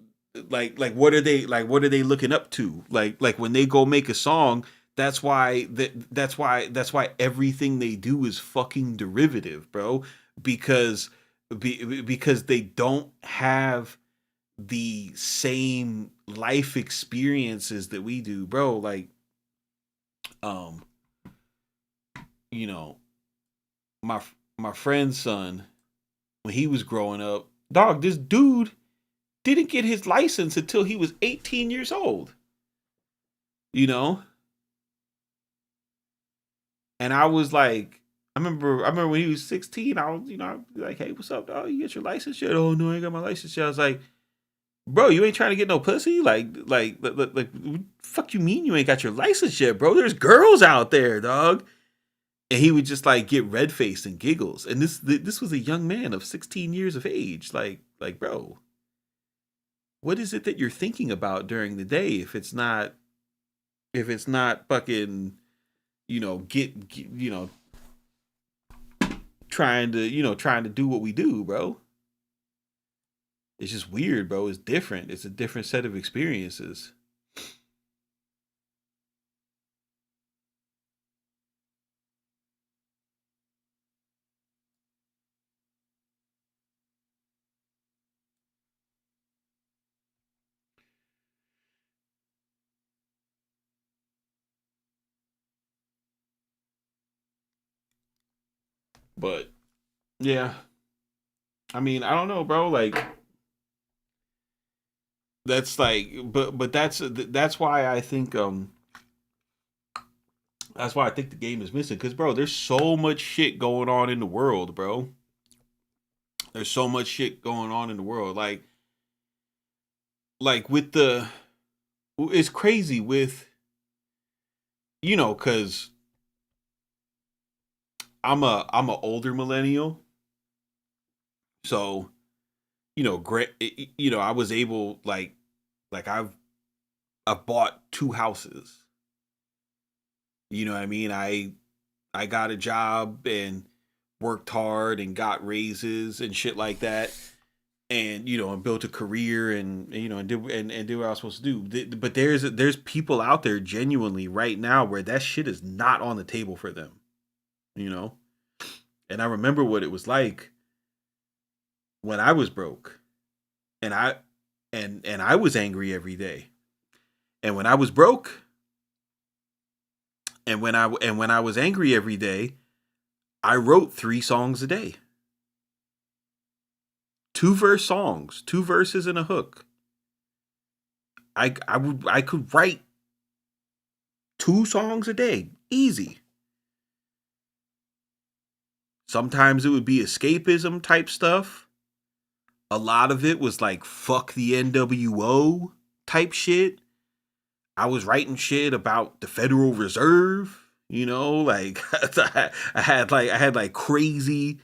what are they looking up to? Like when they go make a song, that's why everything they do is fucking derivative, bro. Because because they don't have the same life experiences that we do, bro. Like, um, you know, my my friend's son, when he was growing up, dog, this dude didn't get his license until he was 18 years old. You know, and I was like, I remember when he was 16. I was, I'd be like, hey, what's up, dog? You get your license yet? Oh no, I ain't got my license yet. I was like, bro, you ain't trying to get no pussy? Like, fuck you mean you ain't got your license yet, bro? There's girls out there, dog. And he would just like get red faced and giggles. And this was a young man of 16 years of age. Like, bro, what is it that you're thinking about during the day if it's not fucking, get trying to do what we do, bro? It's just weird, bro. It's different. It's a different set of experiences. But yeah, I mean, I don't know, bro. Like that's like, but that's why I think that's why I think the game is missing. Cause bro, there's so much shit going on in the world, bro. There's so much shit going on in the world. Like with the, it's crazy with, cause I'm a older millennial, so great. I was able like I've bought two houses. You know what I mean? I got a job and worked hard and got raises and shit like that, and and built a career and and did what I was supposed to do. But there's people out there genuinely right now where that shit is not on the table for them. You know, and I remember what it was like when I was broke, and I was angry every day. And when I was broke, and when I was angry every day, I wrote 3 songs a day. 2 verse songs, 2 verses and a hook. I could write 2 songs a day, easy. Sometimes it would be escapism type stuff. A lot of it was like fuck the NWO type shit. I was writing shit about the Federal Reserve, like I had crazy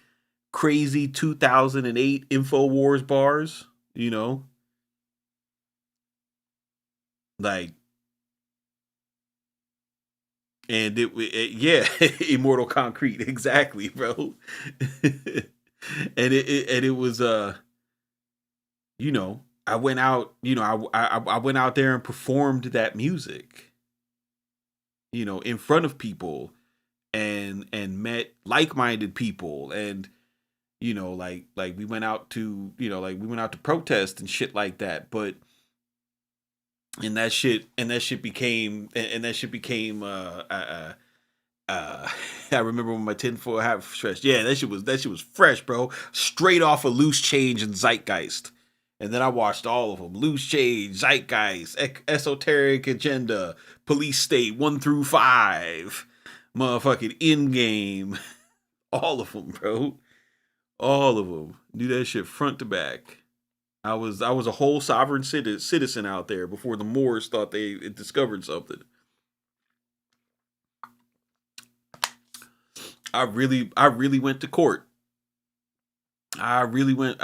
2008 InfoWars bars, like, and yeah, Immortal Concrete, exactly, bro. And it was I went out, I went out there and performed that music, in front of people, and met like-minded people, and like we went out to protest and shit like that. But and that shit became I remember when my tinfoil hat was fresh. Yeah, that shit was fresh, bro. Straight off of Loose Change and Zeitgeist. And then I watched all of them: Loose Change, Zeitgeist, Esoteric Agenda, Police State 1 through 5, motherfucking In Game, all of them, bro. All of them. Do that shit front to back. I was a whole sovereign citizen out there before the Moors thought they had discovered something. I really went to court. I really went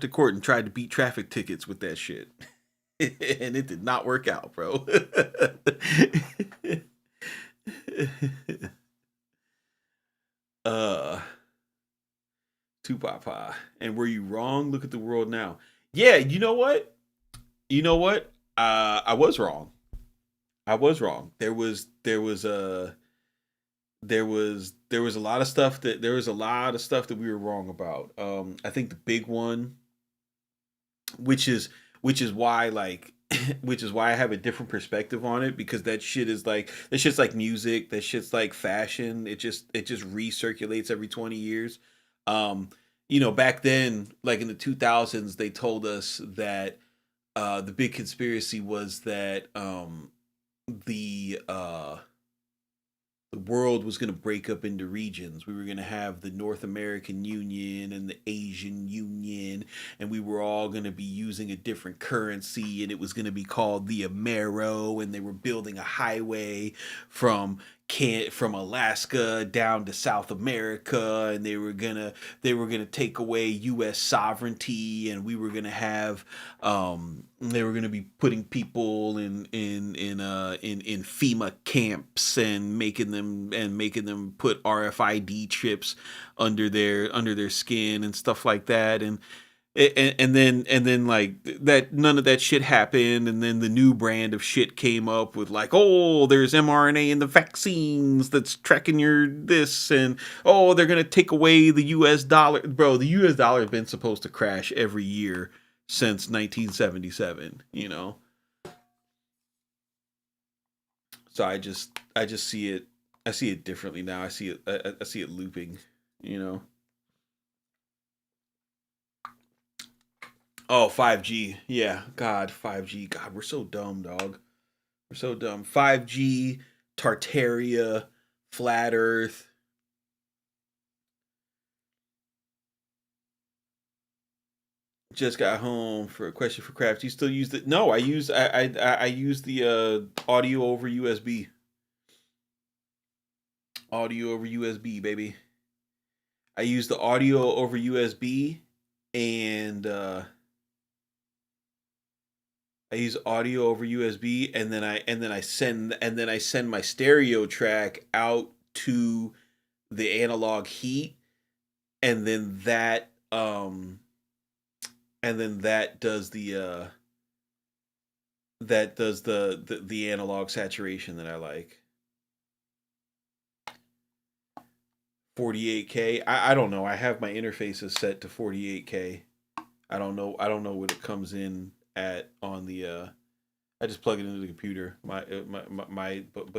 to court and tried to beat traffic tickets with that shit. And it did not work out, bro. uh Tupapa. And were you wrong? Look at the world now. Yeah, you know what? You know what? I was wrong. I was wrong. There was a lot of stuff that we were wrong about. I think the big one, which is why like which is why I have a different perspective on it, because that shit's like music, that shit's like fashion. It just recirculates every 20 years. Um Back then, like in the 2000s, they told us that the big conspiracy was that the the world was going to break up into regions. We were going to have the North American Union and the Asian Union, and we were all going to be using a different currency, and it was going to be called the Amero, and they were building a highway from from Alaska down to South America, and they were gonna take away U.S. sovereignty, and we were gonna have they were gonna be putting people in FEMA camps and making them put RFID chips under their skin and stuff like that, and then like that, none of that shit happened, and then the new brand of shit came up with like, oh, there's mRNA in the vaccines that's tracking your this, and oh, they're gonna take away the US dollar. Bro, the US dollar has been supposed to crash every year since 1977, so I just see it differently now. I see it looping, you know Oh, 5G. Yeah. God, 5G. God, we're so dumb, dog. We're so dumb. 5G, Tartaria, Flat Earth. Just got home for a question for Craft. You still use it? No, I use the audio over USB. Audio over USB, baby. I use the audio over USB, and I use audio over USB, and then I send my stereo track out to the analog heat, and then that does the analog saturation that I like. 48K. I don't know. I have my interfaces set to 48K. I don't know what it comes in at on the I just plug it into the computer. But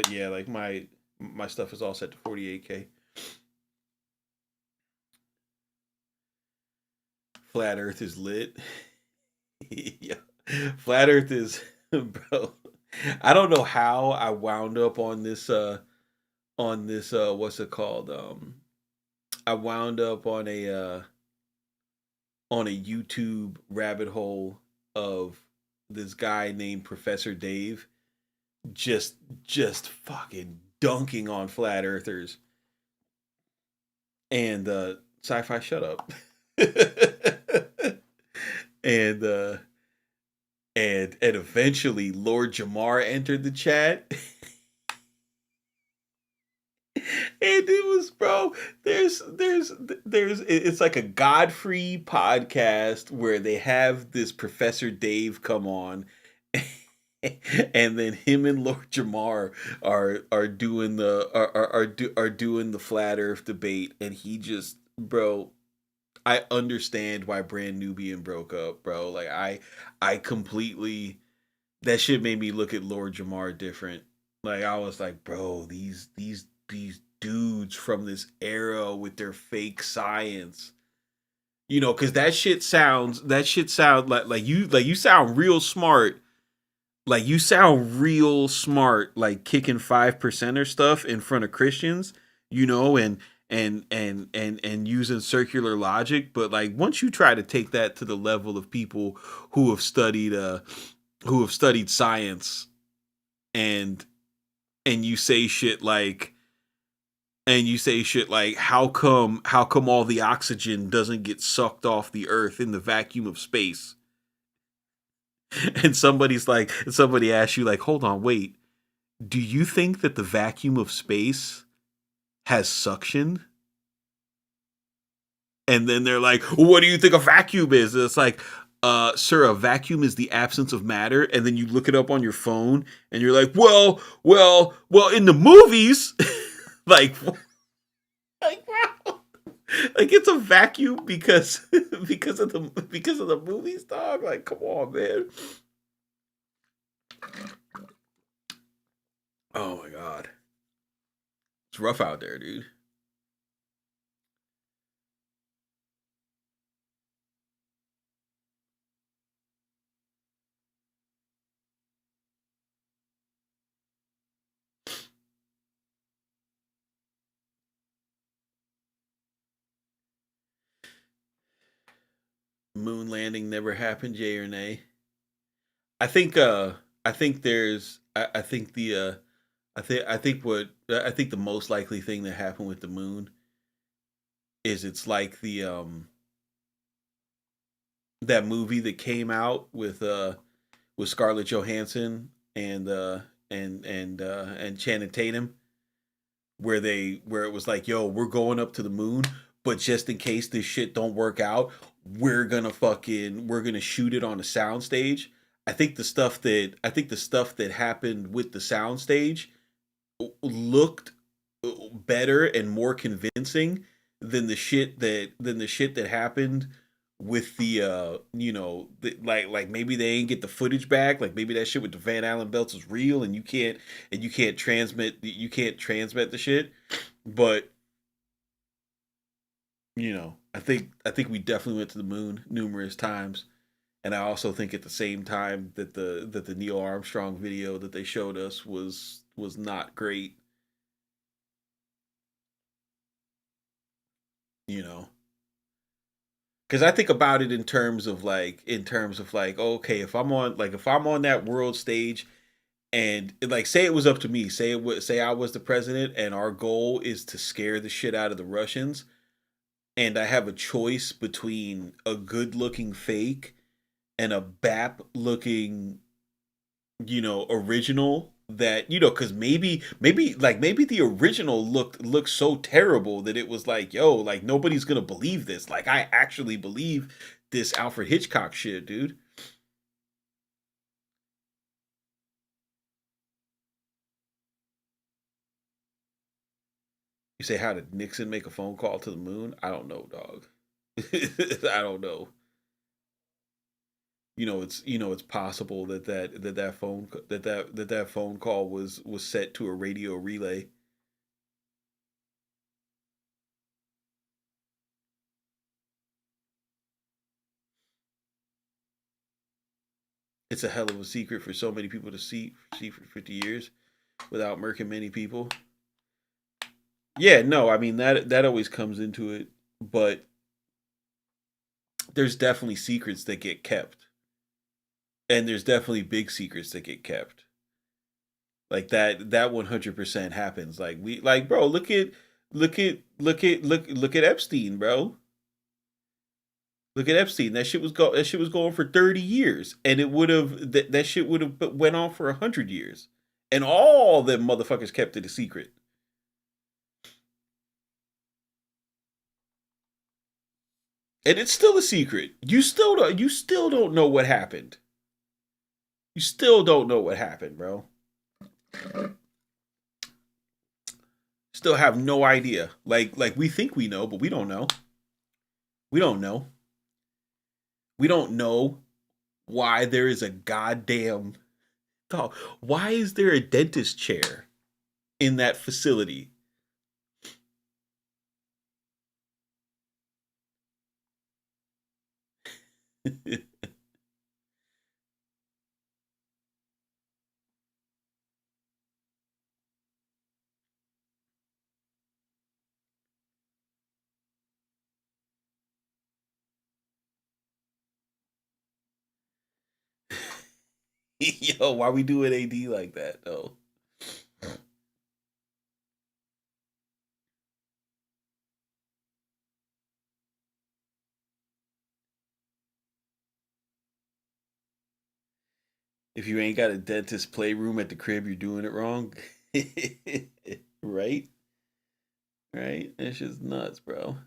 yeah, like my stuff is all set to 48K. Flat Earth is lit. Yeah. Flat Earth is bro. I don't know how I wound up on this what's it called? I wound up on a YouTube rabbit hole of this guy named Professor Dave just fucking dunking on flat earthers. And sci-fi, shut up. and and eventually Lord Jamar entered the chat. And it was, bro, it's like a Godfrey podcast where they have this Professor Dave come on, and then him and Lord Jamar are doing the flat earth debate, and he just, bro, I understand why Brand Nubian broke up, bro. Like I completely, that shit made me look at Lord Jamar different. Like I was like, bro, these dudes from this era with their fake science, because that shit sounds like you sound real smart. Like you sound real smart, like kicking 5%er stuff in front of Christians, and using circular logic. But like once you try to take that to the level of people who have studied science, and you say shit like, and you say shit like, how come all the oxygen doesn't get sucked off the earth in the vacuum of space? And somebody asks you like, hold on, wait, do you think that the vacuum of space has suction? And then they're like, well, what do you think a vacuum is? And it's like, sir, a vacuum is the absence of matter. And then you look it up on your phone and you're like, well, in the movies, like, like, wow. Like it's a vacuum because because of the movies, dog. Like, come on, man. Oh my god. It's rough out there, dude. Moon landing never happened, yay or nay? I think I think there's I think the I think the most likely thing that happened with the moon is it's like the that movie that came out with Scarlett Johansson and Channing Tatum, where it was like, yo, we're going up to the moon, but just in case this shit don't work out, we're gonna shoot it on a soundstage. I think the stuff that happened with the soundstage looked better and more convincing than the shit that happened with the like maybe they ain't get the footage back, like maybe that shit with the Van Allen belts is real and you can't transmit the shit. But I think we definitely went to the moon numerous times. And I also think at the same time that the Neil Armstrong video that they showed us was not great, you know. Cuz I think about it in terms of like, okay, if I'm on that world stage and like say it was up to me, say I was the president and our goal is to scare the shit out of the Russians, and I have a choice between a good-looking fake and a BAP looking, original, that, because maybe the original looked so terrible that it was like, yo, like nobody's gonna believe this. Like I actually believe this Alfred Hitchcock shit, dude. You say, how did Nixon make a phone call to the moon? I don't know, dog. I don't know. It's possible that phone call was set to a radio relay. It's a hell of a secret for so many people to see for 50 years without murking many people. Yeah, no, I mean that always comes into it, but there's definitely secrets that get kept, and there's definitely big secrets that get kept. Like that 100% happens. Like bro, look at Epstein, bro. Look at Epstein. That shit was going for 30 years, and it would have that shit would have went on for 100 years, and all them motherfuckers kept it a secret. And it's still a secret. You still don't know what happened. You still don't know what happened, bro. Still have no idea. Like we think we know, but we don't know. We don't know. We don't know why there is a goddamn dog. Why is there a dentist chair in that facility? Yo, why we doing AD like that though? If you ain't got a dentist playroom at the crib, you're doing it wrong. Right? Right? It's just nuts, bro.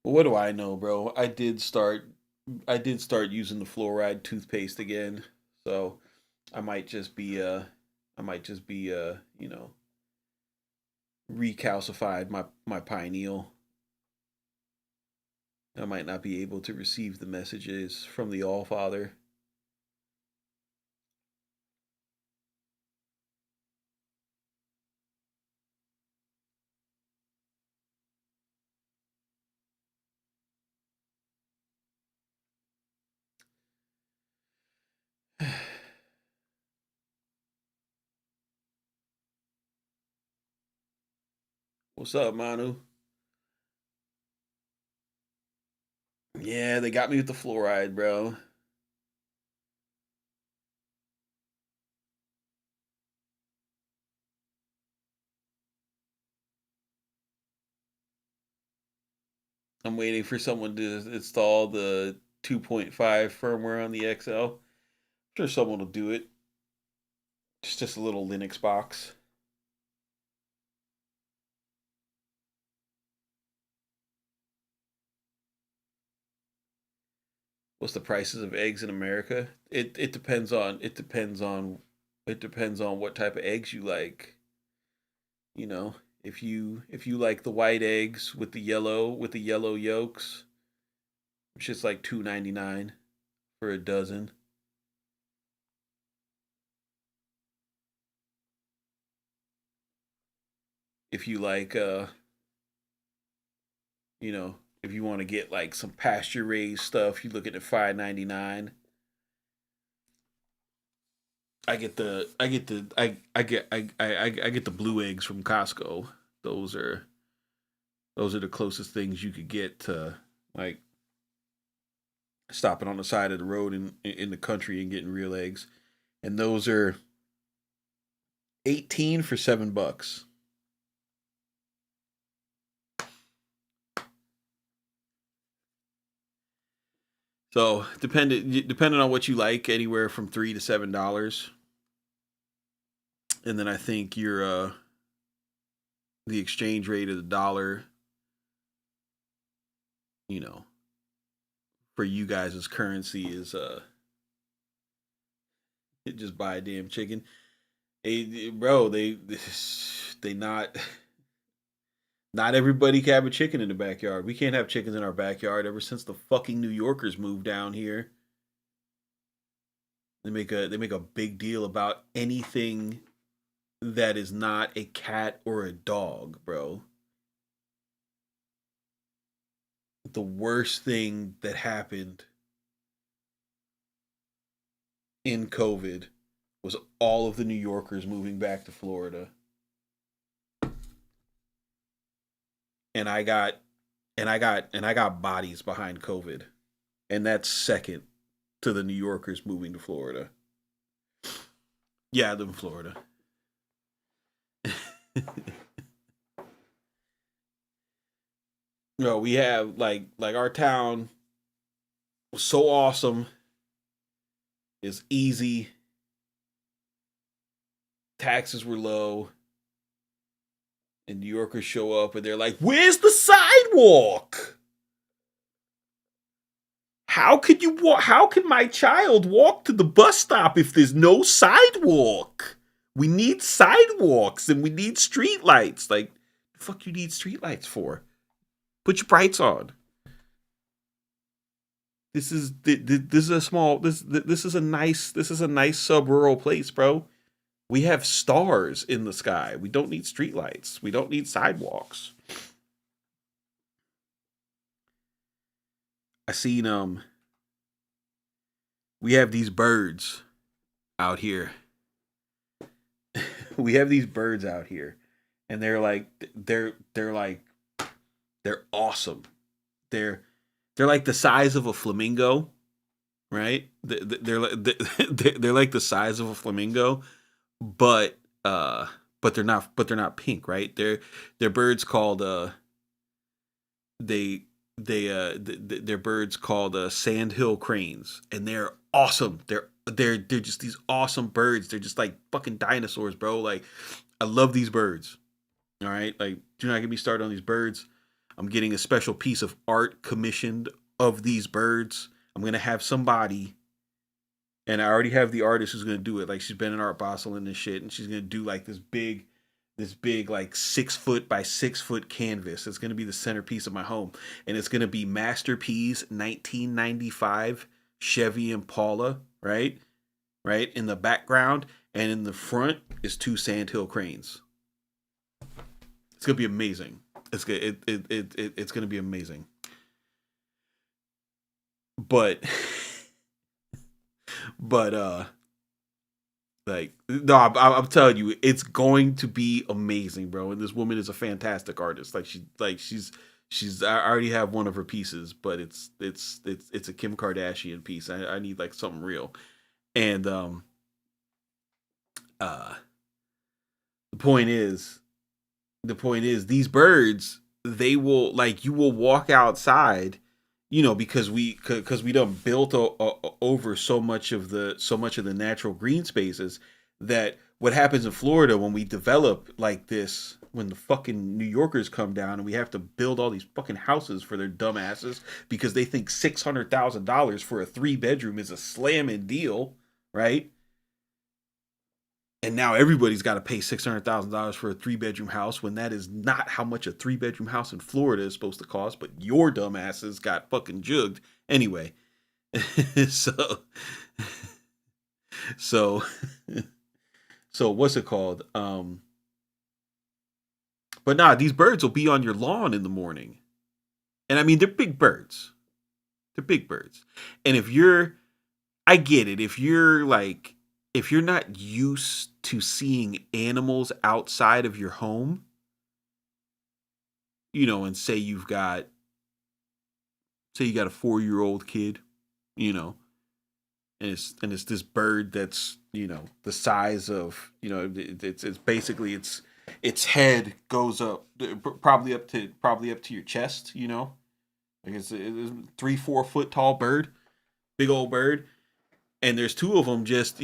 But what do I know, bro? I did start using the fluoride toothpaste again. So I might just be recalcified my pineal. I might not be able to receive the messages from the All Father. What's up, Manu? Yeah, they got me with the fluoride, bro. I'm waiting for someone to install the 2.5 firmware on the XL. I'm sure someone will do it. It's just a little Linux box. What's the prices of eggs in America? It depends on what type of eggs you like. You know, if you like the white eggs with the yellow yolks, it's just like $2.99 for a dozen. If you like if you want to get like some pasture raised stuff, you looking at $5.99. I get the blue eggs from Costco. Those are those are the closest things you could get to like stopping on the side of the road in the country and getting real eggs. And those are 18 for $7. So depending on what you like, anywhere from $3 to $7. And then I think your the exchange rate of the dollar, you know, for you guys' currency is just buy a damn chicken. Bro, they not everybody can have a chicken in the backyard. We can't have chickens in our backyard ever since the fucking New Yorkers moved down here. They make a big deal about anything that is not a cat or a dog, bro. The worst thing that happened in COVID was all of the New Yorkers moving back to Florida. And I got bodies behind COVID. And that's second to the New Yorkers moving to Florida. Yeah, I live in Florida. No, we have like our town was so awesome. It's easy. Taxes were low. And New Yorkers show up and they're like, "Where's the sidewalk? How could you walk? How can my child walk to the bus stop if there's no sidewalk? We need sidewalks and we need street lights. Like, the fuck you need street lights for? Put your brights on. This is a small this is a nice sub rural place, bro. We have stars in the sky. We don't need street lights. We don't need sidewalks. I seen we have these birds out here. We have these birds out here, and they're awesome. They're like the size of a flamingo, right? They're like the size of a flamingo, but they're not pink, right? They're birds called they they're birds called sandhill cranes, and they're awesome. They're just these awesome birds. They're just like fucking dinosaurs, bro. Like I love these birds. All right, like do not get me started on these birds. I'm getting a special piece of art commissioned of these birds. I'm gonna have somebody, and I already have the artist who's gonna do it. Like she's been in Art Basel and this shit, and she's gonna do like this big like 6 foot by 6 foot canvas. It's gonna be the centerpiece of my home, and it's gonna be Master P's 1995 Chevy Impala, right, right in the background, and in the front is two sandhill cranes. It's gonna be amazing. It's good. It's gonna be amazing. But but like no, I'm telling you, it's going to be amazing, bro. And this woman is a fantastic artist. She's I already have one of her pieces, but it's a Kim Kardashian piece. I need like something real. And uh the point is these birds, they will like you will walk outside, because we done built over so much of the natural green spaces, that what happens in Florida when we develop like this, when the fucking New Yorkers come down and we have to build all these fucking houses for their dumbasses because they think $600,000 for a 3 bedroom is a slamming deal, right? And now everybody's got to pay $600,000 for a 3 bedroom house, when that is not how much a 3 bedroom house in Florida is supposed to cost. But your dumbasses got fucking jugged anyway. so, so, so what's it called? But nah, these birds will be on your lawn in the morning, and I mean they're big birds. They're big birds, and I get it. If you're not used to seeing animals outside of your home, and say you got a 4-year-old kid, and it's this bird that's, the size of, it's basically its head goes up probably up to your chest, like it's a 3-4 foot tall bird, big old bird, and there's two of them just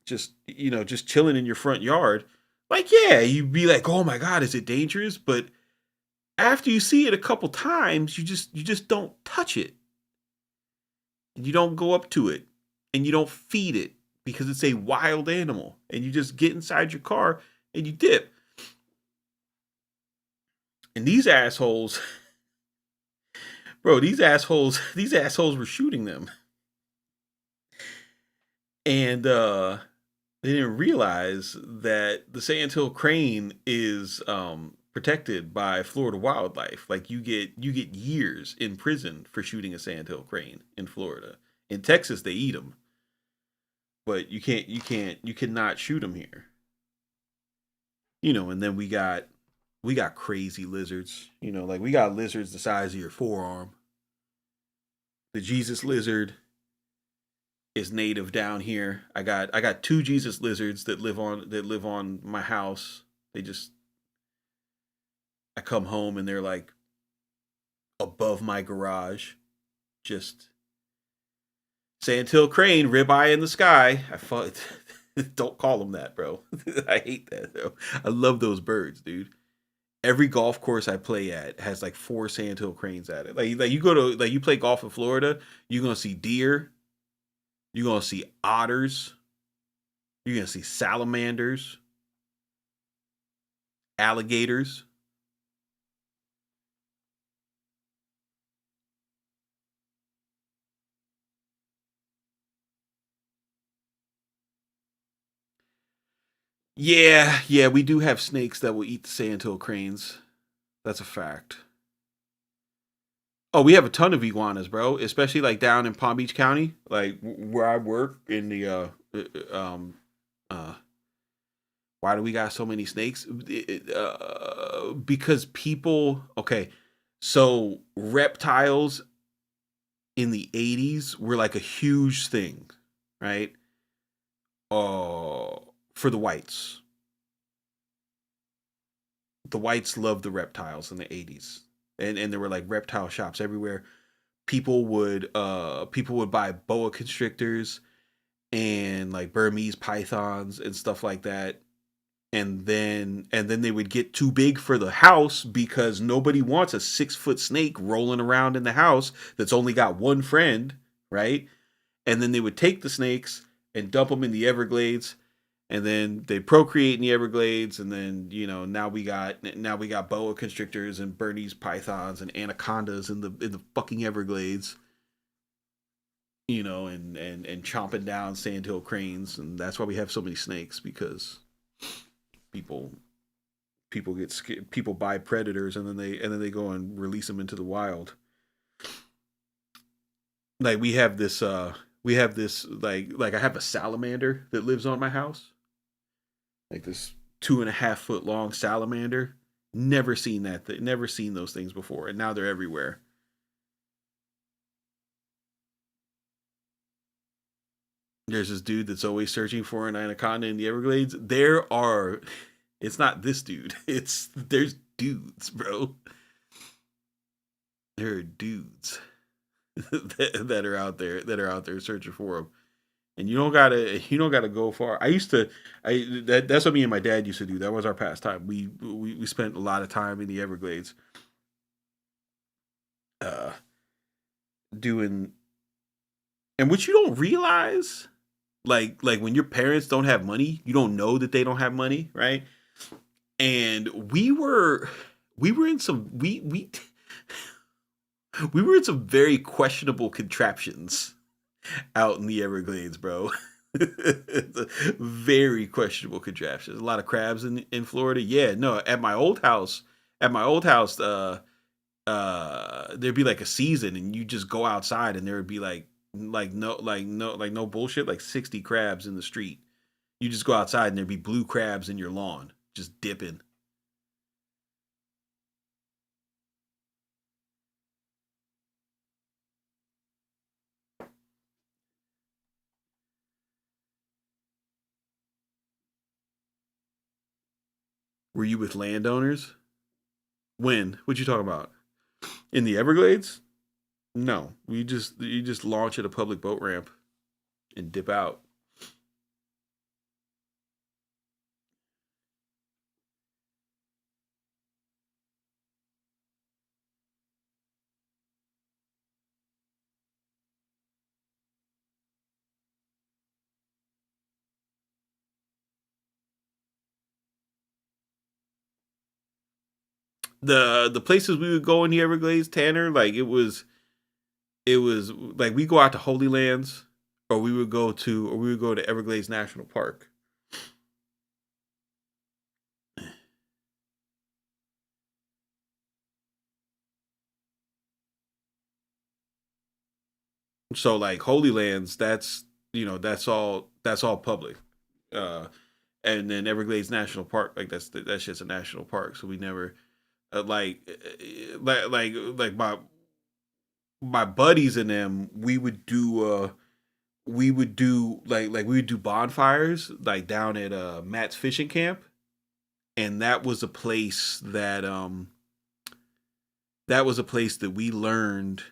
just chilling in your front yard. Like, yeah, you'd be like, oh my god, is it dangerous? But after you see it a couple times, you just don't touch it, and you don't go up to it, and you don't feed it, because it's a wild animal, and you just get inside your car and you dip. And these assholes, bro, these assholes were shooting them. And they didn't realize that the sandhill crane is protected by Florida wildlife. Like you get years in prison for shooting a sandhill crane in Florida. In Texas, they eat them, but you cannot shoot them here. And then we got crazy lizards. Like we got lizards the size of your forearm. The Jesus lizard is native down here. I got two Jesus lizards that live on my house. I come home and they're like above my garage. Just sandhill crane, ribeye in the sky. Don't call them that, bro. I hate that, though. I love those birds, dude. Every golf course I play at has like 4 sandhill cranes at it. Like you go to, like, you play golf in Florida, you're gonna see deer, you're gonna see otters, you're gonna see salamanders, alligators. Yeah, we do have snakes that will eat the sandhill cranes. That's a fact. Oh, we have a ton of iguanas, bro. Especially like down in Palm Beach County, like where I work in the uh why do we got so many snakes? Because people, okay, so reptiles in the 80s were like a huge thing, right? For the whites. The whites loved the reptiles in the 80s. And there were like reptile shops everywhere. People would buy boa constrictors and like Burmese pythons and stuff like that. And then they would get too big for the house because nobody wants a 6-foot snake rolling around in the house that's only got one friend, right? And then they would take the snakes and dump them in the Everglades, and then they procreate in the Everglades, and then now we got boa constrictors and Burmese pythons and anacondas in the fucking Everglades, and chomping down sandhill cranes, and that's why we have so many snakes, because people get scared. People buy predators, and then they go and release them into the wild. Like we have this like I have a salamander that lives on my house, like this 2.5 foot long salamander. Never seen never seen those things before, and now they're everywhere. There's this dude that's always searching for an anaconda in the Everglades. It's not this dude. There's dudes, bro. There are dudes that are out there searching for them. And you don't gotta go far. That's what me and my dad used to do. That was our pastime. We spent a lot of time in the Everglades, doing, and what you don't realize, like when your parents don't have money, you don't know that they don't have money, right? And we were in some we were in some very questionable contraptions out in the Everglades, bro. Very questionable contraptions. A lot of crabs in Florida. Yeah, no, at my old house, there'd be like a season, and you just go outside, and there would be no bullshit, like 60 crabs in the street. You just go outside, and there'd be blue crabs in your lawn, just dipping. Were you with landowners? When? What you talking about? In the Everglades? No, you just launch at a public boat ramp and dip out. The places we would go in the Everglades, Tanner, like it was like we go out to Holy Lands, or we would go to Everglades National Park. So like Holy Lands, that's all public. Uh and then Everglades National Park, like that's just a national park. So we never like my buddies and them, we would do bonfires like down at Matt's fishing camp, and that was a place that we learned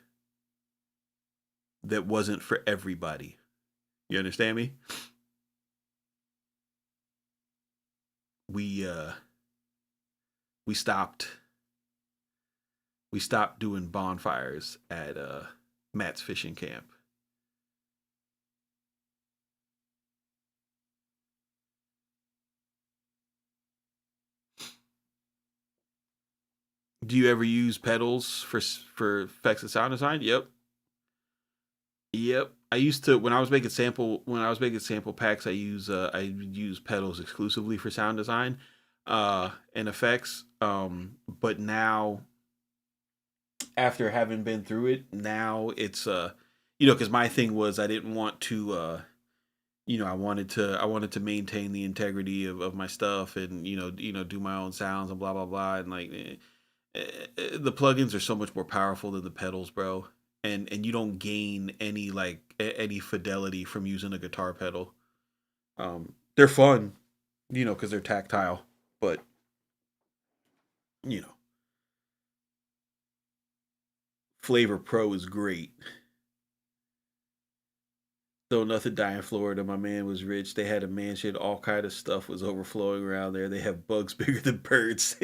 that wasn't for everybody. You understand me? We we stopped doing bonfires at Matt's fishing camp. Do you ever use pedals for effects and sound design? Yep. Yep. I used to, when I was making sample packs, I use pedals exclusively for sound design and effects. But now, after having been through it, now it's because my thing was I didn't want to I wanted to maintain the integrity of my stuff, and do my own sounds and blah blah blah, and like the plugins are so much more powerful than the pedals, bro. and you don't gain any like any fidelity from using a guitar pedal. They're fun, because they're tactile, but you know, Flavor Pro is great. Though nothing died in Florida, my man was rich. They had a mansion, all kind of stuff was overflowing around there. They have bugs bigger than birds.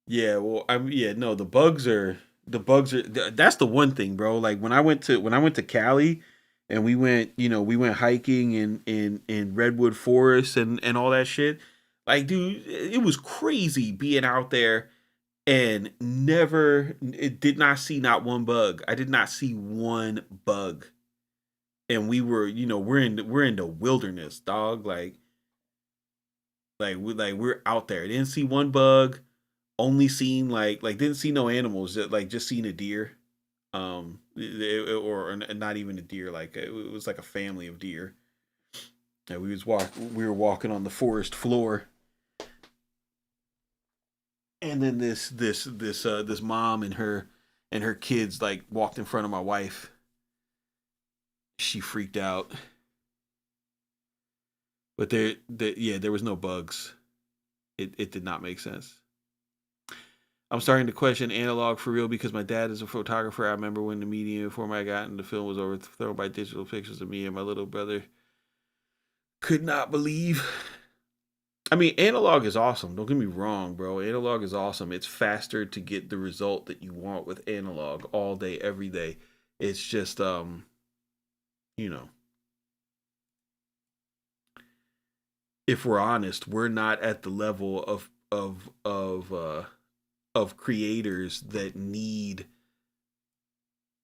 Yeah, well, no, the bugs are that's the one thing, bro. Like when I went to Cali and we went hiking in Redwood Forest and all that shit. Like, dude, it was crazy being out there and never it did not see not one bug. I did not see one bug. And we're in the wilderness, dog. We're out there. Didn't see one bug. Only seen like didn't see no animals. Just seen a deer. Or not even a deer. Like it was like a family of deer. And we were walking on the forest floor. And then this mom and her kids like walked in front of my wife. She freaked out. But there was no bugs. It did not make sense. I'm starting to question analog for real because my dad is a photographer. I remember when the medium format I got in the film was overthrown by digital pictures of me and my little brother. Could not believe. I mean, analog is awesome. Don't get me wrong, bro. Analog is awesome. It's faster to get the result that you want with analog all day, every day. It's just, you know, if we're honest, we're not at the level of creators that need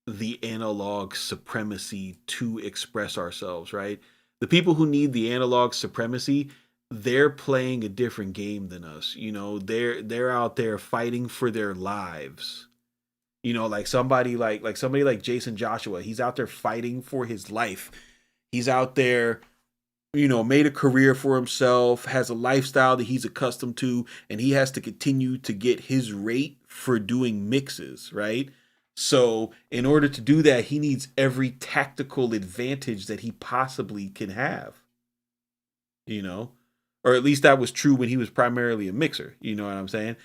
the analog supremacy to express ourselves, right? The people who need the analog supremacy, they're playing a different game than us. They're out there fighting for their lives. Like somebody like Jason Joshua, he's out there fighting for his life. He's out there, made a career for himself, has a lifestyle that he's accustomed to, and he has to continue to get his rate for doing mixes, right? So in order to do that, he needs every tactical advantage that he possibly can have, or at least that was true when he was primarily a mixer. You know what I'm saying?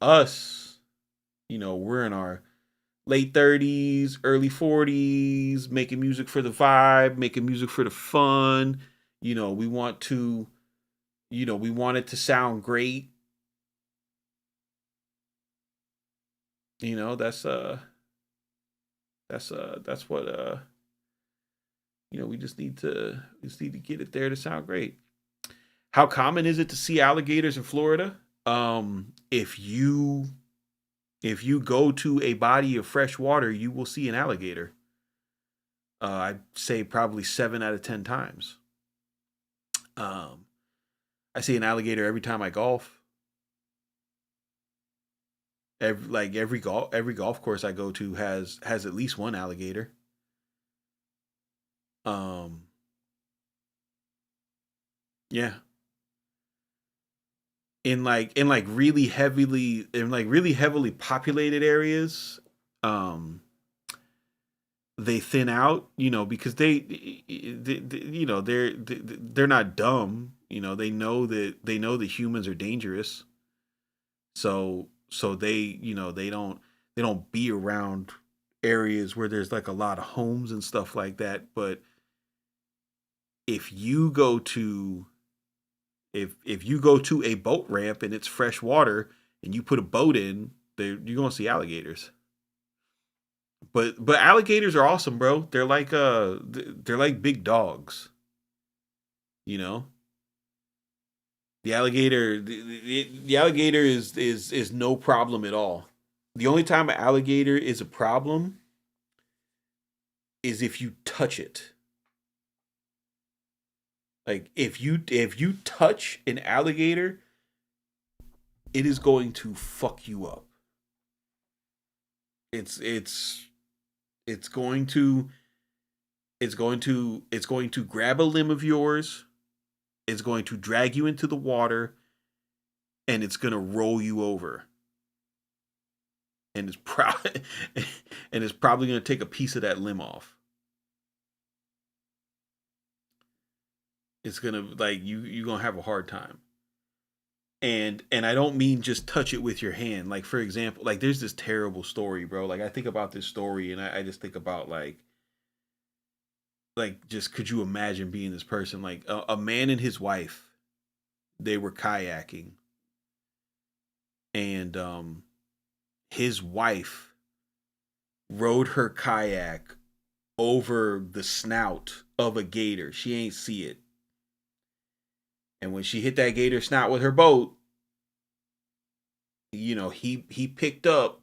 Us, we're in our late 30s, early 40s, making music for the vibe, making music for the fun. We want it to sound great. That's what we just need to get it there to sound great. How common is it to see alligators in Florida? If you go to a body of fresh water, you will see an alligator. I'd say probably 7 out of 10 times. I see an alligator every time I golf. Every golf course I go to has at least one alligator. Yeah. In really heavily populated areas, they thin out, because they're not dumb. They know that humans are dangerous. So they don't be around areas where there's like a lot of homes and stuff like that. But if you go to a boat ramp and it's fresh water and you put a boat in there, you're gonna see alligators. But alligators are awesome, bro. They're like big dogs. The alligator is no problem at all. The only time an alligator is a problem is if you touch it. Like if you touch an alligator, it is going to fuck you up. It's going to grab a limb of yours. It's going to drag you into the water, and it's gonna roll you over, and it's probably gonna take a piece of that limb off. It's gonna like you gonna have a hard time. And I don't mean just touch it with your hand. Like for example, like there's this terrible story, bro. Like I think about this story and I just think about like just could you imagine being this person? Like a man and his wife, they were kayaking, and his wife rode her kayak over the snout of a gator. She ain't see it. And when she hit that gator snout with her boat, you know, he picked up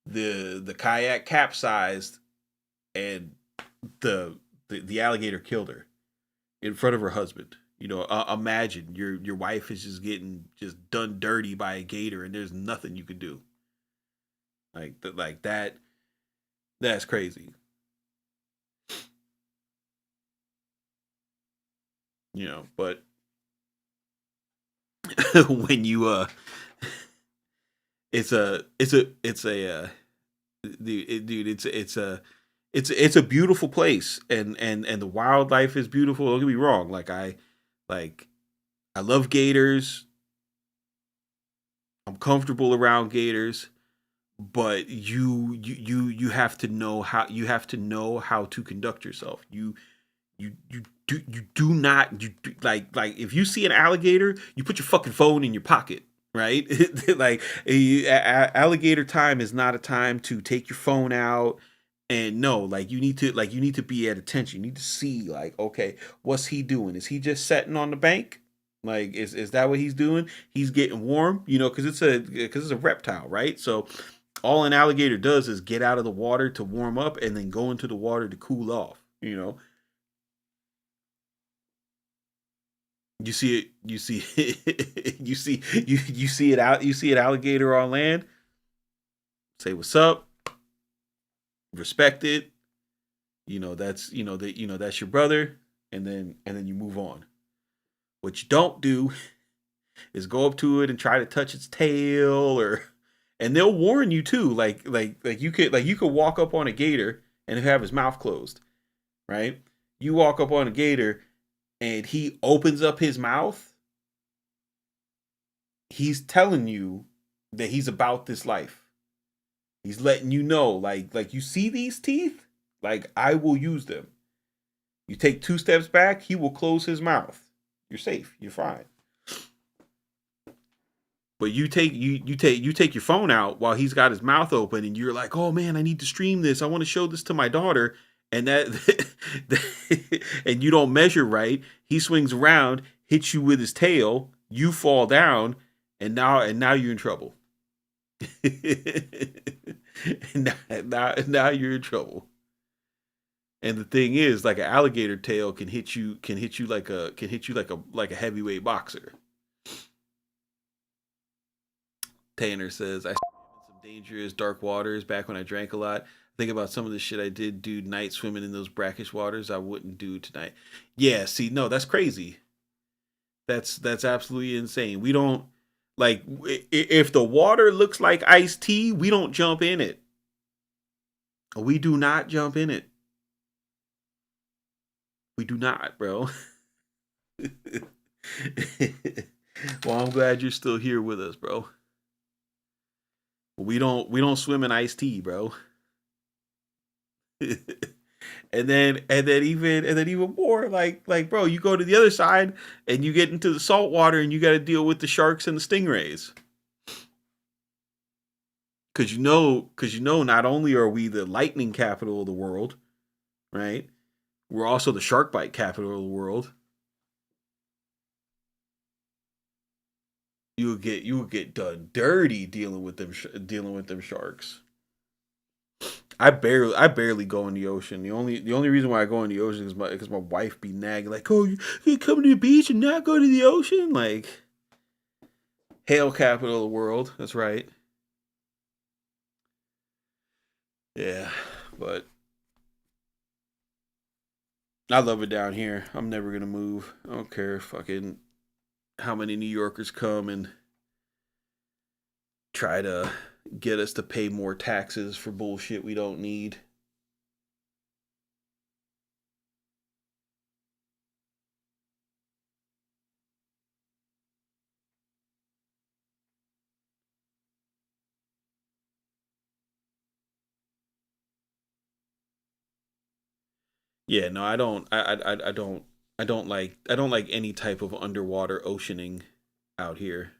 the kayak capsized, and the alligator killed her in front of her husband. You know, imagine your wife is just getting just done dirty by a gator, and there's nothing you can do. Like that. That's crazy. You know, but when you it's a dude, it's a beautiful place, and the wildlife is beautiful. Don't get me wrong. Like I love gators. I'm comfortable around gators, but you have to know how to conduct yourself. You do not like if you see an alligator, you put your fucking phone in your pocket, right? Like alligator time is not a time to take your phone out. And no, like you need to be at attention. You need to see like, okay, what's he doing? Is he just sitting on the bank? Like is that what he's doing? He's getting warm, you know, because it's a reptile, right? So all an alligator does is get out of the water to warm up and then go into the water to cool off, you know. You see it, you see it out, you see an alligator on land, say what's up, respect it, you know, that's that's your brother, and then you move on. What you don't do is go up to it and try to touch its tail, or and they'll warn you too. Like you could walk up on a gator and have his mouth closed, right? You walk up on a gator and he opens up his mouth, he's telling you that he's about this life. He's letting you know, like you see these teeth, like I will use them. You take 2 steps back, he will close his mouth. You're safe. You're fine. But you take your phone out while he's got his mouth open, and you're like, oh man, I need to stream this. I want to show this to my daughter. And that and you don't measure right. He swings around, hits you with his tail, you fall down, and now you're in trouble. now you're in trouble. And the thing is, like an alligator tail can hit you like a heavyweight boxer. Tanner says, I swam in some dangerous dark waters back when I drank a lot. Think about some of the shit I did do night swimming in those brackish waters I wouldn't do tonight. Yeah, see, no, that's crazy. That's absolutely insane. We don't, like, if the water looks like iced tea, we don't jump in it. We do not jump in it. We do not, bro. Well, I'm glad you're still here with us, bro. We don't swim in iced tea, bro. and then even more like bro, you go to the other side and you get into the salt water and you got to deal with the sharks and the stingrays. Cause you know, not only are we the lightning capital of the world, right? We're also the shark bite capital of the world. You would get done dirty dealing with them sharks. I barely go in the ocean. The only reason why I go in the ocean is because my wife be nagging like, "Oh, you come to the beach and not go to the ocean?" Like, hail capital of the world. That's right. Yeah, but I love it down here. I'm never gonna move. I don't care. Fucking how many New Yorkers come and try to get us to pay more taxes for bullshit we don't need. Yeah, no, I don't. I don't. I don't like any type of underwater oceaning out here.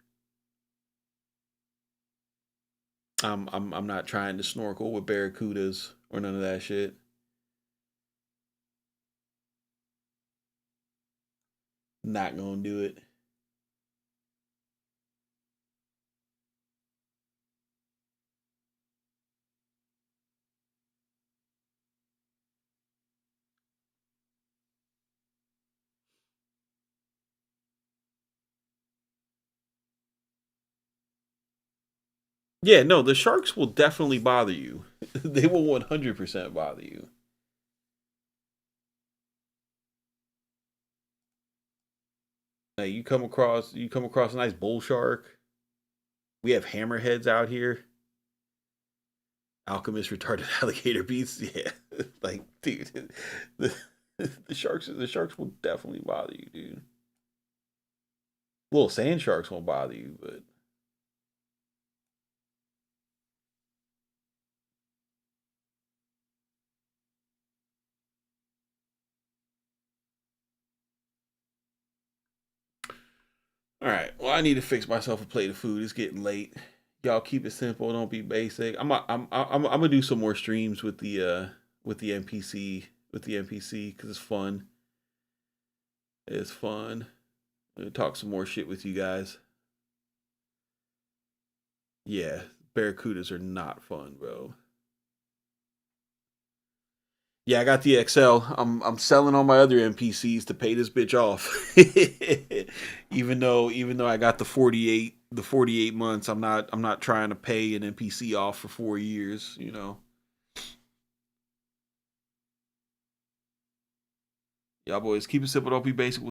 I'm not trying to snorkel with barracudas or none of that shit. Not gonna do it. Yeah, no, the sharks will definitely bother you. They will 100% bother you. Like you come across a nice bull shark. We have hammerheads out here. Alchemist retarded alligator beasts. Yeah, like dude, the the sharks will definitely bother you, dude. Little sand sharks won't bother you, but all right. Well, I need to fix myself a plate of food. It's getting late. Y'all keep it simple. Don't be basic. I'm gonna do some more streams with the MPC because it's fun. It's fun. I'm gonna talk some more shit with you guys. Yeah, barracudas are not fun, bro. Yeah, I got the XL. I'm selling all my other MPCs to pay this bitch off. Even though I got the 48 months, I'm not trying to pay an MPC off for 4 years, you know. Y'all boys keep it simple, don't be basic.